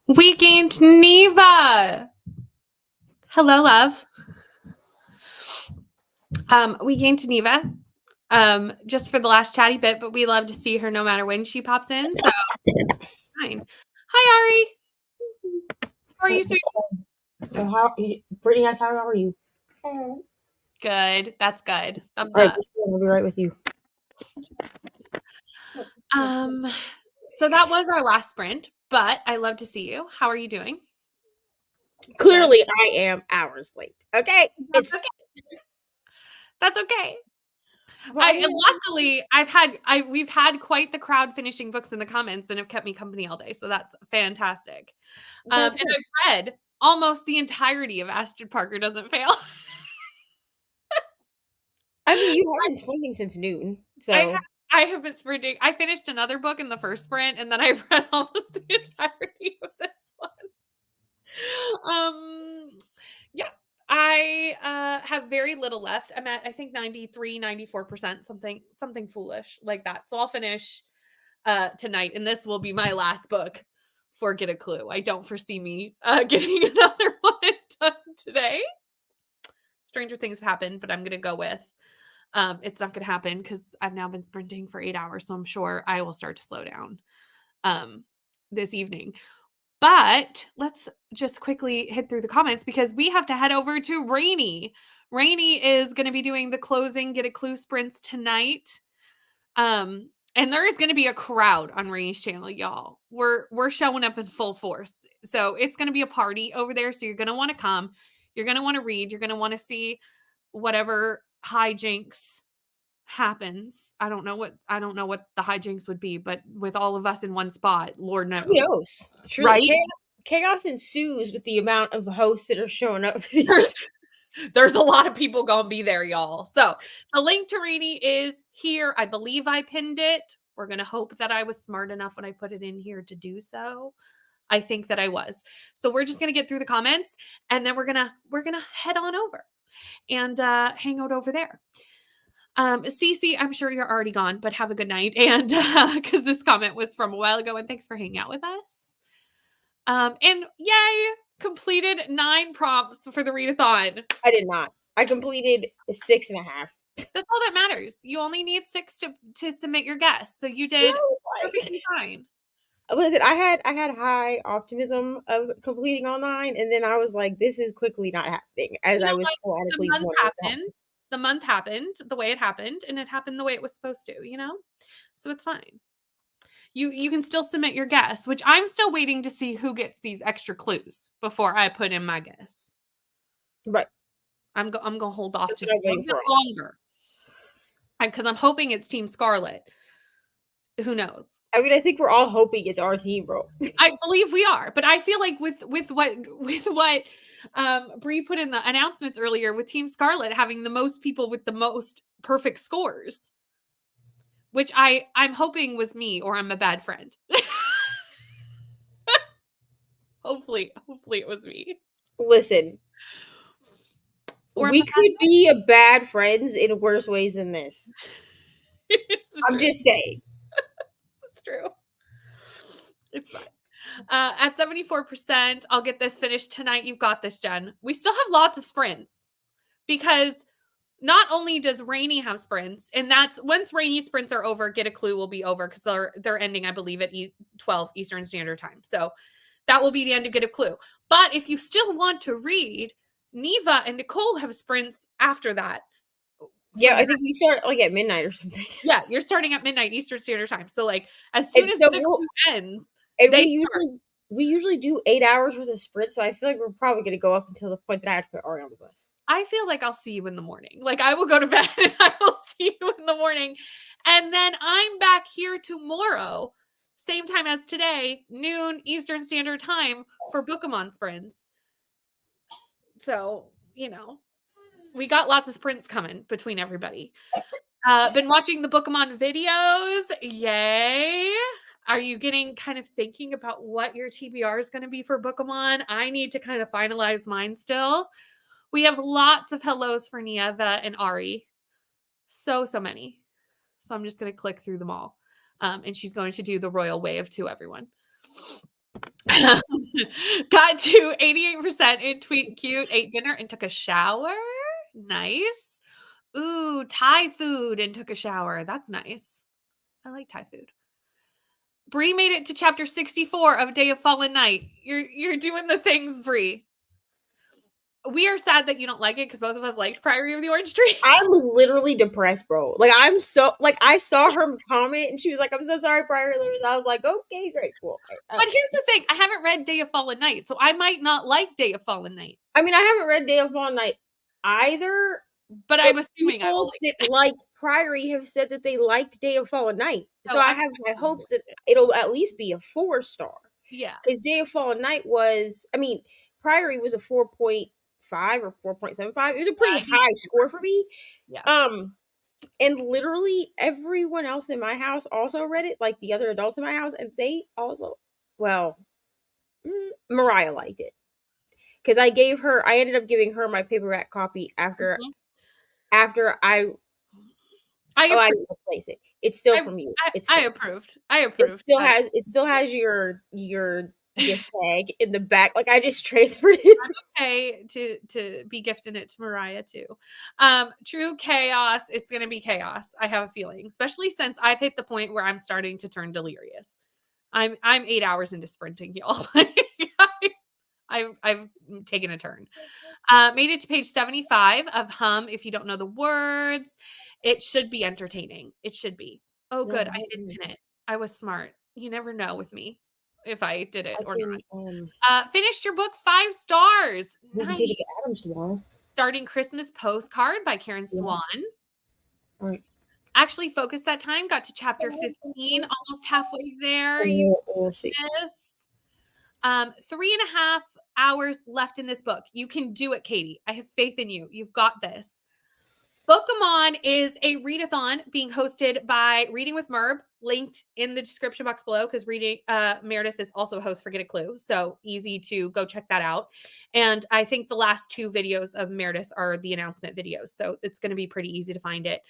We gained Neva. Hello, love. We gained Neva just for the last chatty bit, but we love to see her no matter when she pops in. So, fine. Hi, Ari. How are you, sweet? Brittany, how are you? Good. That's good. Thumbs All right, up. I'll be right with you. So that was our last sprint, but I love to see you. How are you doing? Clearly, I am hours late. Okay, That's okay. That's okay. Luckily, we've had quite the crowd finishing books in the comments and have kept me company all day. So that's fantastic. And I've read almost the entirety of Astrid Parker Doesn't Fail. I mean, you have been sprinting since noon, so I have been sprinting. I finished another book in the first sprint, and then I've read almost the entirety of this one. Yeah. I have very little left. I'm at, I think, 93, 94%, something foolish like that. So I'll finish tonight, and this will be my last book for Get a Clue. I don't foresee me getting another one done today. Stranger things have happened, but I'm going to go with it's not going to happen because I've now been sprinting for 8 hours, so I'm sure I will start to slow down this evening. But let's just quickly hit through the comments because we have to head over to Rainy. Rainy is going to be doing the closing Get a Clue sprints tonight. And there is going to be a crowd on Rainy's channel, y'all. We're showing up in full force. So it's going to be a party over there. So you're going to want to come. You're going to want to read. You're going to want to see whatever hijinks happens. I don't know what the hijinks would be, but with all of us in one spot, Lord knows. Who knows? Truly, right? Chaos ensues with the amount of hosts that are showing up. There's a lot of people gonna be there, y'all. So the link to Rainy is here. I believe I pinned it. We're gonna hope that I was smart enough when I put it in here to do so. I think that I was. So we're just gonna get through the comments, and then we're gonna head on over and hang out over there. Cece, I'm sure you're already gone, but have a good night. And because this comment was from a while ago, and thanks for hanging out with us. And yay, completed 9 prompts for the readathon. I did not. I completed 6.5. That's all that matters. You only need 6 to submit your guess. So you did perfectly fine. Listen, I had high optimism of completing all 9, and then I was like, this is quickly not happening as I was sporadically the month happened the way it happened, and it happened the way it was supposed to, so it's fine. You can still submit your guess, which I'm still waiting to see who gets these extra clues before I put in my guess. Right. I'm gonna hold off just a little bit longer because I'm hoping it's Team Scarlet. Who knows? I mean, I think we're all hoping it's our team, bro. I believe we are, but I feel like with what Bree put in the announcements earlier, with Team Scarlet having the most people with the most perfect scores, which I'm hoping was me, or I'm a bad friend. Hopefully it was me. Listen, we could be a bad friends in worse ways than this. I'm just saying. It's true. It's fine. At 74%, I'll get this finished tonight. You've got this, Jen. We still have lots of sprints because not only does Rainy have sprints, and that's once Rainy sprints are over, Get a Clue will be over because they're ending, I believe, at 12 Eastern Standard Time. So that will be the end of Get a Clue. But if you still want to read, Neva and Nicole have sprints after that. Yeah, I think we start like at midnight or something. Yeah, you're starting at midnight Eastern Standard Time. So like as soon as the ends, and we usually do 8 hours worth of sprint, so I feel like we're probably going to go up until the point that I have to put Ari on the bus. I feel like I'll see you in the morning. Like I will go to bed and I will see you in the morning. And then I'm back here tomorrow, same time as today, noon Eastern Standard Time for Bookemon sprints. So, we got lots of sprints coming between everybody. Been watching the Bookemon videos. Yay. Are you getting kind of thinking about what your TBR is going to be for Bookemon? I need to kind of finalize mine still. We have lots of hellos for Neva and Ari. So many. So I'm just going to click through them all. And she's going to do the royal wave to everyone. Got to 88% in tweet cute, ate dinner and took a shower. Nice. Ooh, Thai food and took a shower. That's nice. I like Thai food. Bree made it to chapter 64 of Day of Fallen Night. You're doing the things, Bree. We are sad that you don't like it because both of us liked Priory of the Orange Tree. I'm literally depressed, bro. Like, I'm so, like, I saw her comment and she was like, I'm so sorry, Priory of the Orange. I was like, okay, great, cool. But here's the thing. I haven't read Day of Fallen Night, so I might not like Day of Fallen Night. I mean, I haven't read Day of Fallen Night either. But I'm assuming I will people that liked Priory have said that they liked Day of Fallen Night. So Oh, I have high hopes that it'll at least be a 4-star. Yeah. Because Day of Fallen Night was, I mean, Priory was a 4.5 or 4.75. It was a pretty high score for me. Yeah. And literally everyone else in my house also read it, like the other adults in my house, and they also, well, Mariah liked it. Because I ended up giving her my paperback copy after I didn't replace it. It's still from you. I approved. It still has your gift tag in the back. Like, I just transferred it. I'm okay to be gifting it to Mariah too. True chaos. It's gonna be chaos. I have a feeling, especially since I've hit the point where I'm starting to turn delirious. I'm 8 hours into sprinting, y'all. I've taken a turn. Made it to page 75 of Hum. If you don't know the words, it should be entertaining. It should be. Oh, good. I did pin it. I was smart. You never know with me if I did it or not. Finished your book 5 stars. We'll take it to Adams tomorrow. Starting Christmas Postcard by Karen Swan. All right. Actually focused that time. Got to chapter 15, almost halfway there. Yes. 3.5 hours left in this book. You can do it, Katy. I have faith in you. You've got this. Bookamon is a readathon being hosted by Reading with Merb, linked in the description box below, because Meredith is also a host for Get a Clue, so easy to go check that out. And I think the last 2 videos of Meredith are the announcement videos, so it's going to be pretty easy to find it.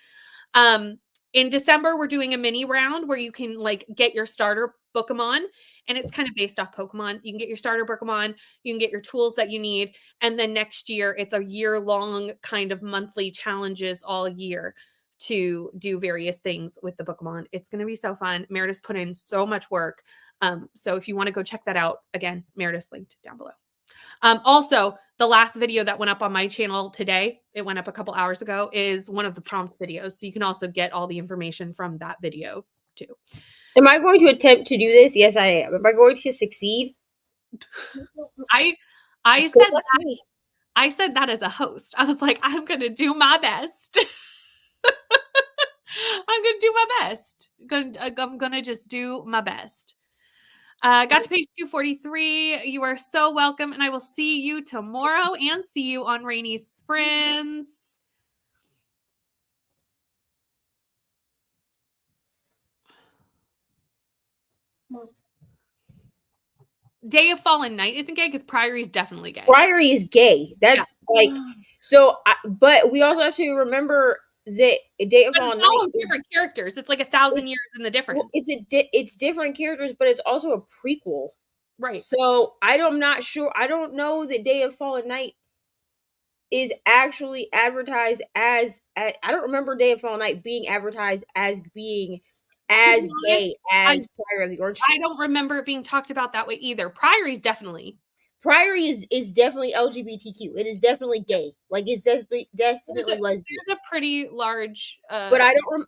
In December, we're doing a mini round where you can get your starter Bookamon, and it's kind of based off Pokemon. You can get your starter Bookamon, you can get your tools that you need, and then next year it's a year-long kind of monthly challenges all year to do various things with the Bookamon. It's going to be so fun. Meredith's put in so much work. So if you want to go check that out, again, Meredith's linked down below. Also, the last video that went up on my channel today, it went up a couple hours ago, is one of the prompt videos. So you can also get all the information from that video too. Am I going to attempt to do this? Yes, I am. Am I going to succeed? I said that as a host. I was like, I'm going to do my best. I'm going to do my best. I'm going to just do my best. Got to page 243. You are so welcome, and I will see you tomorrow and see you on Rainy Sprints. Day of Fallen Night isn't gay because Priory is definitely gay. Priory is gay. That's so. But we also have to remember that Day of Fallen Night all different characters. It's like 1,000 years in the difference. Well, it's different characters, but it's also a prequel, right? So I'm not sure. I don't know that Day of Fallen Night is actually advertised as. I don't remember Day of Fallen Night being advertised as being as gay as Priory of the Orange Tree. I don't remember it being talked about that way either. Priory is definitely LGBTQ. It is definitely gay. Like, it's definitely lesbian. It's a pretty large. But I don't.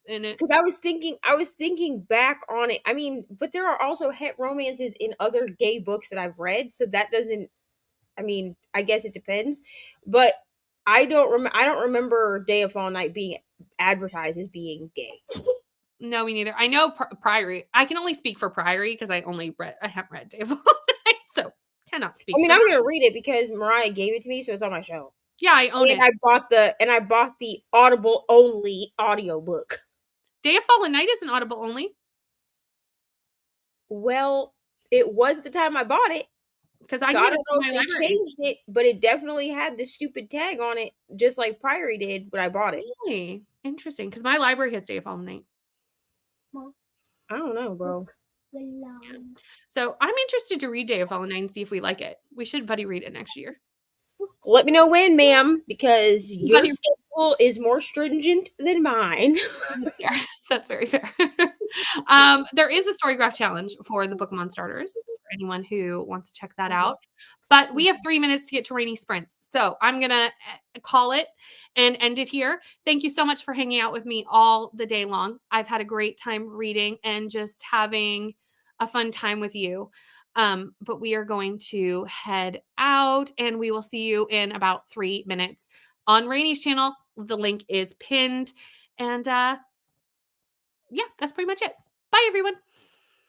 In it because I was thinking back on it. I mean, but there are also het romances in other gay books that I've read, so that doesn't. I mean, I guess it depends, but I don't remember Day of Fallen Night being advertised as being gay. No, me neither. I know Priory. I can only speak for Priory because I haven't read Day of Fallen Night, so cannot speak. I mean, I'm gonna read it because Mariah gave it to me, so it's on my shelf. Yeah, I own it. I bought the Audible only audiobook. Day of Fallen Night isn't Audible only. Well, it was at the time I bought it. Because I don't know if they changed it, but it definitely had the stupid tag on it, just like Priory did when I bought it. Really? Interesting. Because my library has Day of Fallen Night. I don't know, bro. So I'm interested to read Day of Fallen Night and see if we like it. We should buddy read it next year. Let me know when, ma'am, because your Buddy- schedule is more stringent than mine. That's very fair. There is a Storygraph challenge for the Pokemon starters for anyone who wants to check that out. But we have 3 minutes to get to Rainy Sprints. So I'm going to call it and end it here. Thank you so much for hanging out with me all the day long. I've had a great time reading and just having a fun time with you. But we are going to head out and we will see you in about 3 minutes on Rainy's channel. The link is pinned. And yeah, that's pretty much it. Bye, everyone.